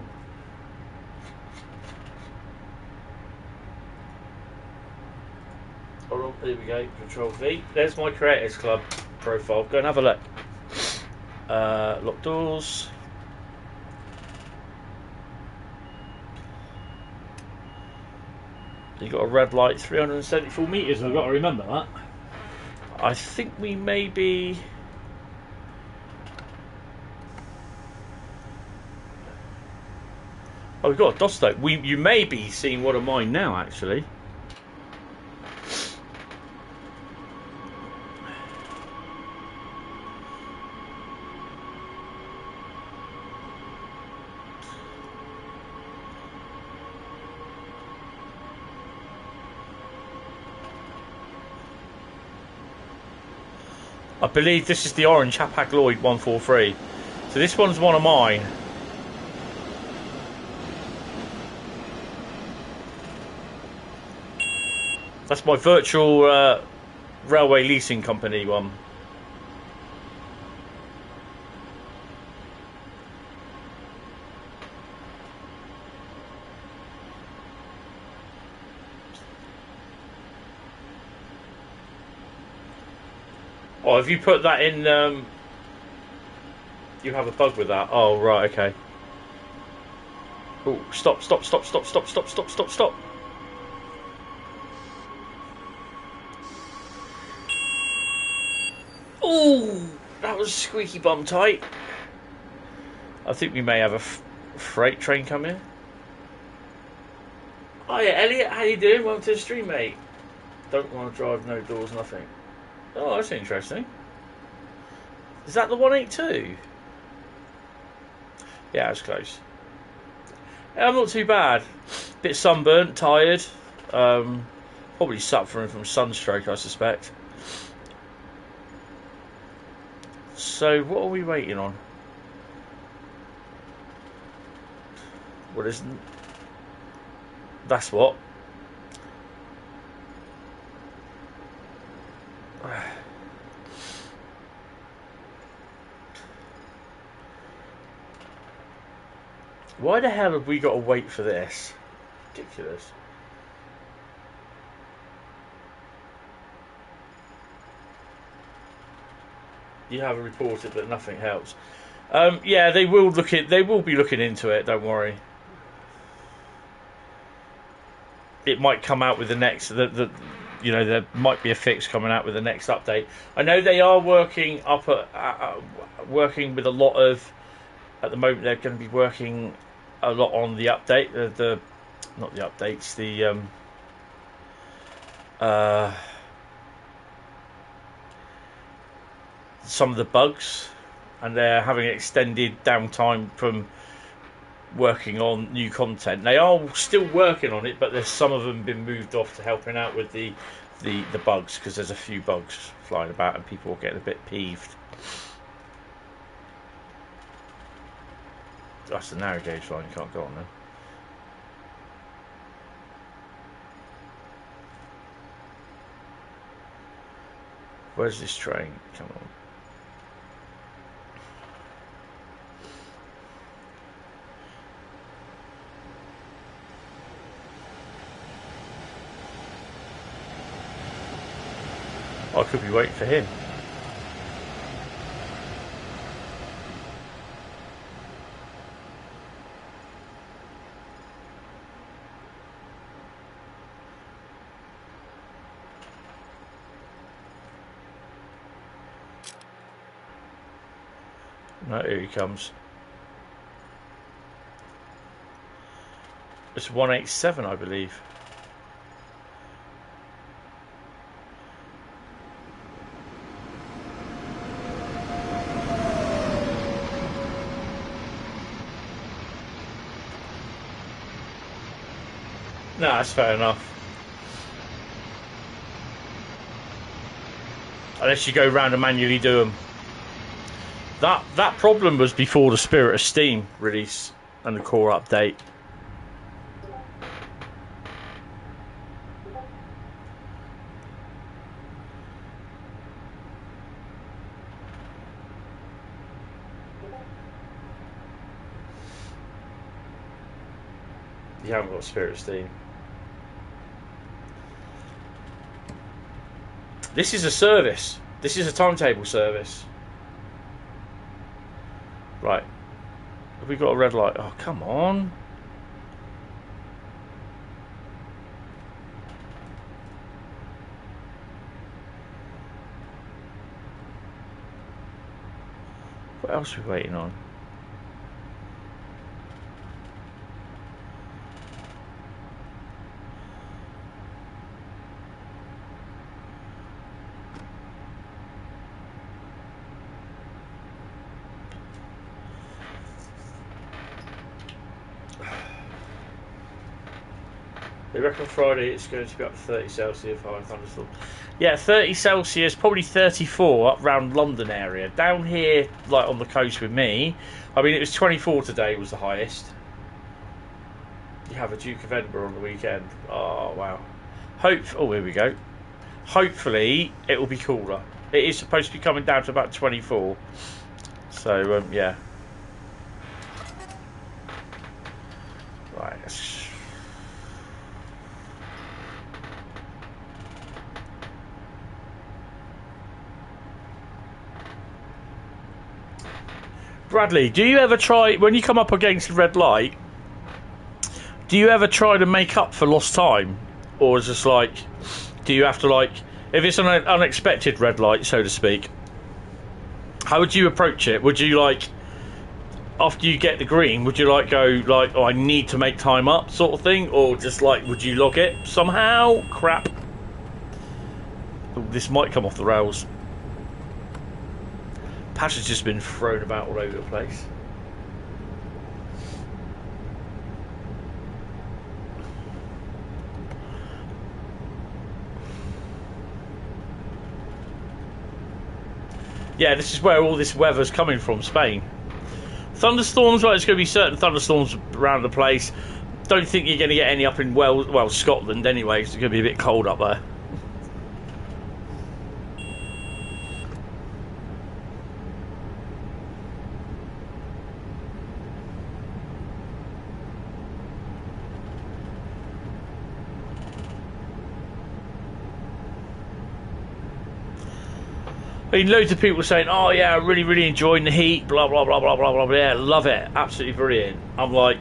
Hold on, there we go. Control V. There's my Creators Club profile. Go and have a look. Lock doors. You got a red light, 374 meters. I've got to remember that. I think we may be. Oh, we've got a Dosto. You may be seeing one of mine now, actually. I believe this is the orange Hapag-Lloyd 143. So this one's one of mine. That's my virtual railway leasing company one. Oh, if you put that in, you have a bug with that. Oh, right, okay. Oh, stop. Oh, that was squeaky bum tight. I think we may have a freight train coming. Oh yeah, Elliot, how you doing? Welcome to the stream, mate. Don't want to drive, no doors, nothing. Oh, that's interesting. Is that the 182? Yeah, it's close. Yeah, I'm not too bad. Bit sunburnt, tired. Probably suffering from sunstroke, I suspect. So, what are we waiting on? What isn't? That's what. Why the hell have we got to wait for this? Ridiculous. You have reported that nothing helps. Yeah, they will look it. They will be looking into it. Don't worry. It might come out with the next. You know, there might be a fix coming out with the next update. I know they are working up working with a lot of. At the moment, they're going to be working a lot on the update. Not the updates. The some of the bugs, and they're having extended downtime from working on new content. They are still working on it, but there's some of them been moved off to helping out with the bugs, because there's a few bugs flying about and people are getting a bit peeved. That's the narrow gauge line, you can't go on there. Where's this train? Come on. I could be waiting for him. No, here he comes. It's 187, I believe. No, that's fair enough. Unless you go round and manually do them. That problem was before the Spirit of Steam release and the core update. You haven't got Spirit of Steam. This is a service. This is a timetable service. Right. Have we got a red light? Oh, come on. What else are we waiting on? They reckon Friday it's going to be up to 30 Celsius, high thunderstorm. Yeah, 30 Celsius, probably 34 up round London area. Down here, like on the coast with me, I mean, it was 24 today was the highest. You have a Duke of Edinburgh on the weekend. Oh, wow. Oh, here we go. Hopefully, it will be cooler. It is supposed to be coming down to about 24. So, yeah. Right, let's... Bradley, do you ever try, when you come up against a red light, do you ever try to make up for lost time? Or is it just like, do you have to like, if it's an unexpected red light, so to speak, how would you approach it? Would you like, after you get the green, would you like go like, oh, I need to make time up sort of thing? Or just like, would you log it somehow? Crap. Oh, this might come off the rails. Patch has just been thrown about all over the place. Yeah, this is where all this weather's coming from, Spain. Thunderstorms, right, there's going to be certain thunderstorms around the place. Don't think you're going to get any up in well, Scotland anyway, because it's going to be a bit cold up there. I mean, loads of people saying, oh yeah, really enjoying the heat, blah blah blah blah blah blah, yeah, love it, absolutely brilliant. I'm like,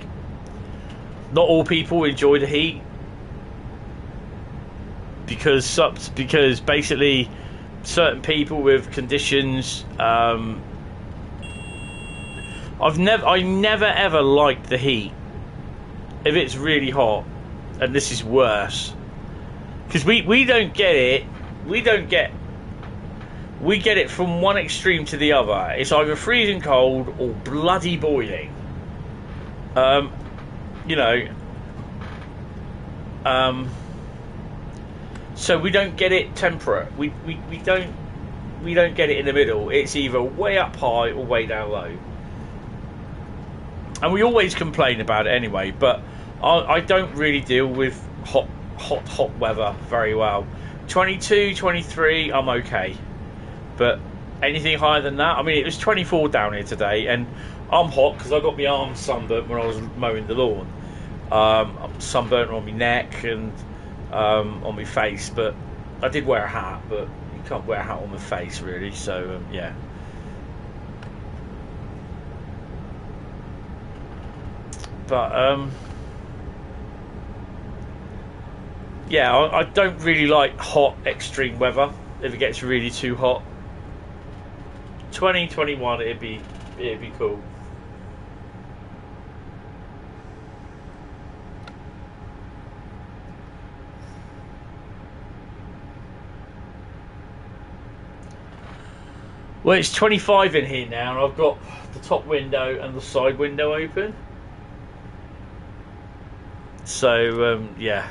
not all people enjoy the heat because basically certain people with conditions, I never ever liked the heat if it's really hot, and this is worse because we don't get it, we get it from one extreme to the other. It's either freezing cold or bloody boiling. You know. So we don't get it temperate. We don't get it in the middle. It's either way up high or way down low. And we always complain about it anyway. But I don't really deal with hot weather very well. 22, 23, I'm okay. But anything higher than that, I mean, it was 24 down here today, and I'm hot because I got my arms sunburnt when I was mowing the lawn. I'm sunburnt on my neck and on my face, but I did wear a hat, but you can't wear a hat on my face really, so yeah. But yeah, I don't really like hot extreme weather if it gets really too hot. 2021 it'd be It'd be cool. Well, it's 25 in here now, and I've got the top window and the side window open. So, yeah.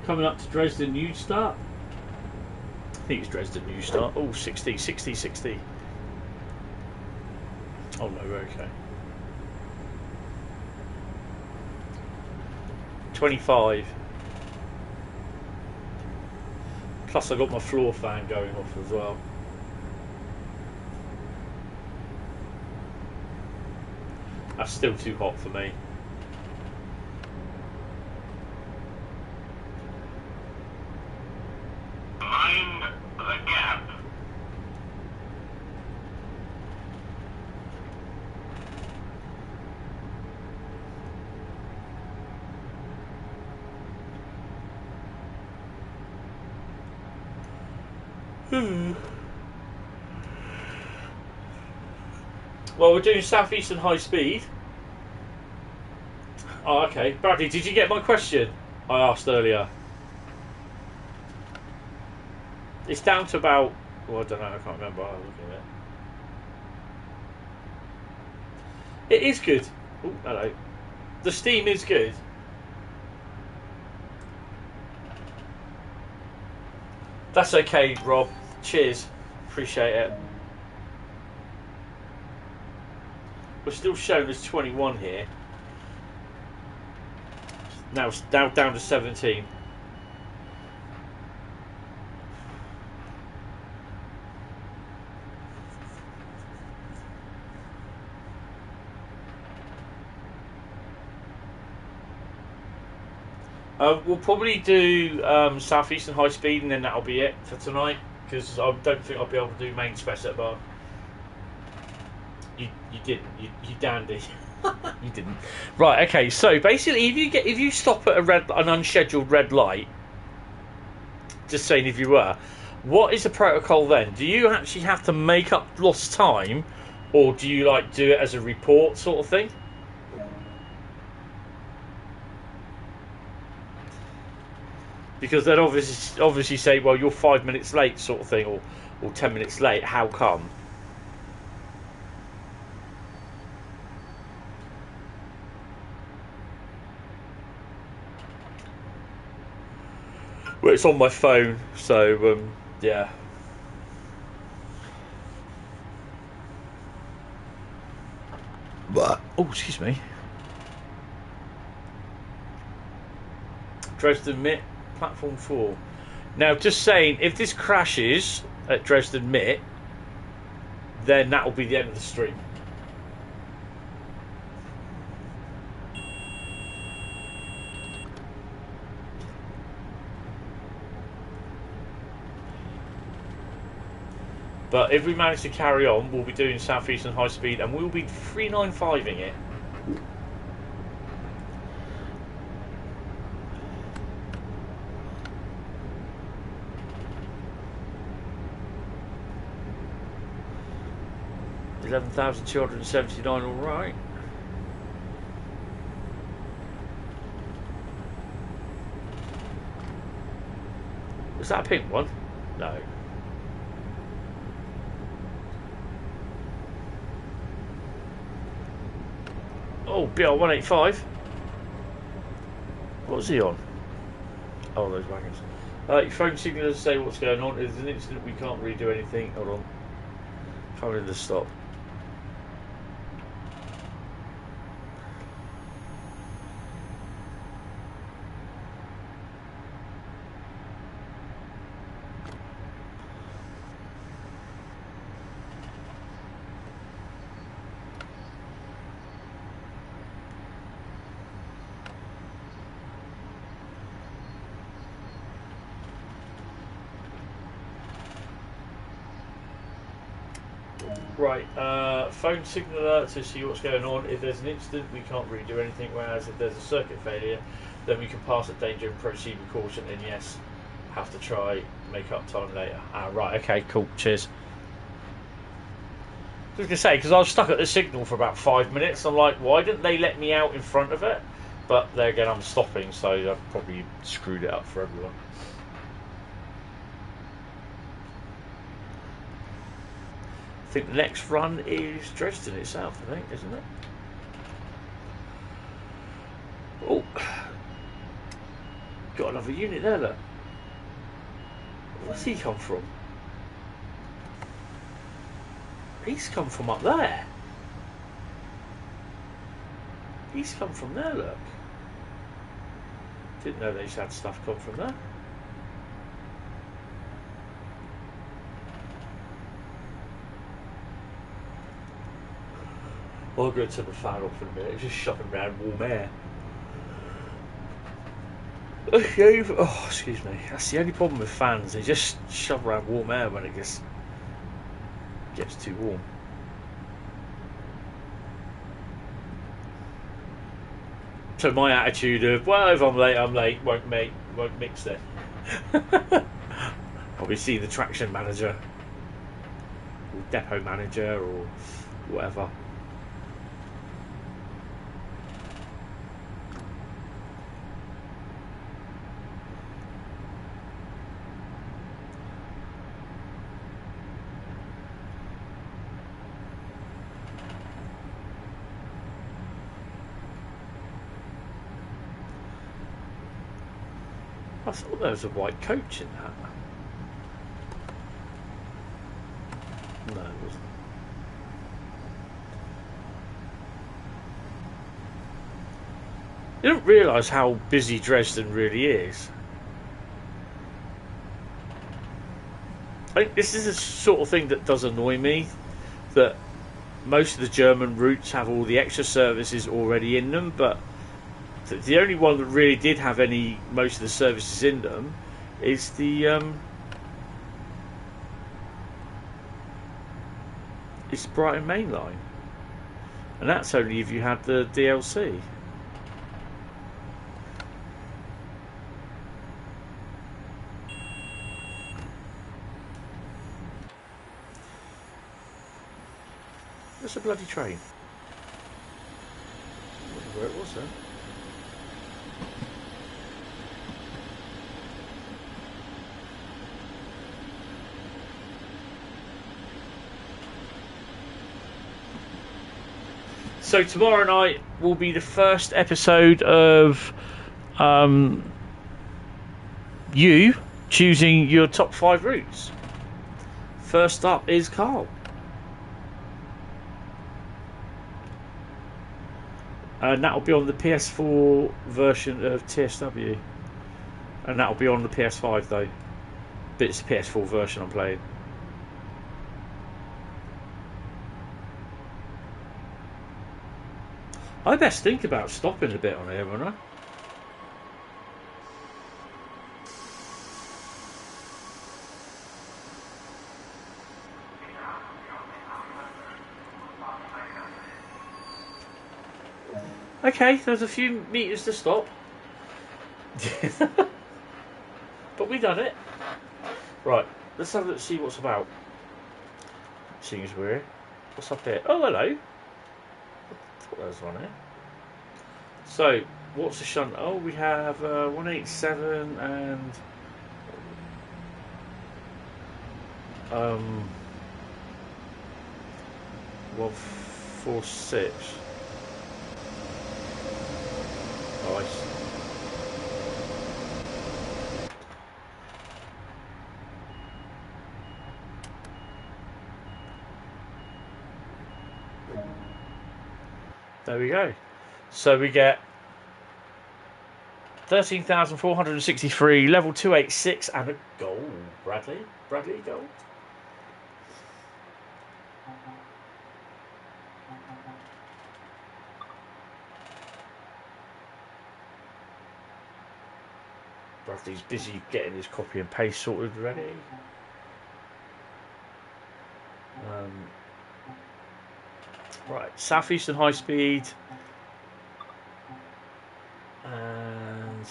Coming up to Dresden New Start. I think it's Dresden New Start. Oh, 60, 60, 60. Oh no, okay. 25. Plus I got my floor fan going off as well. That's still too hot for me. Mind the gap. Well, we're doing Southeastern HighSpeed. Oh, okay. Bradley, did you get my question I asked earlier? It's down to about... Well, I don't know. I can't remember. I was looking at it. It is good. Oh, hello. The Steam is good. That's okay, Rob. Cheers. Appreciate it. We're still shown as 21 here. Now down to 17. We'll probably do Southeastern HighSpeed, and then that'll be it for tonight, because I don't think I'll be able to do main spec at bar. You didn't. You dandy. You didn't. Right. Okay. So basically, if you stop at an unscheduled red light, just saying if you were, what is the protocol then? Do you actually have to make up lost time, or do you like do it as a report sort of thing? Because they'd obviously say, well, you're 5 minutes late, sort of thing, or 10 minutes late. How come? Well, it's on my phone, so yeah. But oh, excuse me. Dresden Mitt, platform 4. Now, just saying, if this crashes at Dresden Mitt, then that will be the end of the stream. But if we manage to carry on, we'll be doing Southeastern HighSpeed, and we'll be 395ing it. $11,279, all right. Was that a pink one? No. Oh, BR185. What was he on? Oh, those wagons. Your phone signal doesn't say what's going on. There's an incident, we can't really do anything. Hold on. Coming to stop. Right, phone signal alert to see what's going on. If there's an incident, we can't really do anything, whereas if there's a circuit failure, then we can pass at danger and proceed with caution, and yes, have to try, make up time later. Ah, right, okay, cool, cheers. I was going to say, because I was stuck at the signal for about 5 minutes, I'm like, why didn't they let me out in front of it? But there again, I'm stopping, so I've probably screwed it up for everyone. I think the next run is Dresden itself, I think, isn't it? Oh, got another unit there, look. Where's he come from? He's come from up there. He's come from there, look. Didn't know they had stuff come from there. I'll go to the fan off in a minute. It's just shoving around warm air. Oh, excuse me. That's the only problem with fans. They just shove around warm air when it gets too warm. So my attitude of, well, if I'm late, I'm late. Won't mix it. Probably see the traction manager, or depot manager, or whatever. I thought there was a white coach in that. No, it wasn't. You don't realise how busy Dresden really is. I think this is the sort of thing that does annoy me, that most of the German routes have all the extra services already in them, but the only one that really did have most of the services in them is the it's Brighton Mainline, and that's only if you had the DLC. That's a bloody train. I wonder where it was then. So tomorrow night will be the first episode of you choosing your top 5 routes. First up is Carl. And that will be on the PS4 version of TSW. And that will be on the PS5 though. But it's the PS4 version I'm playing. I best think about stopping a bit on here, won't I? Okay, there's a few meters to stop. But we done it. Right, let's have a look, see what's about. Seeing as we're here. What's up here? Oh, hello. I thought there was one here. So, what's the shunt? Oh, we have 187 and 146. Oh, I see. There we go. So we get 13,463, level 286, and a gold. Bradley gold. Bradley's busy getting his copy and paste sorted ready. Right, Southeastern HighSpeed. And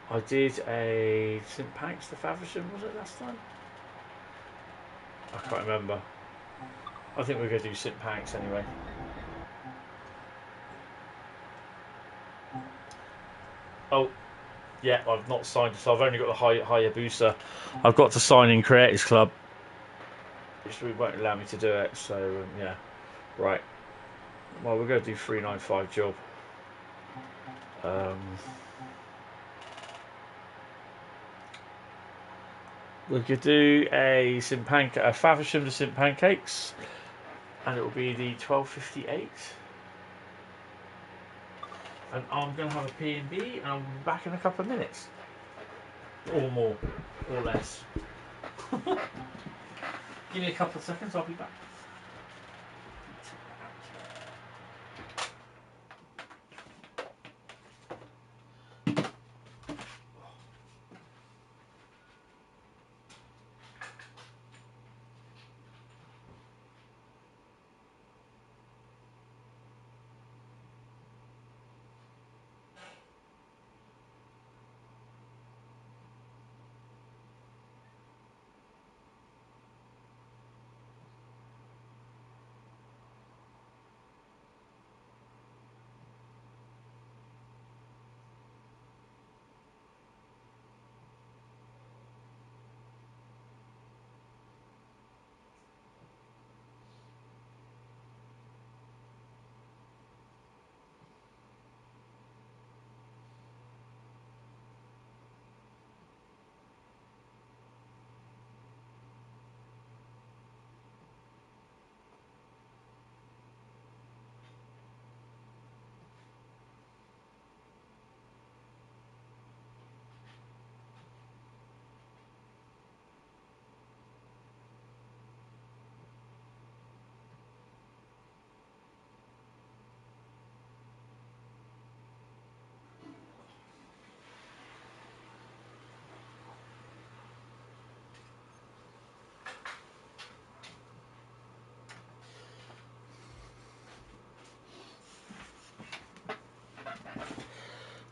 I did a St Pancras to Faversham, was it last time? I can't remember. I think we're going to do St Pancras anyway. Oh, yeah, I've not signed it, so I've only got the Hayabusa. I've got to sign in Creators Club, which won't allow me to do it, so yeah. Right. Well, we're going to do 395 job. We could do a Faversham to St Pancras, and it will be the 12:58. And I'm going to have a P&B, and I'll be back in a couple of minutes, or more, or less. Give me a couple of seconds, I'll be back.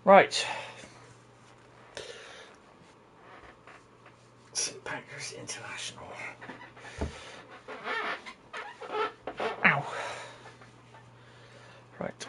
Right. St Pancras International. Ow. Right.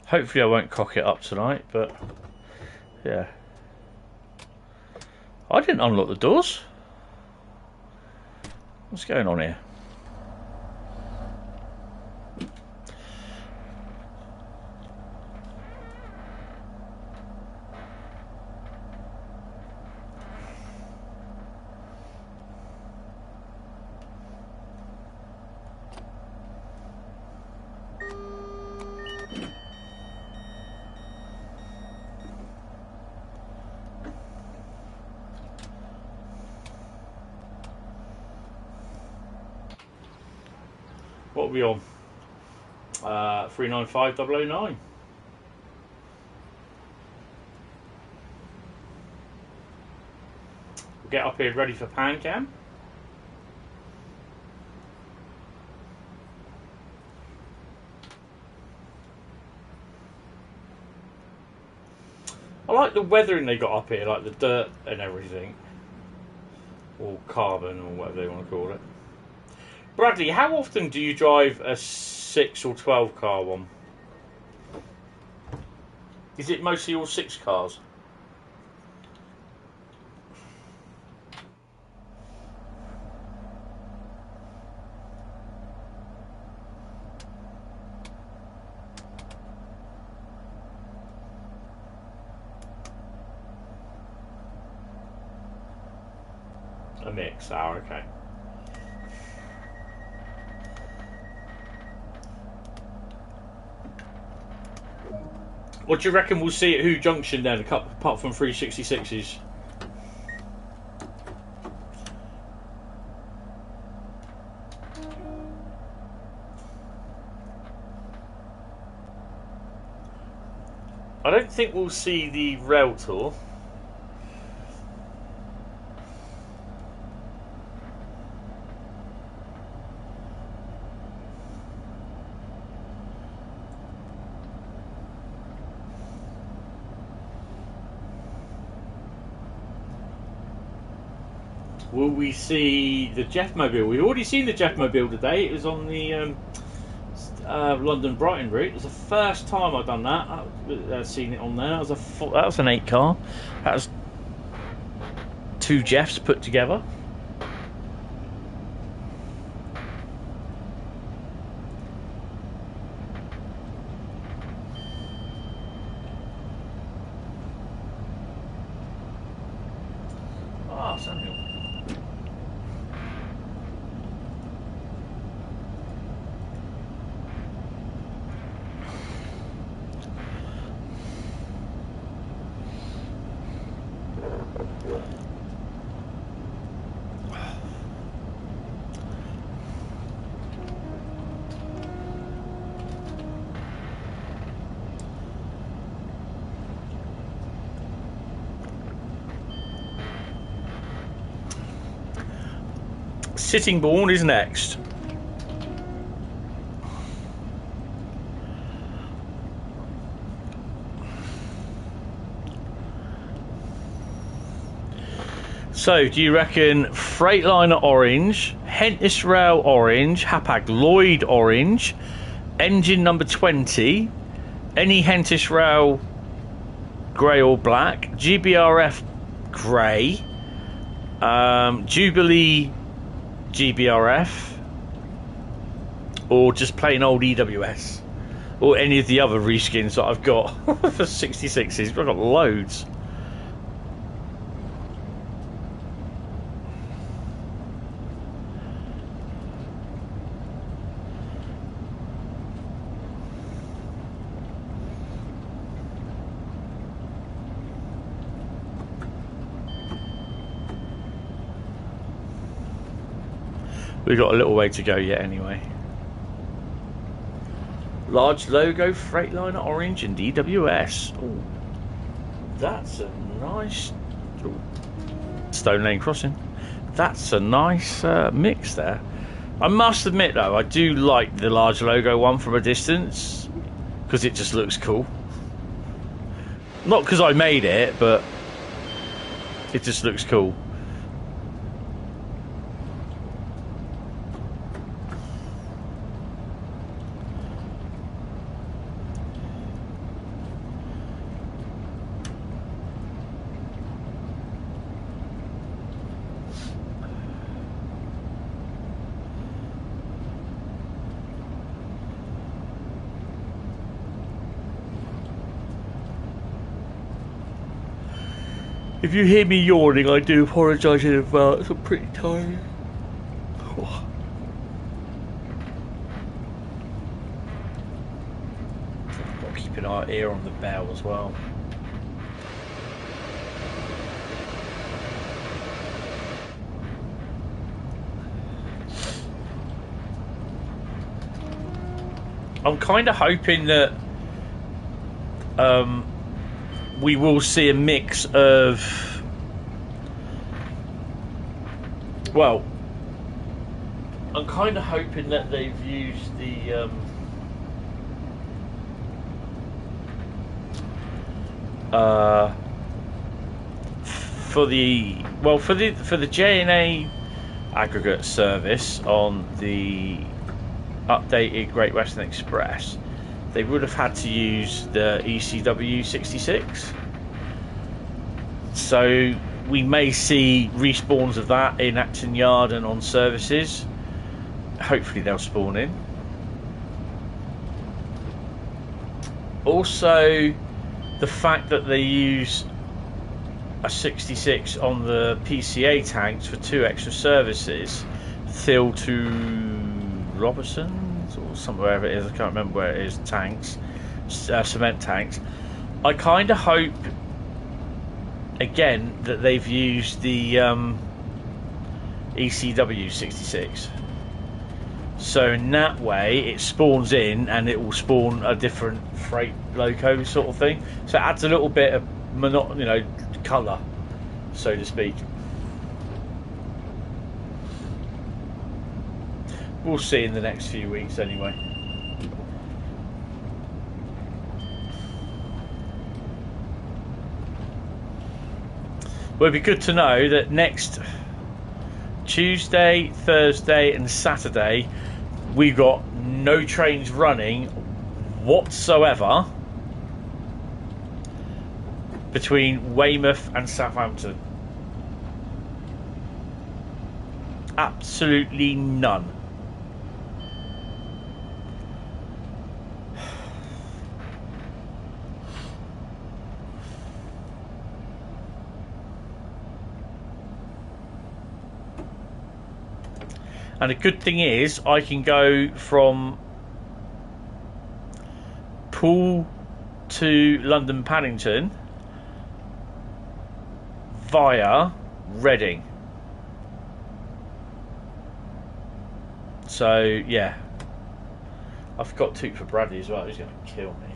Hopefully I won't cock it up tonight, but yeah. I didn't unlock the doors. What's going on here? What are we on? 395009. We'll get up here ready for pan cam. I like the weathering they got up here, like the dirt and everything. Or carbon, or whatever they want to call it. Bradley, how often do you drive a 6 or 12 car one? Is it mostly all 6 cars? A mix, okay. What do you reckon we'll see at Who Junction then, apart from 366s? I don't think we'll see the rail tour. Will we see the Jeffmobile? We've already seen the Jeffmobile today. It was on the London Brighton route. It was the first time I've done that. I've seen it on there. That was an 8 car. That was 2 Jeffs put together. Ah, Samuel. Sittingbourne is next. So, do you reckon Freightliner orange, Hentis Rail orange, Hapag Lloyd orange, engine number 20, any Hentis Rail grey or black, GBRF grey, Jubilee GBRF, or just plain old EWS, or any of the other reskins that I've got for 66s? I've got loads. We've got a little way to go yet anyway. Large logo, Freightliner orange and DWS. Ooh, that's a nice... Ooh, Stone Lane Crossing. That's a nice mix there. I must admit though, I do like the large logo one from a distance, because it just looks cool. Not because I made it, but it just looks cool. If you hear me yawning, I do apologise in advance. I'm pretty tired. Oh. Got to keep an ear on the bell as well. I'm kind of hoping that we will see a mix of, well, I'm kind of hoping that they've used the for the J&A aggregate service on the updated Great Western Express, they would have had to use the ECW 66. So we may see respawns of that in Acton Yard and on services. Hopefully they'll spawn in. Also, the fact that they use a 66 on the PCA tanks for 2 extra services, Thiel to Robertson, or somewhere wherever it is, I can't remember where it is, tanks, cement tanks. I kind of hope, again, that they've used the ECW 66. So in that way, it spawns in and it will spawn a different freight loco sort of thing. So it adds a little bit of colour, so to speak. We'll see in the next few weeks anyway. Well, it'd be good to know that next Tuesday, Thursday and Saturday we've got no trains running whatsoever between Weymouth and Southampton. Absolutely none. And the good thing is I can go from Poole to London Paddington via Reading. So yeah, I've got Toot for Bradley as well. He's going to kill me.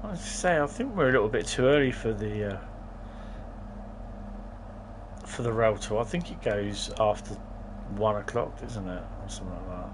I say, I think we're a little bit too early for the rail tour. I think it goes after 1 o'clock, doesn't it, or something like that.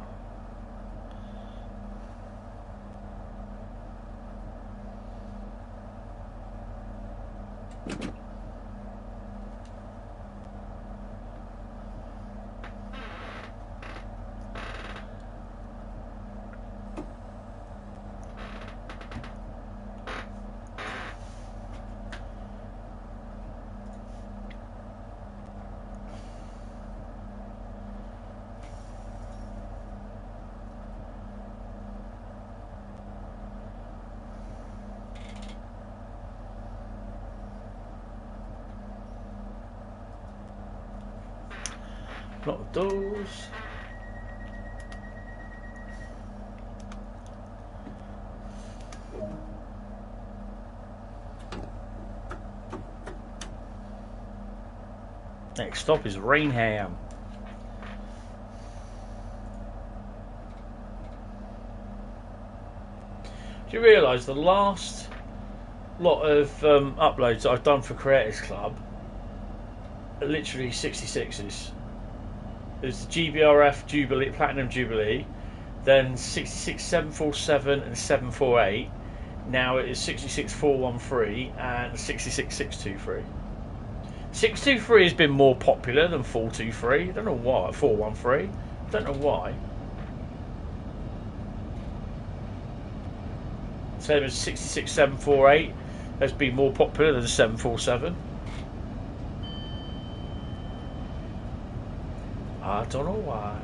Lock the doors. Next stop is Rhein. Do you realise the last lot of uploads that I've done for Creators Club are literally 66s? There's the GBRF Jubilee, Platinum Jubilee, then 66 747 and 748. Now it is 66 413 and 66 623. 623 has been more popular than 423. I don't know why. 413. I don't know why. Same as 66 748 has been more popular than 747. I don't know why.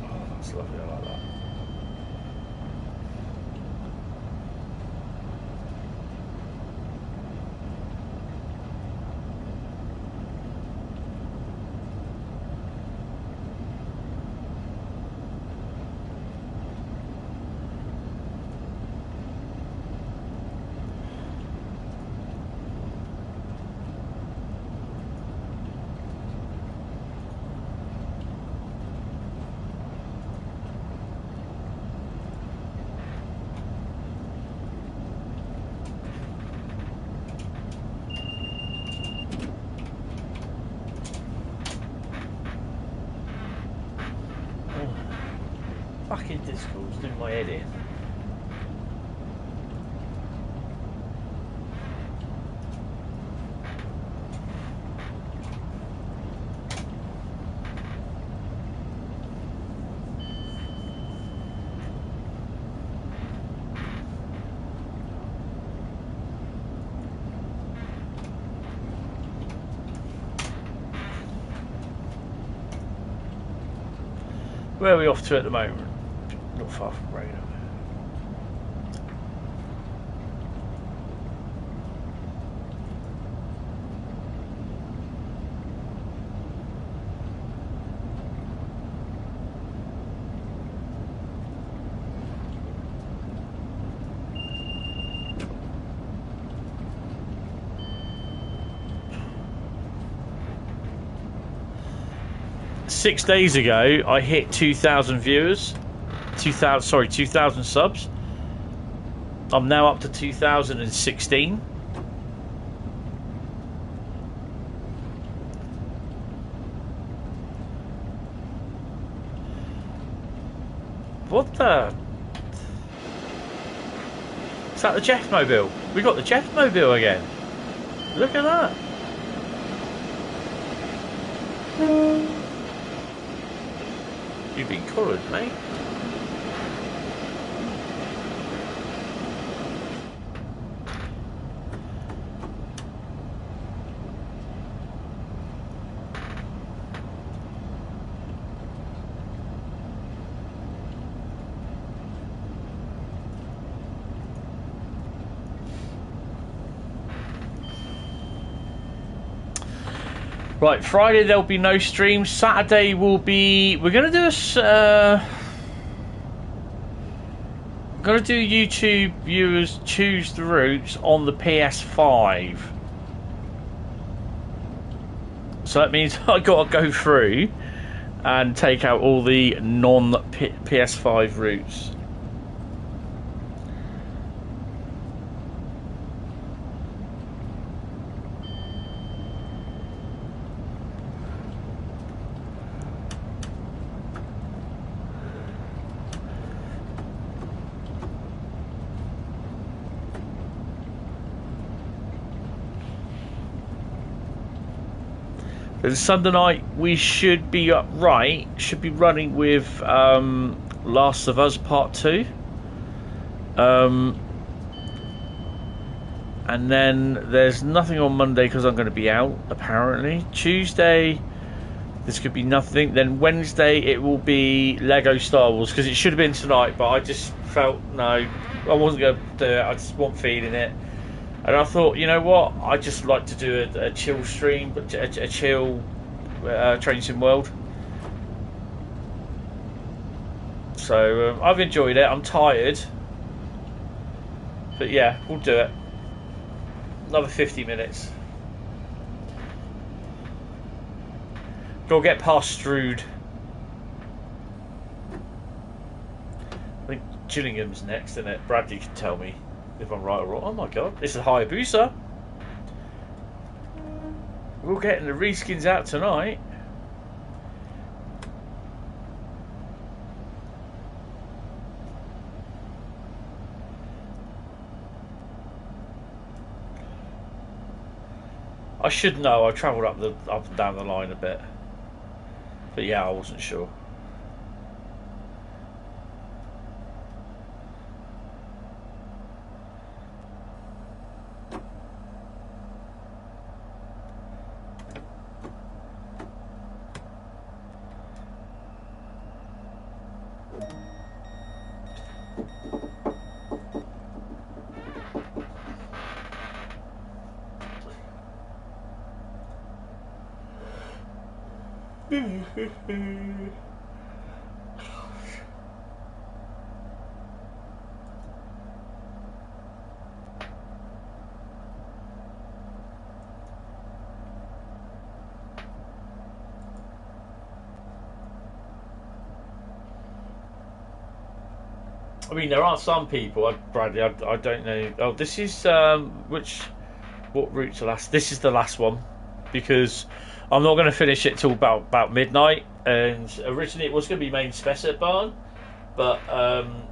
Oh, that's lovely. I like that. my head in. Where are we off to at the moment? Not far from Rhein. 6 days ago, I hit 2,000 viewers. 2,000 subs. I'm now up to 2,016. What the? Is that the Jeff Mobile? We got the Jeff Mobile again. Look at that. You've been collared, mate. Right, Friday there'll be no streams. Saturday will be. We're gonna do a. Gonna do YouTube viewers choose the routes on the PS5. So that means I gotta go through and take out all the non-PS5 routes. Then Sunday night we should be should be running with Last of Us Part 2. And then there's nothing on Monday because I'm going to be out, apparently. Tuesday, this could be nothing. Then Wednesday, it will be Lego Star Wars, because it should have been tonight, but I just felt, no, I wasn't going to do it. I just wasn't feeling it. And I thought, you know what, I'd just like to do a chill stream, but a chill Train Sim World. So I've enjoyed it. I'm tired. But yeah, we'll do it. Another 50 minutes. Go get past Strood. I think Gillingham's next, isn't it? Bradley can tell me if I'm right or wrong. Oh my god, this is Hayabusa. We're getting the reskins out tonight. I should know. I travelled up and down the line a bit, but yeah, I wasn't sure. I mean, there are some people, Bradley, I don't know. Oh, this is, what route's the last? This is the last one, because I'm not going to finish it till about midnight. And originally it was going to be main spec at Barn, But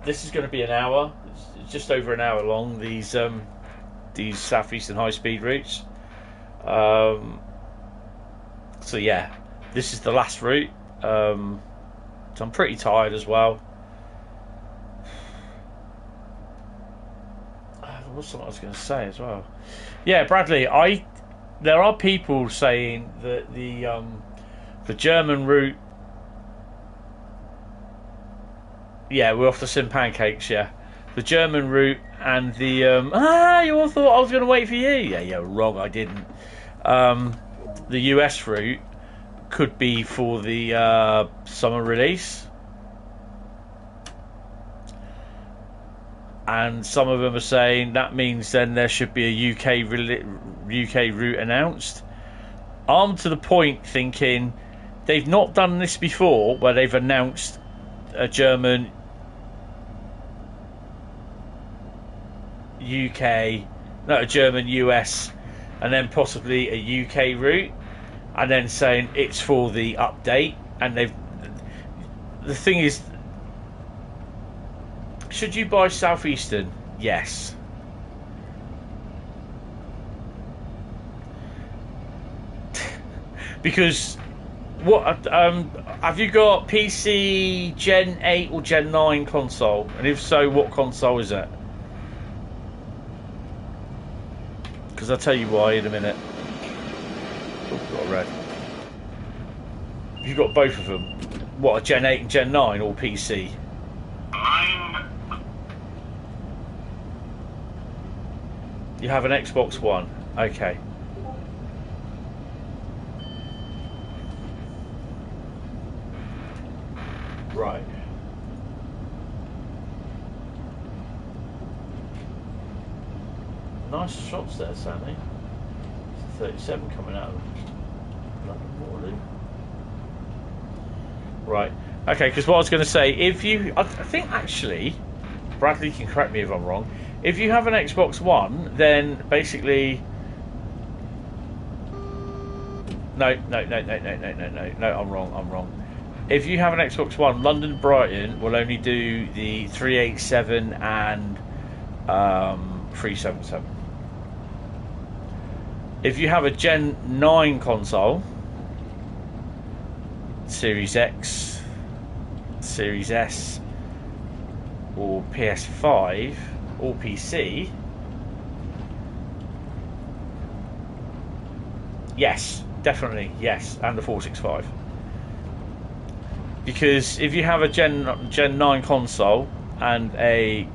this is going to be an hour. It's just over an hour long. These Southeastern HighSpeed routes. So yeah, this is the last route. So I'm pretty tired as well. There was something I was going to say as well. Yeah, Bradley, there are people saying that the German route. Yeah, we're off to Sim Pancakes. Yeah, the German route and the you all thought I was going to wait for you. Yeah, wrong. I didn't. The US route could be for the summer release, and some of them are saying that means then there should be a UK route announced. I'm to the point thinking they've not done this before, where they've announced a German a German US, and then possibly a UK route, and then saying it's for the update. And the thing is, should you buy Southeastern? Yes. Because what have you got? PC Gen 8 or Gen 9 console? And if so, what console is it? Because I'll tell you why in a minute. Oh, got a red. You've got both of them. What, a Gen 8 and Gen 9 or PC? You have an Xbox One. Okay. Right. Nice shots there, Sammy. It's a 37 coming out of London Waterloo. Right. Okay, because what I was going to say, if you... I think actually, Bradley can correct me if I'm wrong, if you have an Xbox One, then basically... No, I'm wrong. If you have an Xbox One, London Brighton will only do the 387 and 377. If you have a Gen 9 console, Series X, Series S, or PS5, or PC, yes, definitely, yes, and the 465. Because if you have a Gen 9 console and a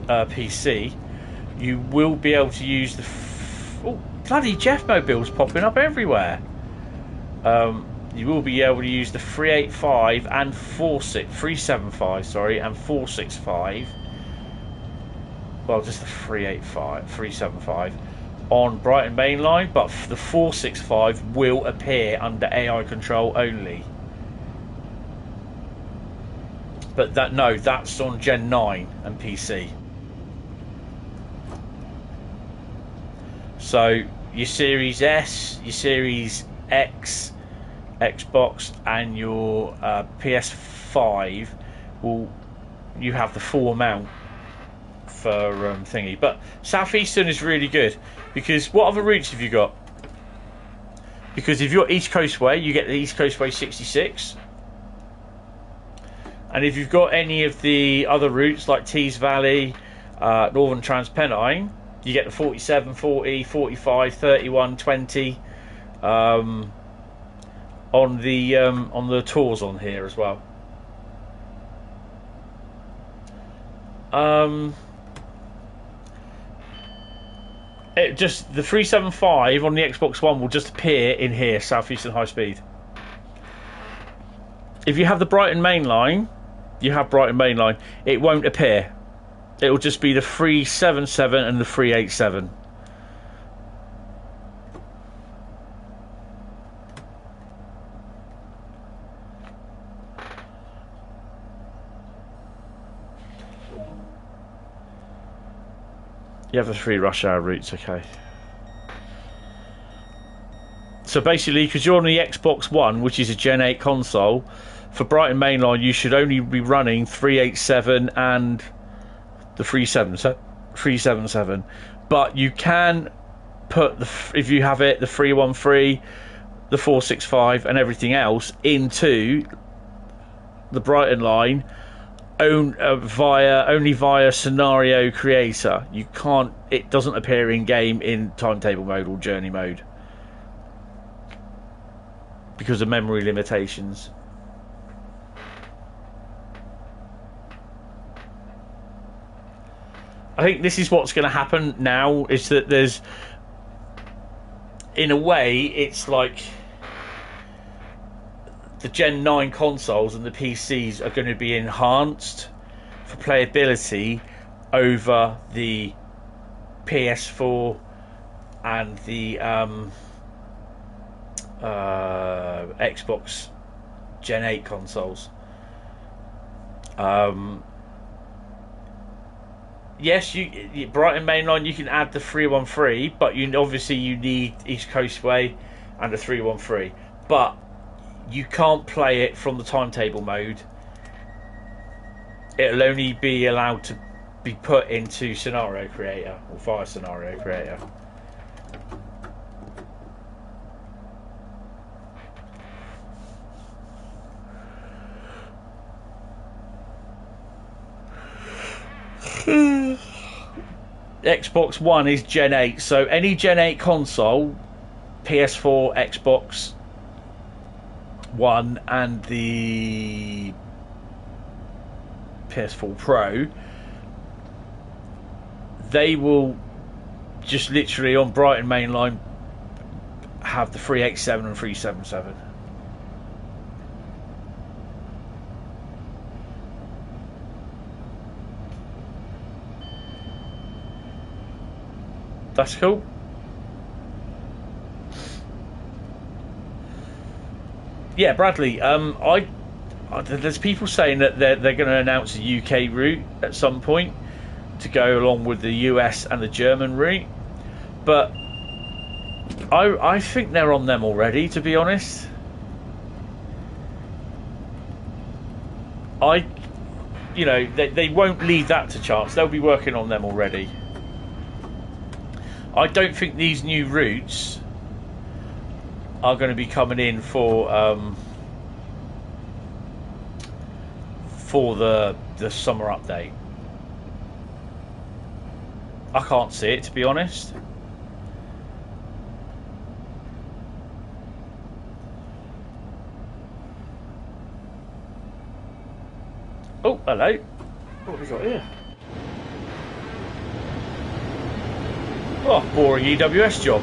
PC, you will be able to use the bloody Jeff mobiles popping up everywhere. You will be able to use the 385 and 375, sorry, and 465. Well, just the 385, 375 on Brighton Mainline, but the 465 will appear under AI control only. But that's on Gen 9 and PC. So your Series S, your Series X, Xbox, and your PS5 you have the full amount for thingy. But Southeastern is really good, because what other routes have you got? Because if you're East Coast Way, you get the East Coast Way 66. And if you've got any of the other routes like Tees Valley, Northern Trans Pennine, you get the 47, 40, 45, 31, 20 on the tours on here as well. It just, the 375 on the Xbox One will just appear in here, Southeastern HighSpeed. If you have the Brighton Mainline, you have Brighton Mainline, it won't appear. It will just be the 377 and the 387. You have the 3 rush hour routes, okay. So basically, because you're on the Xbox One, which is a Gen 8 console, for Brighton Mainline, you should only be running 387 and the 377. But you can put, if you have it, the 313, the 465 and everything else into the Brighton line only via Scenario Creator. You can't, it doesn't appear in game in timetable mode or journey mode because of memory limitations. I think this is what's going to happen now, is that there's, in a way, it's like the Gen 9 consoles and the PCs are going to be enhanced for playability over the PS4 and the Xbox Gen 8 consoles. Yes, you Brighton Mainline, you can add the 313, but you need East Coast Way and the 313. But you can't play it from the timetable mode. It'll only be allowed to be put into Scenario Creator or via Scenario Creator. Xbox One is Gen 8, so any Gen 8 console, PS4, Xbox One and the PS4 Pro, they will just literally on Brighton Mainline have the 387 and 377. That's cool. Yeah, Bradley. There's people saying that they're going to announce a UK route at some point to go along with the US and the German route, but I think they're on them already. To be honest, they won't leave that to chance. They'll be working on them already. I don't think these new routes are going to be coming in for the summer update. I can't see it, to be honest. Oh, hello. What have we got here? Oh, boring EWS job.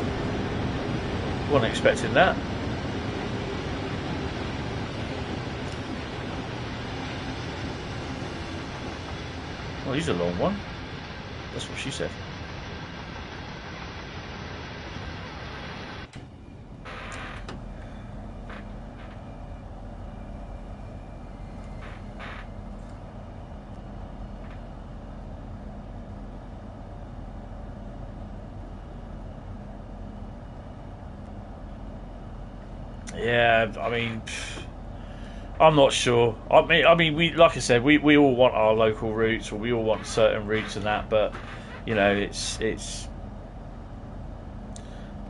Wasn't expecting that. Well, he's a long one. That's what she said. Yeah, I mean, I'm not sure. I mean, we, like I said, we all want our local routes, or we all want certain routes and that. But you know, it's.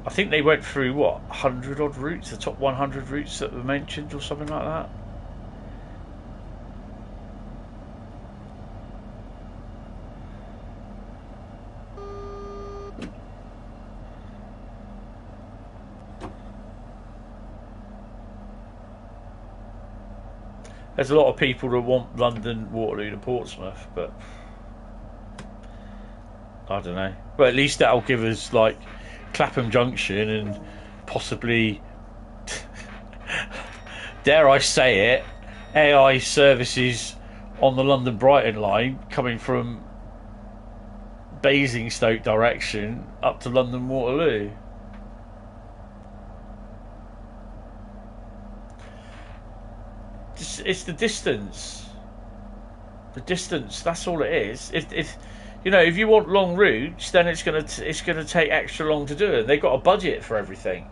I think they went through what 100 odd routes, the top 100 routes that were mentioned, or something like that. There's a lot of people that want London, Waterloo to Portsmouth, but I don't know. But at least that'll give us like Clapham Junction and possibly, dare I say it, AI services on the London Brighton line coming from Basingstoke direction up to London Waterloo. It's the distance. The distance. That's all it is. If you know, if you want long routes, then it's gonna take extra long to do it. They've got a budget for everything.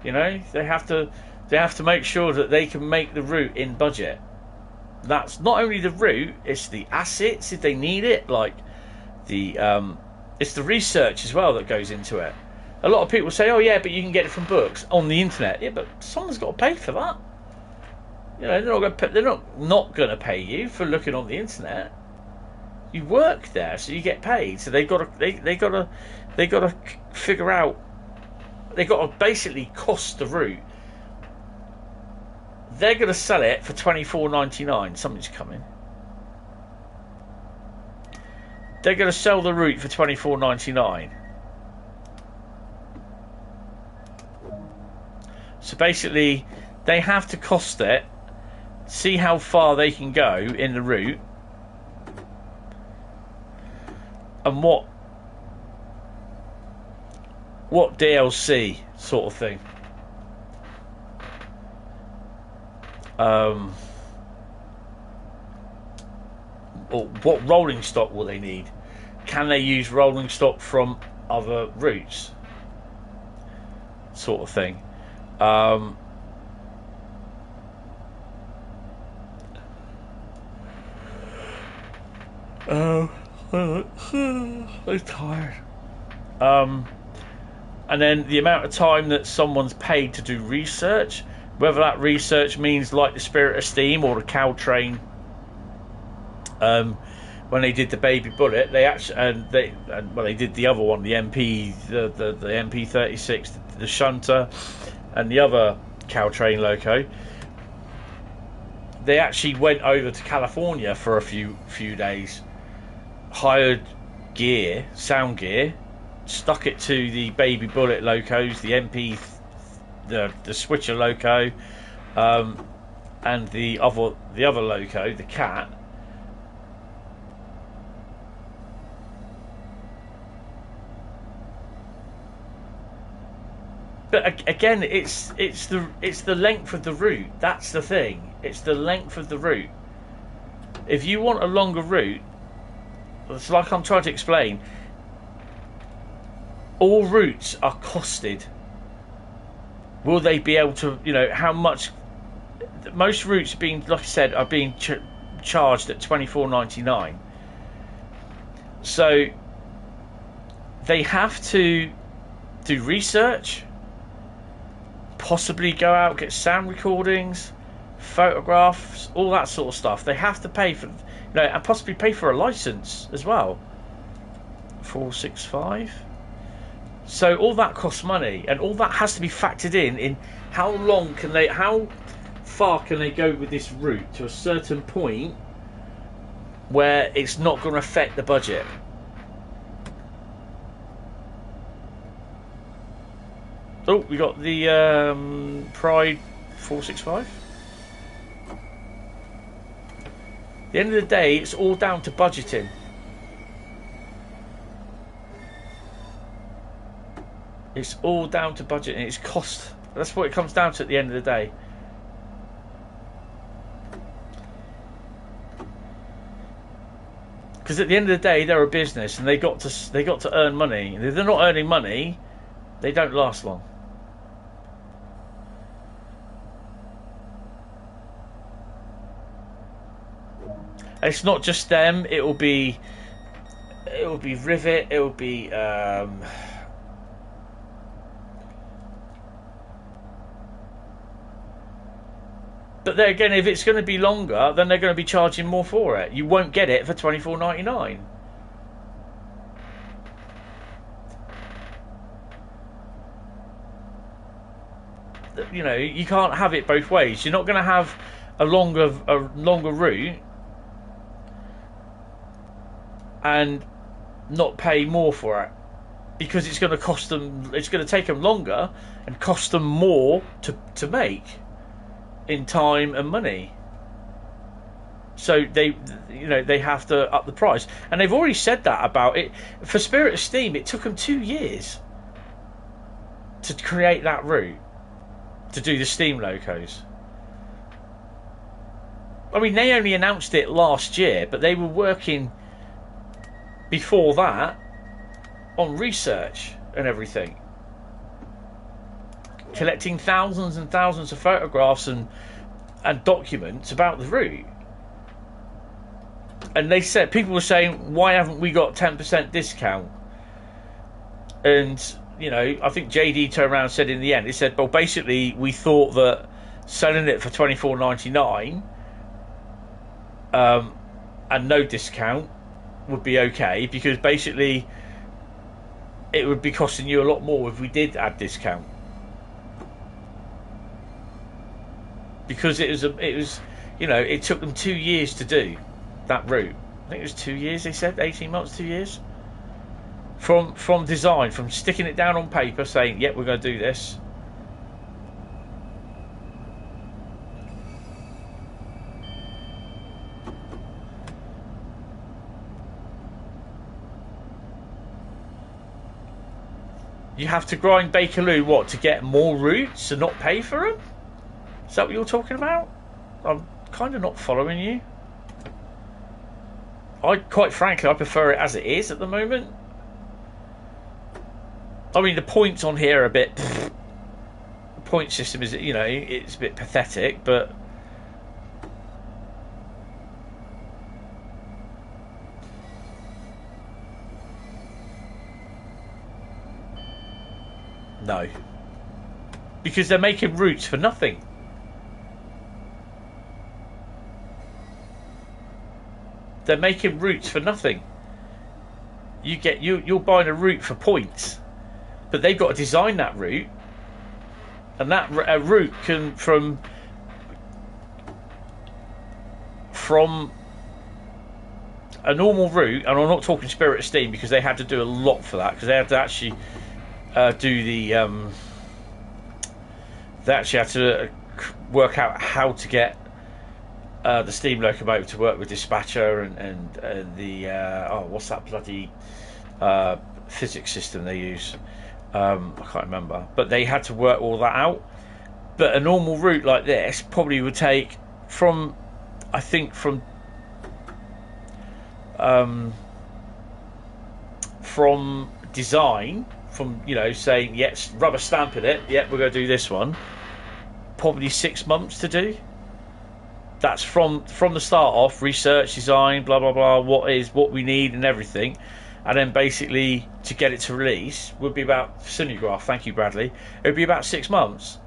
You know, they have to make sure that they can make the route in budget. That's not only the route, it's the assets if they need it, like the it's the research as well that goes into it. A lot of people say, oh yeah, but you can get it from books on the internet. Yeah, but someone's got to pay for that. You know, they're not going to pay you for looking on the internet. You work there, so you get paid. So they got to figure out. They got to basically cost the route. They're going to sell it for $24.99. Something's coming. They're going to sell the route for $24.99. So basically, they have to cost it, see how far they can go in the route, and what DLC sort of thing. Or what rolling stock will they need? Can they use rolling stock from other routes? Sort of thing. I'm tired. And then the amount of time that someone's paid to do research, whether that research means like the Spirit of Steam or the Caltrain. When they did the Baby Bullet, they actually they did the other one, the MP, the MP36, the Shunter, and the other Caltrain loco. They actually went over to California for a few days, hired gear, sound gear, stuck it to the Baby Bullet locos, the MP, the Switcher loco, and the other loco, the Cat. But again, it's the length of the route. That's the thing. It's the length of the route. If you want a longer route, it's like I'm trying to explain. All routes are costed. Will they be able to? You know how much? Most routes are being, like I said, are being charged at $24.99. So they have to do research. Possibly go out, get sound recordings, photographs, all that sort of stuff. They have to pay for, and possibly pay for a license as well. 465. So all that costs money, and all that has to be factored in how far can they go with this route to a certain point where it's not going to affect the budget. Oh, we got the Pride 465. At the end of the day, it's all down to budgeting. It's all down to budgeting. It's cost. That's what it comes down to at the end of the day. Because at the end of the day, they're a business, and they got to earn money. And if they're not earning money, they don't last long. It's not just them. It will be Rivet. It will be but then again, if it's going to be longer, then they're going to be charging more for it. You won't get it for $24.99. You know, you can't have it both ways. You're not going to have a longer route and not pay more for it, because it's going to cost them. It's going to take them longer and cost them more to make in time and money. So they have to up the price, and they've already said that about it. For Spirit of Steam, it took them 2 years to create that route, to do the Steam locos. I mean, they only announced it last year, but they were working before that on research and everything. collecting thousands and thousands of photographs and documents about the route. And they said, people were saying, why haven't we got 10% discount? And, you know, I think JD turned around and said in the end, he said, well, basically, we thought that selling it for $24.99 and no discount would be okay, because basically it would be costing you a lot more if we did add discount. Because it was, you know, it took them 2 years to do that route. I think it was 2 years, they said, 18 months, 2 years. From design, from sticking it down on paper, saying, yep, we're going to do this. You have to grind Bakerloo, what, to get more routes and not pay for them? Is that what you're talking about? I'm kind of not following you. Quite frankly, I prefer it as it is at the moment. I mean, the points on here are a bit... The point system is, you know, it's a bit pathetic, but... No. Because they're making routes for nothing. They're making routes for nothing. You're buying a route for points. But they've got to design that route, and that route can from a normal route, and I'm not talking Spirit of Steam because they had to do a lot for that, because they had to actually do the they actually had to work out how to get the steam locomotive to work with dispatcher and the what's that bloody physics system they use. I can't remember, but they had to work all that out. But a normal route like this probably would take from design, from, you know, saying yes, rubber stamping it, yep, we're going to do this one, probably 6 months to do. That's from the start off, research, design, blah blah blah, what we need and everything. And then basically to get it to release would be about Cinewgraph, thank you Bradley, it would be about 6 months.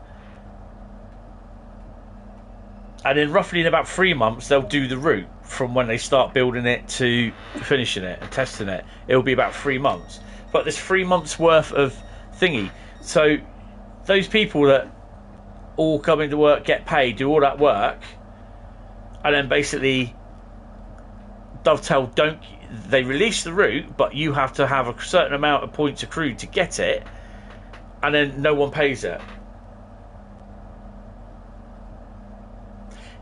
And then roughly in about 3 months they'll do the route from when they start building it to finishing it and testing it. It'll be about 3 months. But there's 3 months worth of thingy. So those people that all come into work, get paid, do all that work, and then basically dovetail, they release the route, but you have to have a certain amount of points accrued to get it, and then no one pays it.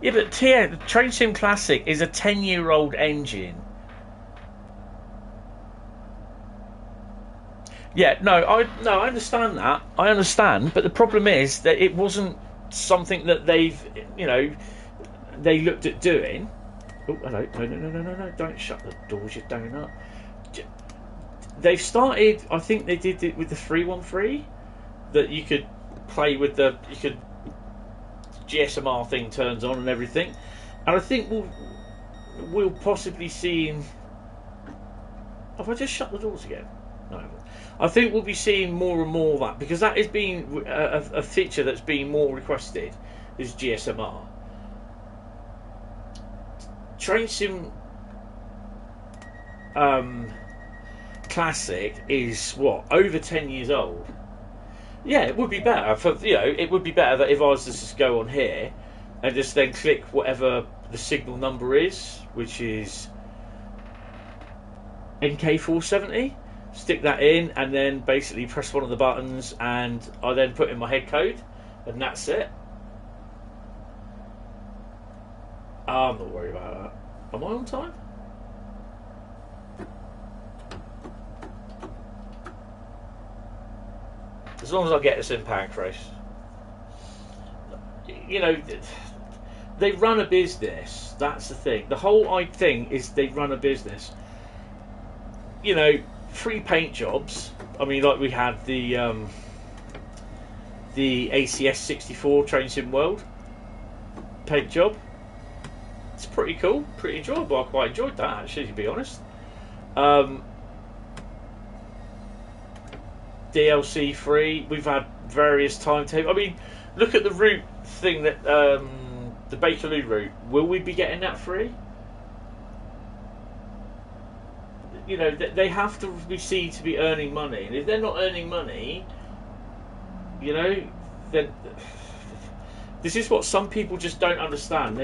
Yeah, but Train Sim Classic is a 10-year-old engine. Yeah, no, I understand that. I understand, but the problem is that it wasn't something that they looked at doing. Oh, hello. No. Don't shut the doors, you donut. They've started, I think they did it with the 313, that you could play with GSMR thing turns on and everything. And I think we'll possibly see have I just shut the doors again? No. I think we'll be seeing more and more of that, because that is being a feature that's being more requested, is GSMR. Train Sim Classic is what, over 10 years old. Yeah, it would be better it would be better that if I was to just go on here and just then click whatever the signal number is, which is NK470, stick that in and then basically press one of the buttons, and I then put in my head code, and that's it. I'm not worried about that. Am I on time? As long as I get this in Pancrase. You know, they run a business. That's the thing. The whole thing is they run a business. You know, free paint jobs. I mean, like we had the the ACS 64 Train Sim World paint job. It's pretty cool, pretty enjoyable. I quite enjoyed that, actually, to be honest. DLC free. We've had various timetables. I mean, look at the route thing that the Bakerloo route. Will we be getting that free? You know, they have to be seen to be earning money, and if they're not earning money, you know, then this is what some people just don't understand.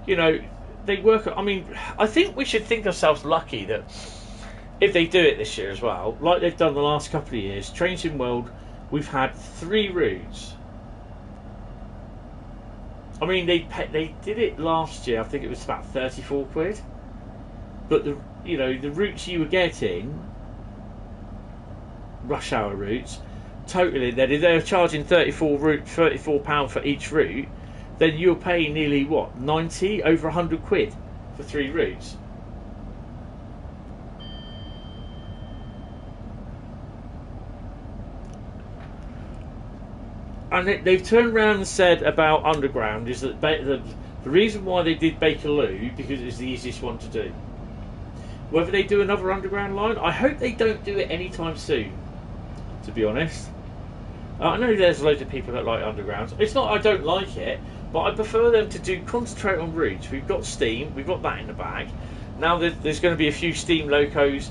You know, they work. I mean, I think we should think ourselves lucky that if they do it this year as well, like they've done the last couple of years, Train Sim World, we've had 3 routes. I mean, they did it last year. I think it was about 34 quid. But the routes you were getting, rush hour routes, totally. Then if they're charging £34 for each route, then you're paying nearly what, 90, over 100 quid for 3 routes. And they've turned around and said about Underground is that the reason why they did Bakerloo because it's the easiest one to do. Whether they do another Underground line, I hope they don't do it anytime soon, to be honest. I know there's loads of people that like Undergrounds. It's not I don't like it, but I prefer them to concentrate on routes. We've got Steam, we've got that in the bag. Now there's going to be a few Steam locos,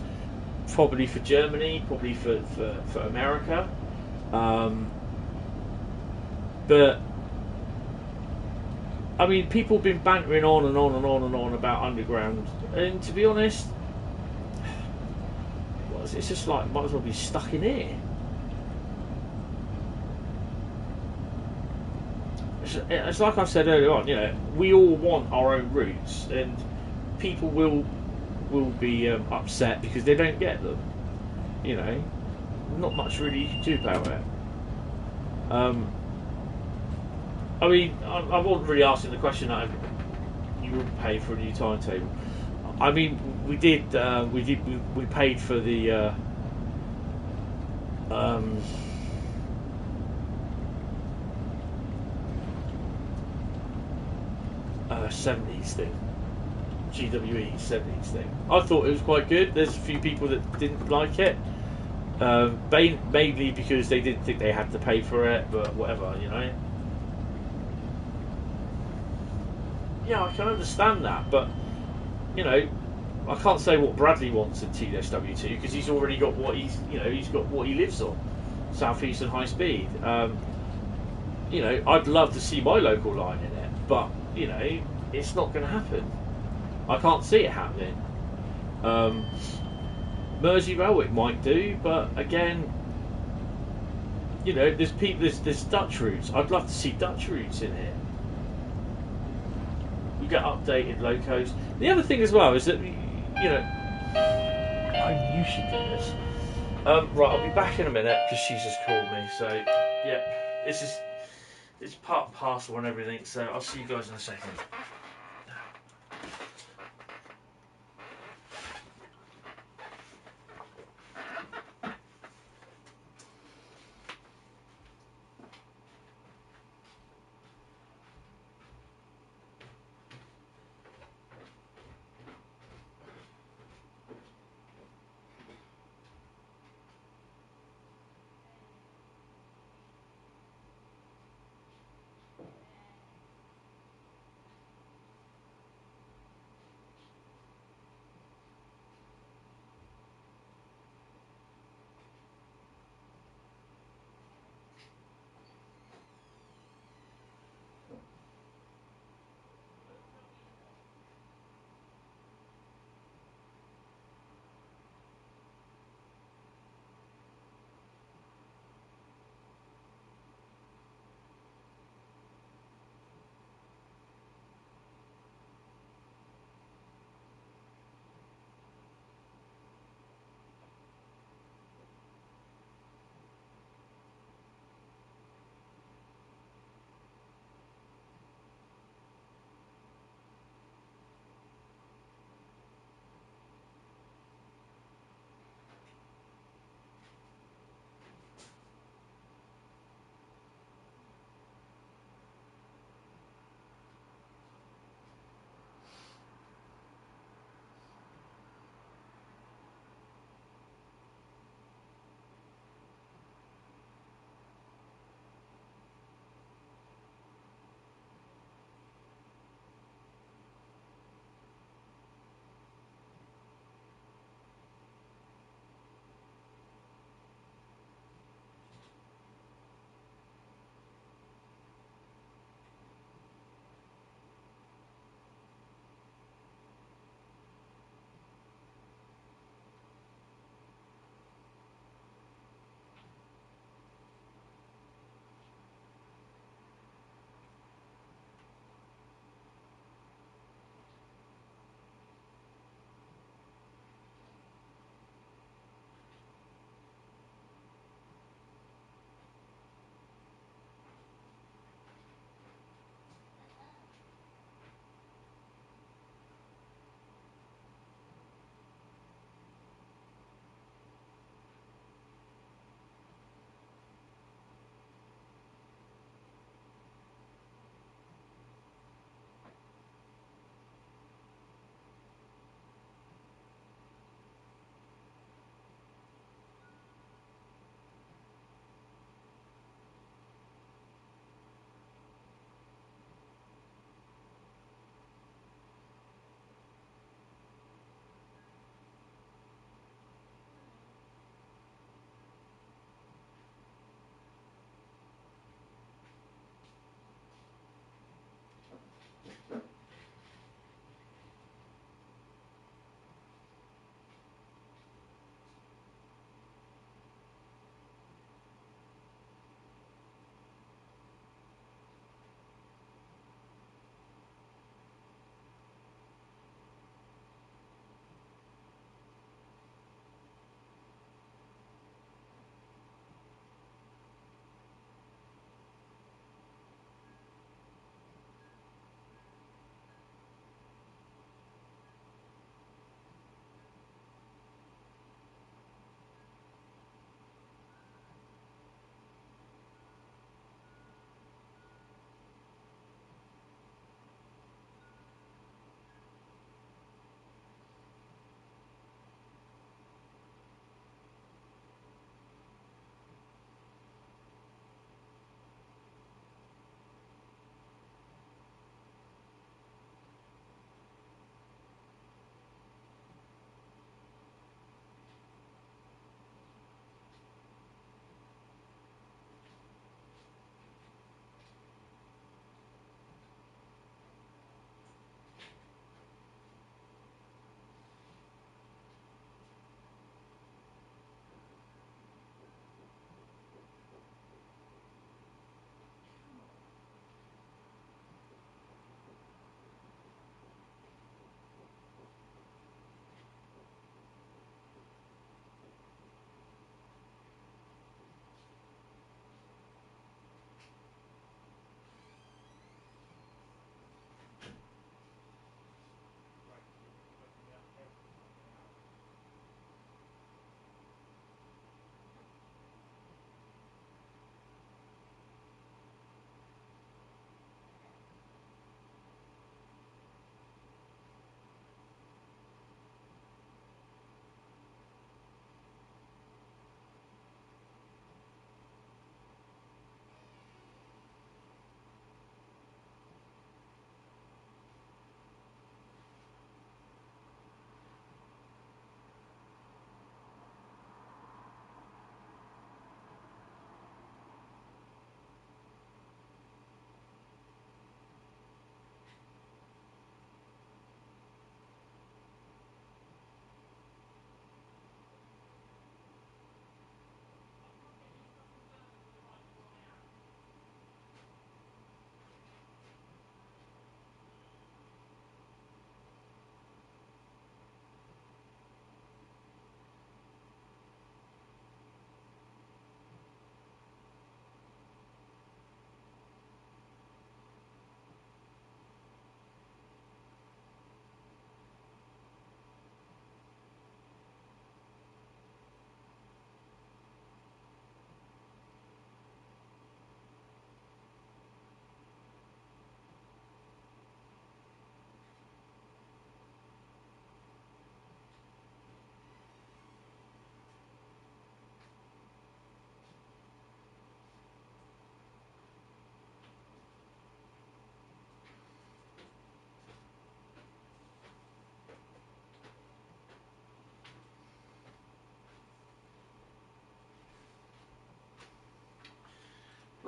probably for Germany, probably for America. But I mean, people have been bantering on and on and on and on about Underground, and to be honest, well, it's just like might as well be stuck in here. It's like I said earlier on, you know, we all want our own routes, and people will be upset because they don't get them. You know, not much really you can do about it. I mean, I wasn't really asking the question that you would pay for a new timetable. I mean, we paid for the 70s thing, GWE 70s thing. I thought it was quite good. There's a few people that didn't like it, mainly because they didn't think they had to pay for it, but whatever, you know. Yeah, I can understand that, but you know, I can't say what Bradley wants in TSW2 because he's already got what he's got what he lives on, Southeastern HighSpeed. You know, I'd love to see my local line in it, but you know, it's not going to happen. I can't see it happening. Mersey Railway might do, but again, you know, there's Dutch routes. I'd love to see Dutch routes in here. You get updated locos. The other thing as well is that, you know, you should do this. Right, I'll be back in a minute because she's just called me. So yeah, it's part and parcel and everything. So I'll see you guys in a second.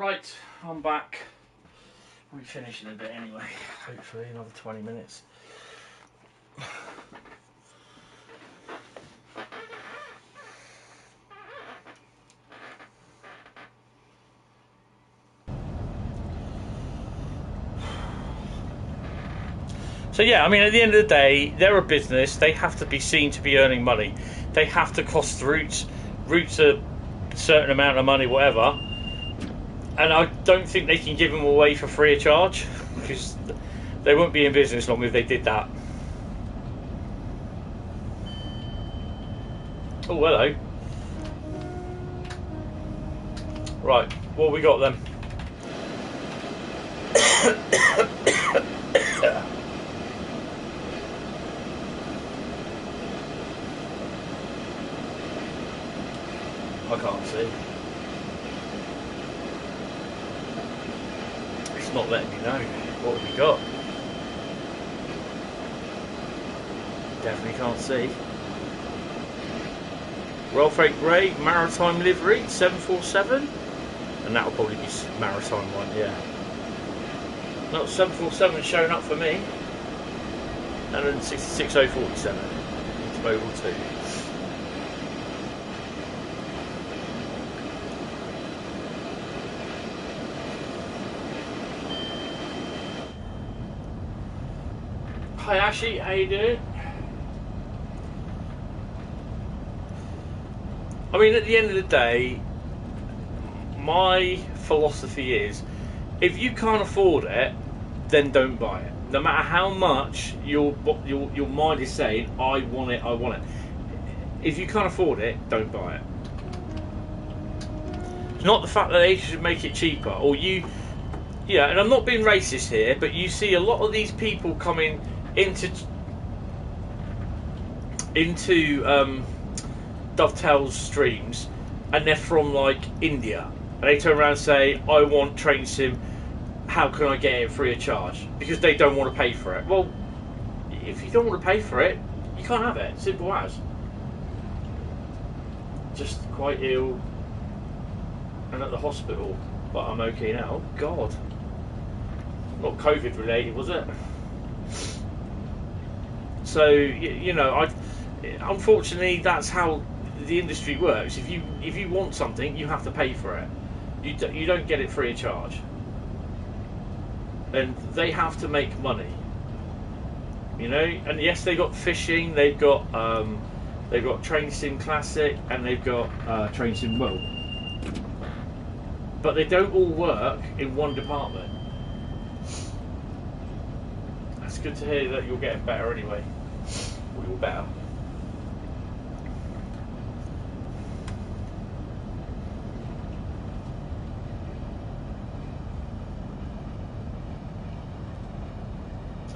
Right, I'm back. We'll be finishing a bit anyway, hopefully another 20 minutes. So yeah, I mean, at the end of the day, they're a business. They have to be seen to be earning money. They have to cost the routes a certain amount of money, whatever. And I don't think they can give them away for free of charge, because they won't be in business long if they did that. Oh, hello. Right, what we got then? I can't see. It's not letting me know. What have we got? Definitely can't see. Royal Freight Grey, Maritime Livery, 747. And that will probably be Maritime one, yeah. Not 747 showing up for me. 166,047. It's Mobile 2. Hi Ashley, how you doing? I mean, at the end of the day, my philosophy is, if you can't afford it, then don't buy it. No matter how much your mind is saying, I want it, I want it. If you can't afford it, don't buy it. It's not the fact that they should make it cheaper, or yeah, and I'm not being racist here, but you see a lot of these people coming into Dovetail's streams, and they're from like India, and they turn around and say, I want Train Sim, how can I get it free of charge? Because they don't want to pay for it. Well, if you don't want to pay for it, you can't have it. Simple as. Just quite ill and at the hospital, but I'm okay now. Oh God, not COVID related, was it? So you know, unfortunately that's how the industry works. If you want something, you have to pay for it. You don't get it free of charge, and they have to make money. You know, and yes, they got fishing, they've got Train Sim Classic, and they've got Train Sim World, but they don't all work in one department. It's good to hear that you're getting better anyway. Or you're better.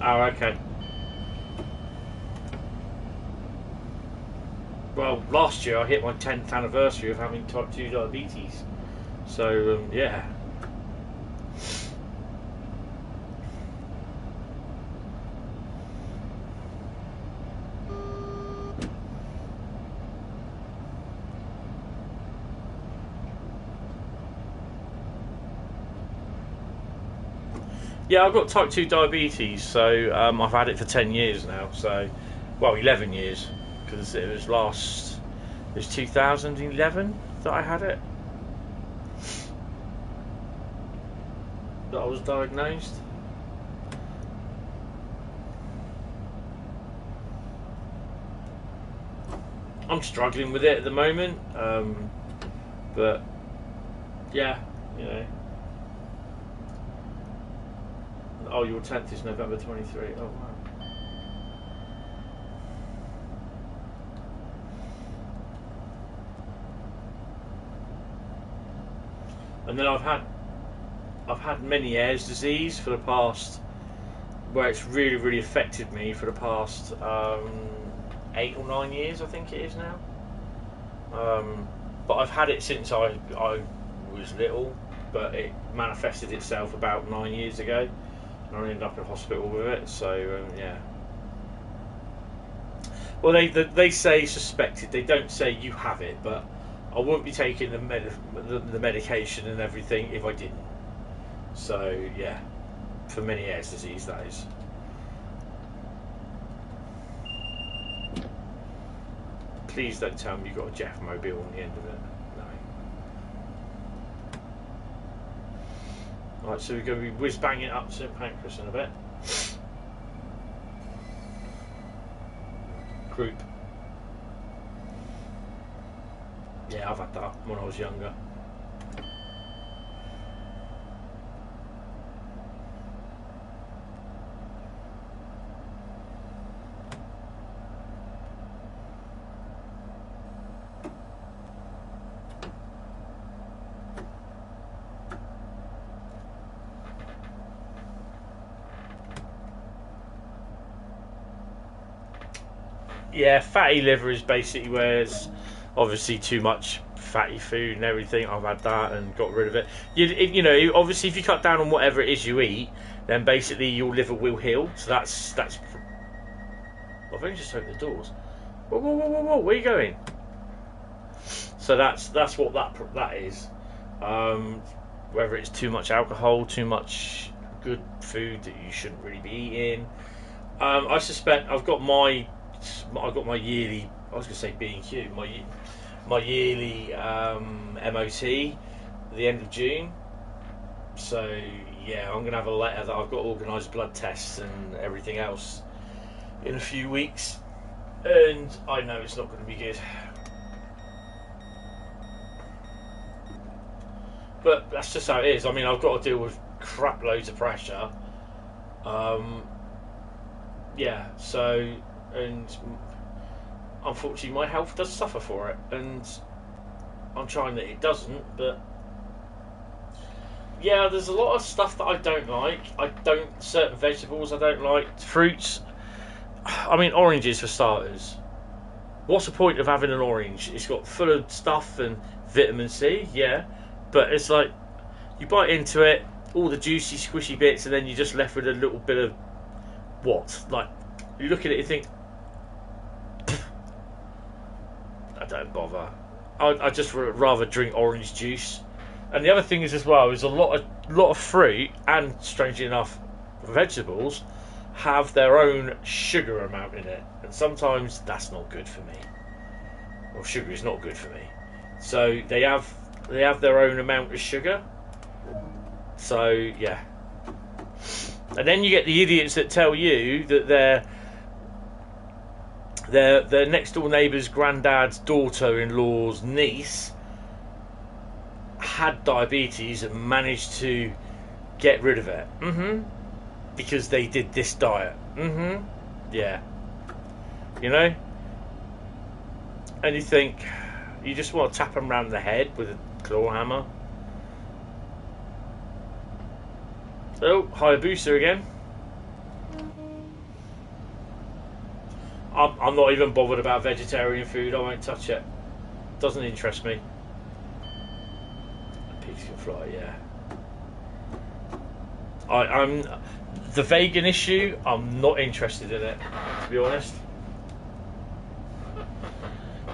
Oh, okay. Well, last year I hit my 10th anniversary of having type 2 diabetes. So, yeah. Yeah, I've got type 2 diabetes, so I've had it for 10 years now, so, well, 11 years, because it was 2011 that I had it, that I was diagnosed. I'm struggling with it at the moment, but, yeah, you know. Oh, your 10th is November 23. Oh, wow. And then I've had Meniere's disease for the past, where it's really, really affected me for the past 8 or 9 years, I think it is now. But I've had it since I was little, but it manifested itself about 9 years ago. And I ended up in hospital with it, so yeah. Well, they say suspected. They don't say you have it, but I wouldn't be taking the medication and everything if I didn't. So yeah, for Meniere's disease, that is. Please don't tell me you've got a Jeff Mobile on the end of it. No. Right, so we're going to be whiz banging up St Pancras in a bit. Group. Yeah, I've had that when I was younger. Yeah, fatty liver is basically where it's obviously too much fatty food and everything. I've had that and got rid of it. You know, obviously if you cut down on whatever it is you eat, then basically your liver will heal. So that's. I've only just opened the doors. Whoa, whoa, whoa, whoa, whoa! Where are you going? So that's what that is. Whether it's too much alcohol, too much good food that you shouldn't really be eating. I suspect I've got my yearly. I was going to say B&Q. My yearly MOT at the end of June. So yeah, I'm going to have a letter that I've got organised blood tests and everything else in a few weeks, and I know it's not going to be good. But that's just how it is. I mean, I've got to deal with crap loads of pressure. Yeah, so, and unfortunately my health does suffer for it, and I'm trying that it doesn't, but yeah, there's a lot of stuff that I don't like. Certain vegetables I don't like, fruits. I mean, oranges for starters. What's the point of having an orange? It's got full of stuff and vitamin C, yeah, but it's like you bite into it, all the juicy squishy bits, and then you're just left with a little bit of what? Like, you look at it and think, I don't bother. I just rather drink orange juice. And the other thing is as well is a lot of fruit, and strangely enough vegetables, have their own sugar amount in it, and sometimes that's not good for me. Well, sugar is not good for me. So they have their own amount of sugar. So yeah. And then you get the idiots that tell you that their next door neighbour's granddad's daughter-in-law's niece had diabetes and managed to get rid of it. Because they did this diet. Yeah. You know? And you think, you just want to tap them round the head with a claw hammer. Oh, Hayabusa again. I'm not even bothered about vegetarian food. I won't touch it. Doesn't interest me. Pigs can fly, yeah. I'm the vegan issue. I'm not interested in it, to be honest.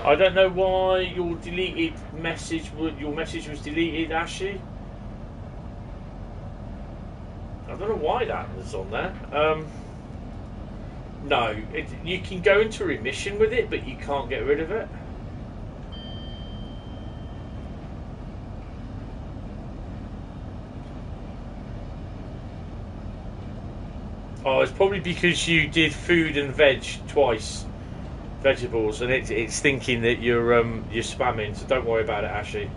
I don't know why your message was deleted, Ashley. I don't know why that was on there. No, you can go into remission with it, but you can't get rid of it. Oh, it's probably because you did food and veg twice, vegetables, and it's thinking that you're spamming. So don't worry about it, Ashley.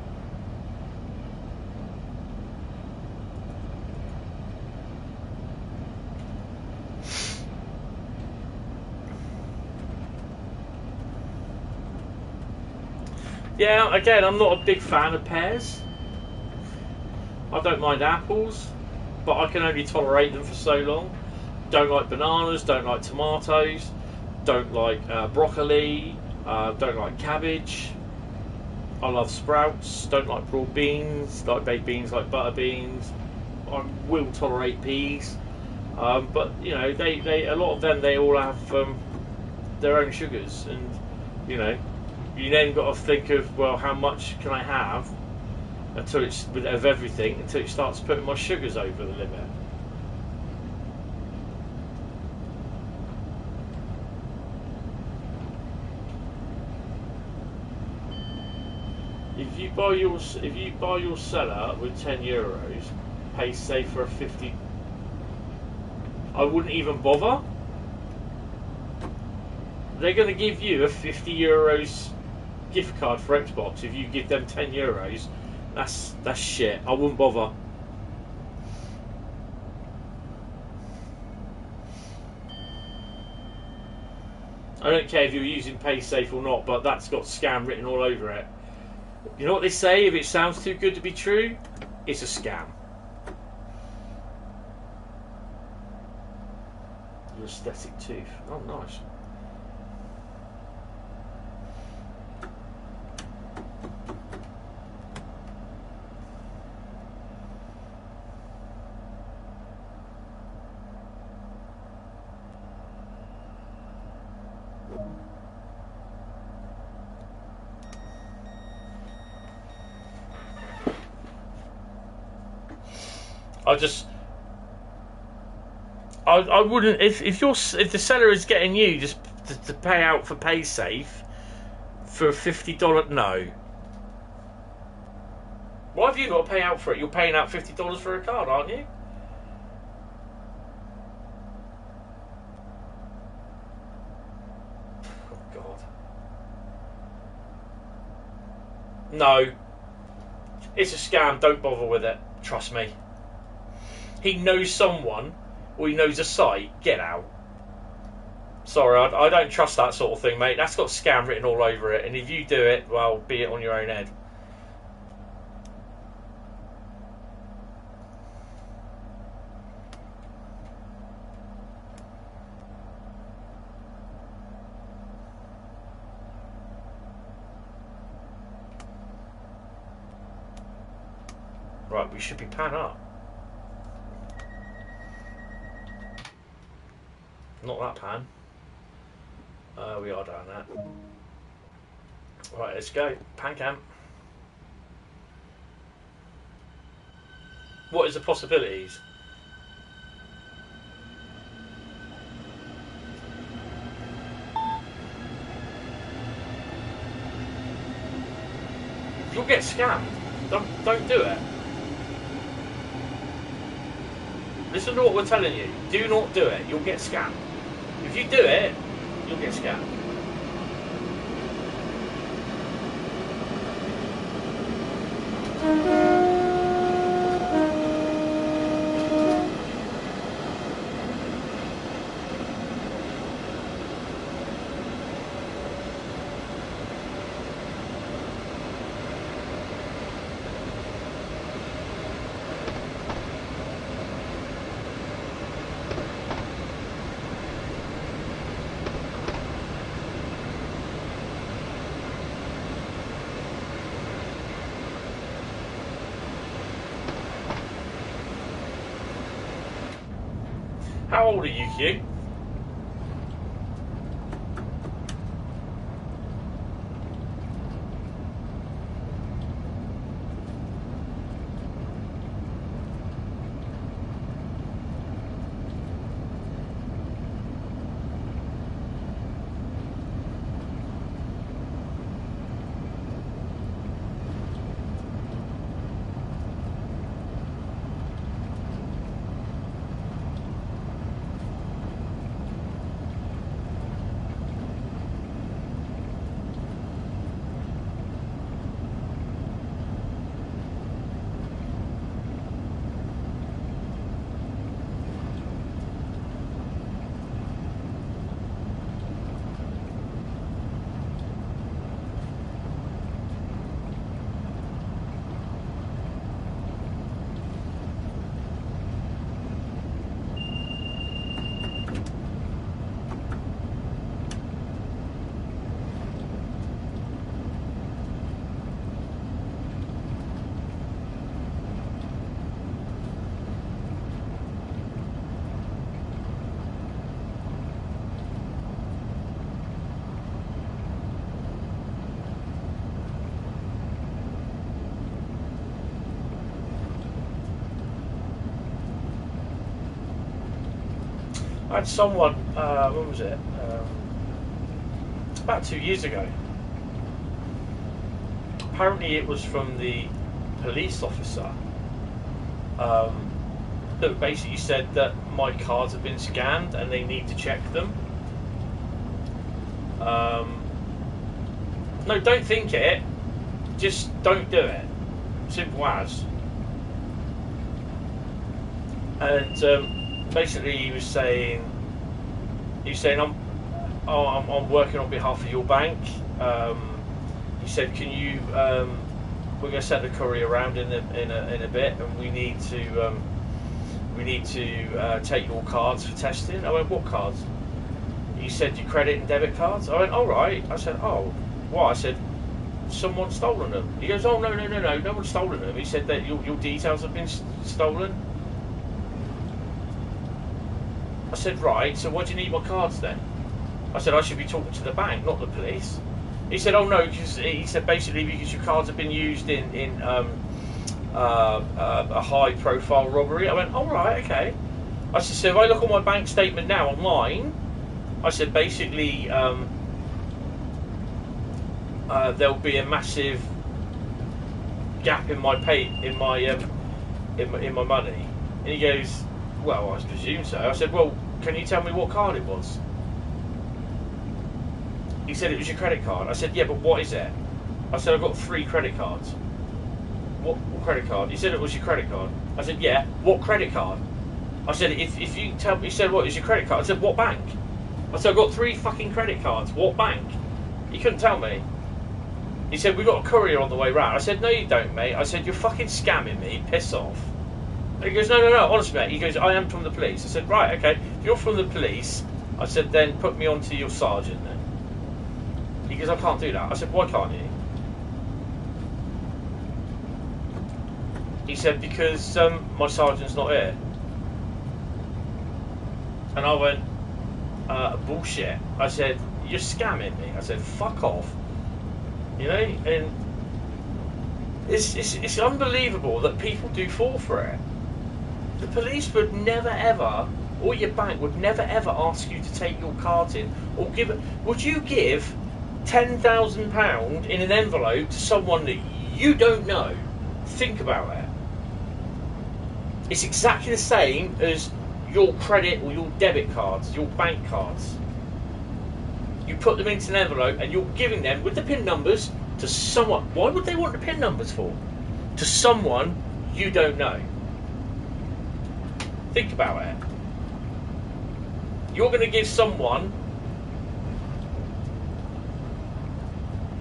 Yeah, again, I'm not a big fan of pears. I don't mind apples, but I can only tolerate them for so long. Don't like bananas, don't like tomatoes, don't like broccoli, don't like cabbage. I love sprouts, don't like broad beans, like baked beans, like butter beans. I will tolerate peas, but you know, they a lot of them, they all have their own sugars, and you know, You then got to think of, well, how much can I have until it's of everything until it starts putting my sugars over the limit. If you buy your seller with €10, pay say for a 50. I wouldn't even bother. They're going to give you a €50 gift card for Xbox if you give them €10. That's shit. I wouldn't bother. I don't care if you're using PaySafe or not, but that's got scam written all over it. You know what they say? If it sounds too good to be true, it's a scam. Your aesthetic tooth. Oh, nice. I wouldn't if the seller is getting you just to pay out for PaySafe for a $50. No. Why have you got to pay out for it? You're paying out $50 for a card, aren't you? Oh God. No. It's a scam. Don't bother with it. Trust me. He knows someone, or he knows a site. Get out. Sorry, I don't trust that sort of thing, mate. That's got scam written all over it, and if you do it, well, be it on your own head. Right, we should be pan up. Not that pan. We are down that. Right, let's go. Pan cam. What is the possibilities? You'll get scammed. Don't do it. Listen to what we're telling you. Do not do it. You'll get scammed. If you do it, you'll get scammed. How old are you, Q? I had someone, when was it? About 2 years ago. Apparently it was from the police officer that basically said that my cards have been scanned and they need to check them. No, don't think it. Just don't do it. Simple as. And basically he was saying I'm working on behalf of your bank. He said, can you we're going to send a courier around in a bit, and we need to take your cards for testing. I went, what cards? He said, your credit and debit cards. I went, all right. I said, oh, what? I said, someone's stolen them. He goes, oh, no one's stolen them. He said that your details have been stolen. I said, right, so why do you need my cards then? I said, I should be talking to the bank, not the police. He said, oh no, because he said basically because your cards have been used in a high profile robbery. I went, all right, okay. I said, so if I look on my bank statement now online, I said basically there'll be a massive gap in my in my money. And he goes, well, I presume so. I said, well, can you tell me what card it was? He said it was your credit card. I said, yeah, but what is it? I said, I've got 3 credit cards. What credit card? He said it was your credit card. I said, yeah, what credit card? I said, if you tell me, he said, what is your credit card? I said, what bank? I said, I've got 3 fucking credit cards. What bank? He couldn't tell me. He said, we've got a courier on the way round. I said, no, you don't, mate. I said, you're fucking scamming me. Piss off. And he goes, no, honestly, mate. He goes, I am from the police. I said, right, okay. If you're from the police, I said, then put me on to your sergeant then. He goes, I can't do that. I said, why can't you? He said, because my sergeant's not here. And I went, bullshit. I said, you're scamming me. I said, fuck off. You know, and it's unbelievable that people do fall for it. The police would never ever, or your bank would never ever ask you to take your cards in or give it. Would you give £10,000 in an envelope to someone that you don't know? Think about it. It's exactly the same as your credit or your debit cards, your bank cards. You put them into an envelope and you're giving them with the PIN numbers to someone. Why would they want the PIN numbers for? To someone you don't know. Think about it. You're going to give someone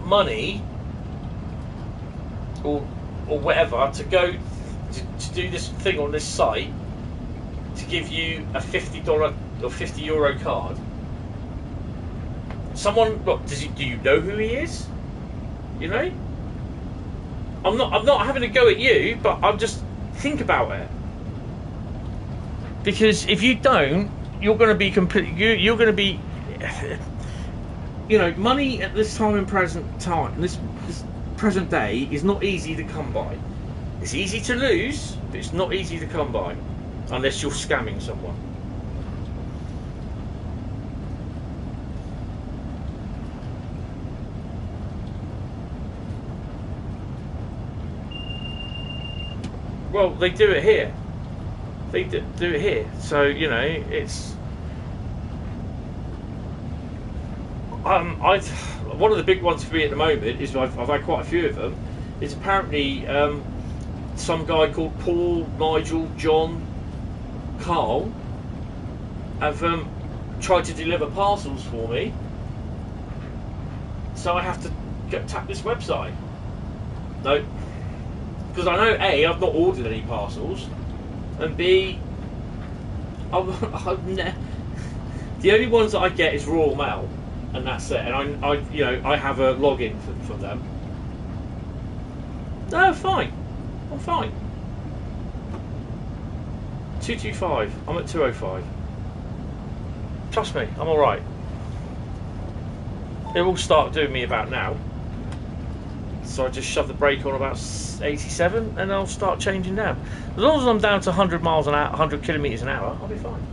money or whatever to go to do this thing on this site to give you a $50 or €50 card. Someone, look, do you know who he is? You know? I'm not having a go at you, but I'm just think about it. Because if you don't, you're going to be you're going to be, you know, money at this time in present time, this present day is not easy to come by. It's easy to lose, but it's not easy to come by unless you're scamming someone. Well, they do it here. They do it here. So, you know, it's... one of the big ones for me at the moment is I've had quite a few of them. Is apparently some guy called Paul, Nigel, John, Carl have tried to deliver parcels for me. So I have to tap this website. No. Because I know A, I've not ordered any parcels, and B, the only ones that I get is Royal Mail, and that's it. And I have a login for them. No, fine. I'm fine. 225. I'm at 205. Trust me, I'm all right. It will start doing me about now. So I just shove the brake on about 87 and I'll start changing down. As long as I'm down to 100 miles an hour, 100 kilometers an hour, I'll be fine.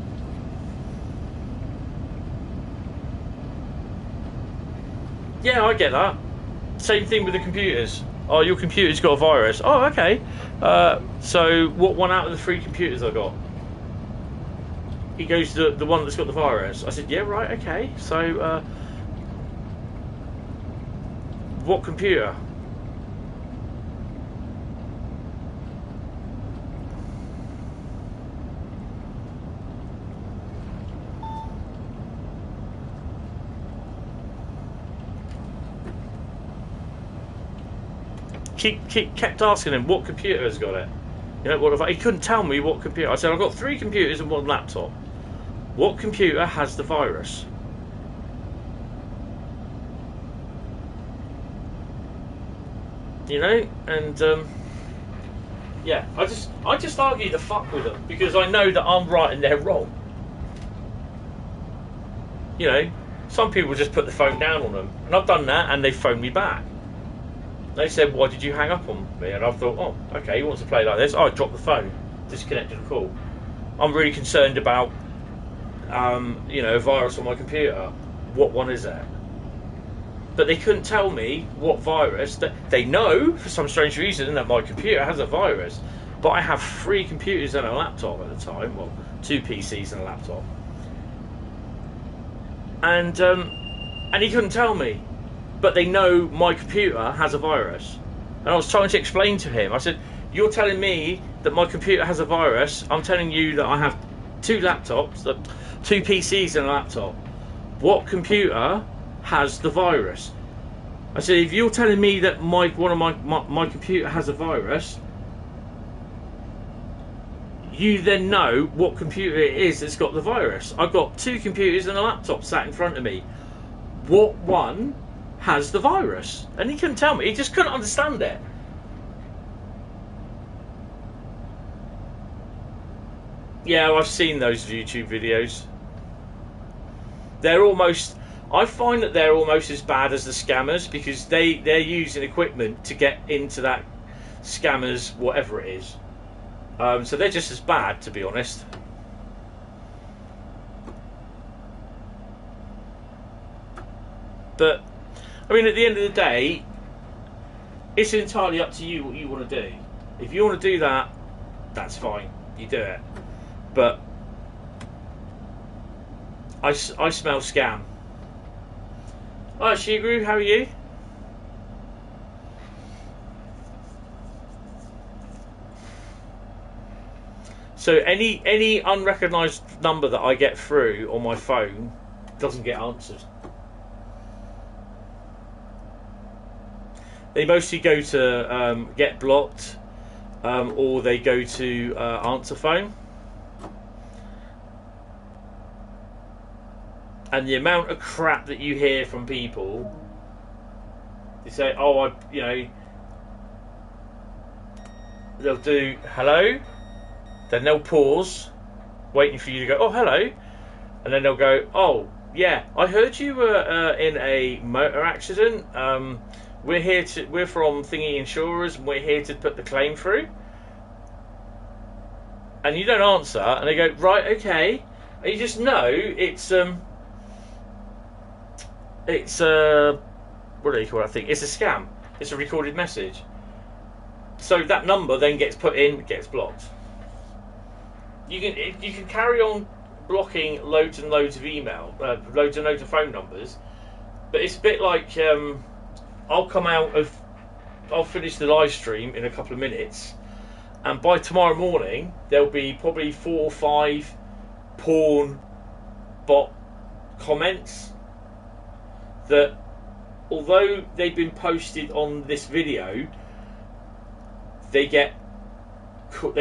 Yeah, I get that. Same thing with the computers. Oh, your computer's got a virus. Oh, okay. So what one out of the 3 computers I got? He goes to the one that's got the virus. I said, yeah, right, okay. So, what computer? Kept asking him what computer has got it. You know, what if he couldn't tell me what computer. I said, I've got 3 computers and 1 laptop. What computer has the virus? You know, and yeah, I just argue the fuck with them because I know that I'm right and they're wrong. You know, some people just put the phone down on them, and I've done that, and they phoned me back. They said, why did you hang up on me? And I thought, oh, okay, he wants to play like this. I dropped the phone, disconnected the call. I'm really concerned about, you know, a virus on my computer. What one is that? But they couldn't tell me what virus. They know, for some strange reason, that my computer has a virus. But I have 3 computers and a laptop at the time. Well, 2 PCs and a laptop. And he couldn't tell me. But they know my computer has a virus. And I was trying to explain to him. I said, you're telling me that my computer has a virus. I'm telling you that I have 2 laptops, 2 PCs and a laptop. What computer has the virus? I said, if you're telling me that one of my computer has a virus, you then know what computer it is that's got the virus. I've got 2 computers and a laptop sat in front of me. What one has the virus? And he couldn't tell me. He just couldn't understand it. Yeah, I've seen those YouTube videos. They're almost, I find that they're almost as bad as the scammers because they're using equipment to get into that scammer's whatever it is. So they're just as bad, to be honest. But I mean, at the end of the day, it's entirely up to you what you want to do. If you want to do that, that's fine. You do it. But I smell scam. Hi, Shigru, how are you? So any unrecognised number that I get through on my phone doesn't get answered. They mostly go to get blocked, or they go to answer phone. And the amount of crap that you hear from people, they say, "Oh, you know," they'll do hello, then they'll pause, waiting for you to go, "Oh, hello," and then they'll go, "Oh, yeah, I heard you were in a motor accident. We're from Thingy Insurers, and we're here to put the claim through." And you don't answer, and they go, "Right, okay," and you just know it's what do you call that thing? It's a scam. It's a recorded message. So that number then gets put in, gets blocked. You can carry on blocking loads and loads of email, loads and loads of phone numbers, but it's a bit like I'll finish the live stream in a couple of minutes, and by tomorrow morning there'll be probably 4 or 5 porn bot comments that, although they've been posted on this video, they get what's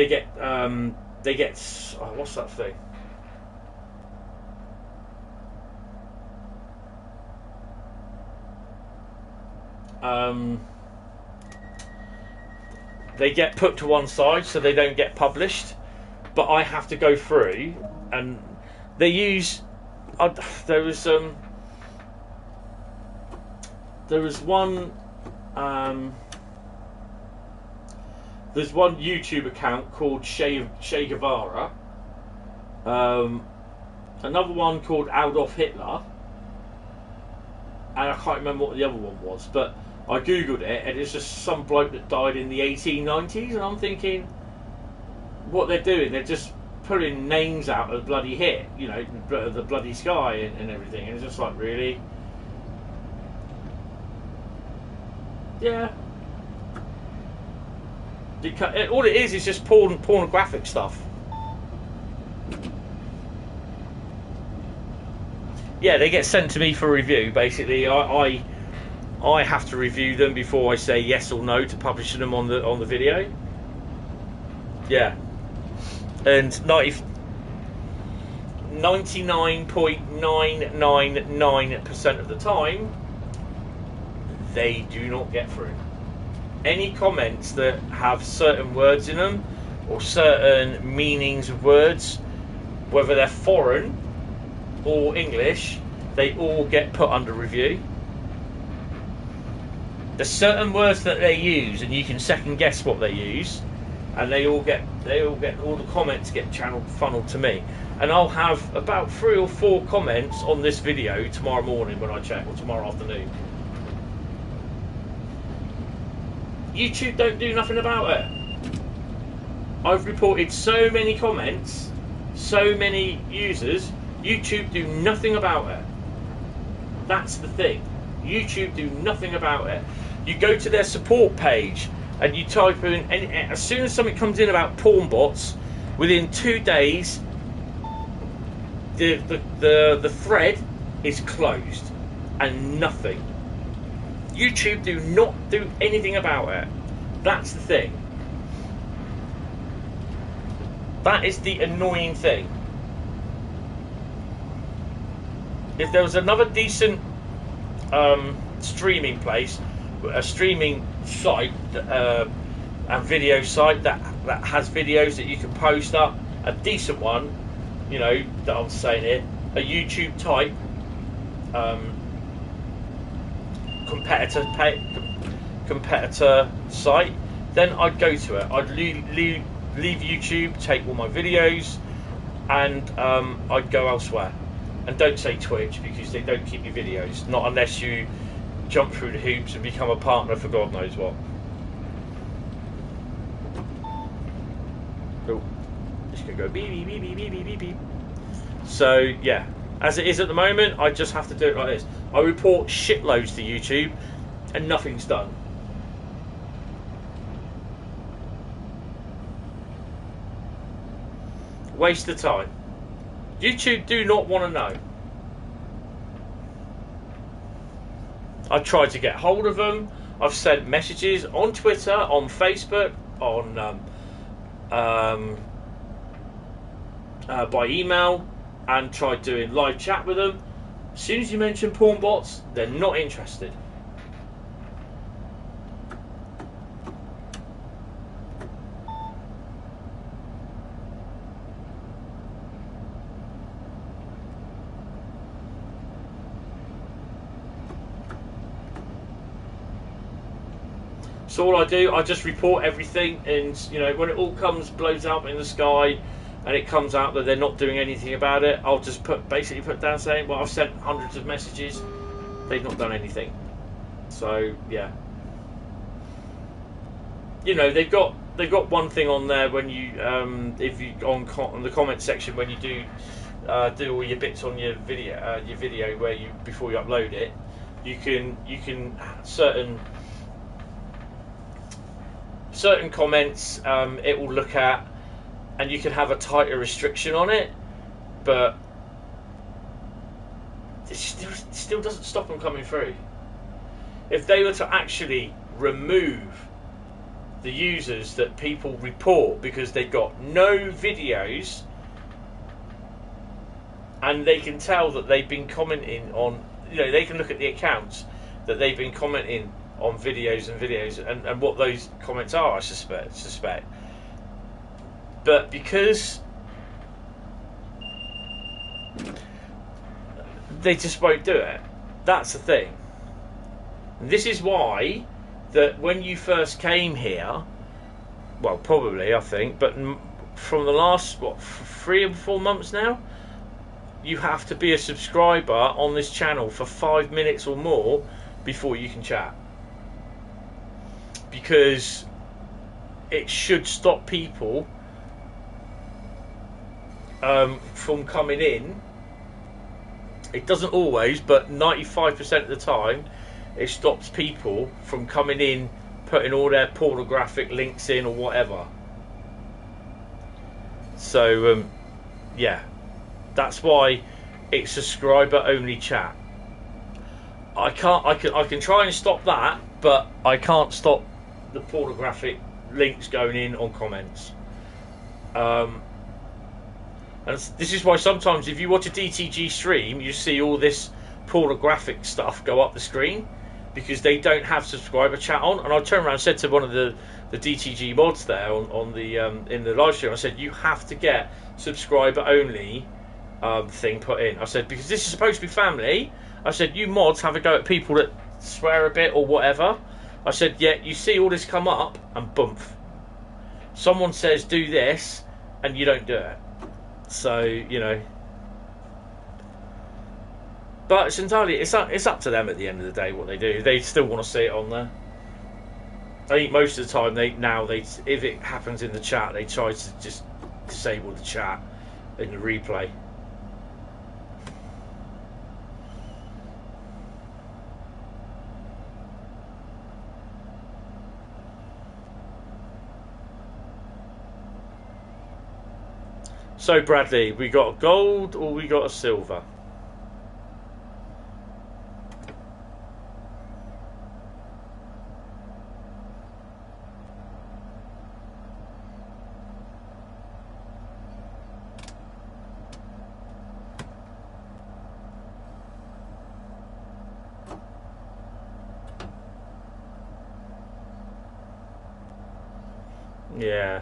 that thing? They get put to one side so they don't get published, but I have to go through, and they use there was one there's one YouTube account called Che Guevara, another one called Adolf Hitler, and I can't remember what the other one was, but I googled it, and it's just some bloke that died in the 1890s, and I'm thinking, what they're doing, they're just pulling names out of the bloody hit, you know, the bloody sky and everything, and it's just like, really? Yeah. All it is just pornographic stuff. Yeah, they get sent to me for review. Basically, I have to review them before I say yes or no to publishing them on the video. Yeah, and 99.999% of the time, they do not get through. Any comments that have certain words in them or certain meanings of words, whether they're foreign or English, they all get put under review. There's certain words that they use, and you can second guess what they use, and all the comments get funneled to me, and I'll have about 3 or 4 comments on this video tomorrow morning when I check, or tomorrow afternoon. YouTube don't do nothing about it. I've reported so many comments, so many users. YouTube do nothing about it. That's the thing. YouTube do nothing about it. You go to their support page and you type in, and as soon as something comes in about porn bots, within 2 days, the thread is closed and nothing. YouTube do not do anything about it. That's the thing. That is the annoying thing. If there was another decent streaming place, a streaming site and video site that has videos that you can post up, a decent one, you know, that I'm saying here, a YouTube type competitor site, then I'd go to it. I'd leave YouTube, take all my videos, and I'd go elsewhere. And don't say Twitch, because they don't keep your videos, not unless you jump through the hoops and become a partner for God knows what. Oh, this could go beep beep beep beep beep beep beep. So yeah, as it is at the moment, I just have to do it like this. I report shitloads to YouTube, and nothing's done. Waste of time. YouTube do not want to know. I've tried to get hold of them. I've sent messages on Twitter, on Facebook, on by email, and tried doing live chat with them. As soon as you mention porn bots, they're not interested. So all I do, I just report everything, and you know, when it all blows up in the sky, and it comes out that they're not doing anything about it, I'll just basically put down saying, well, I've sent hundreds of messages, they've not done anything. So yeah, you know, they've got one thing on there when you if you on the comment section when you do all your bits on your video where you before you upload it, you can certain comments it will look at, and you can have a tighter restriction on it, but it still doesn't stop them coming through. If they were to actually remove the users that people report because they've got no videos, and they can tell that they've been commenting on, you know, they can look at the accounts that they've been commenting on videos and what those comments are, I suspect. But because they just won't do it, that's the thing. And this is why that when you first came here, well, probably I think, but from the last 3 or 4 months now, you have to be a subscriber on this channel for 5 minutes or more before you can chat, because it should stop people from coming in. It doesn't always, but 95% of the time it stops people from coming in, putting all their pornographic links in or whatever. So yeah, that's why it's subscriber only chat. I can try and stop that, but I can't stop the pornographic links going in on comments. And this is why sometimes if you watch a DTG stream, you see all this pornographic stuff go up the screen, because they don't have subscriber chat on. And I turned around and said to one of the DTG mods there on the in the live stream, I said, you have to get subscriber only thing put in. I said, because this is supposed to be family. I said, you mods have a go at people that swear a bit or whatever. I said, yeah, you see all this come up and bump. Someone says do this and you don't do it. So, you know. But it's entirely, it's up to them at the end of the day what they do. They still want to see it on there. I think most of the time if it happens in the chat, they try to just disable the chat in the replay. So Bradley, we got a gold or we got a silver? Yeah.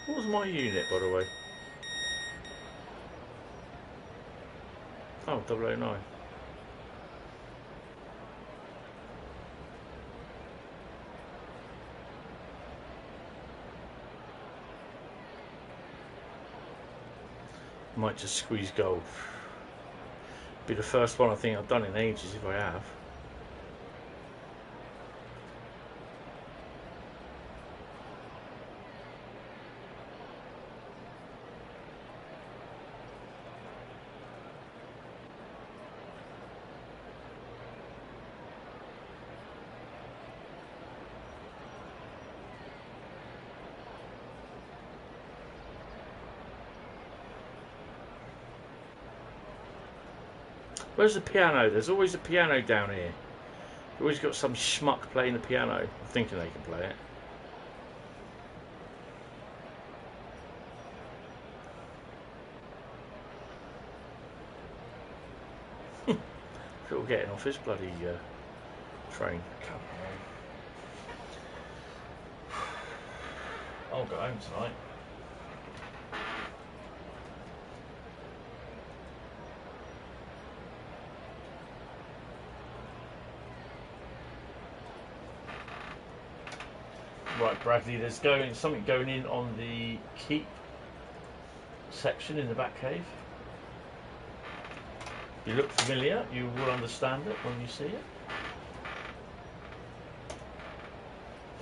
What was my unit, by the way? Oh, 009. Might just squeeze gold. Be the first one I think I've done in ages if I have. Where's the piano? There's always a piano down here. You've always got some schmuck playing the piano, thinking they can play it. People getting off his bloody train. Come on. I'll go home tonight. Right, Bradley, there's something going in on the keep section in the back cave. You look familiar, you will understand it when you see it.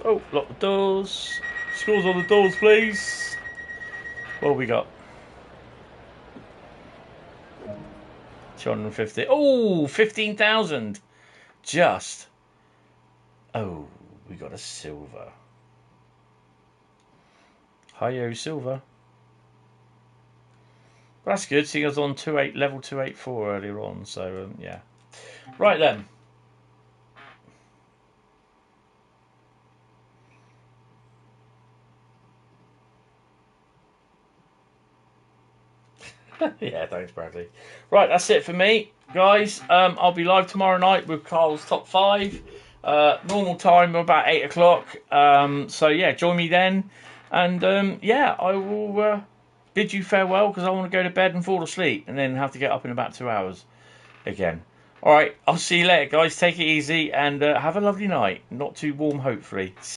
Oh, lock the doors. Scores on the doors, please. What have we got? 250. Oh, 15,000. Just. Oh, we got a silver. Hi-yo, silver. But that's good, seeing I was on level 284 earlier on, so yeah. Right then. Yeah, thanks, Bradley. Right, that's it for me, guys. I'll be live tomorrow night with Carl's Top 5. Normal time, about 8 o'clock. So, yeah, join me then. And, yeah, I will bid you farewell because I want to go to bed and fall asleep and then have to get up in about 2 hours again. All right, I'll see you later, guys. Take it easy and have a lovely night. Not too warm, hopefully.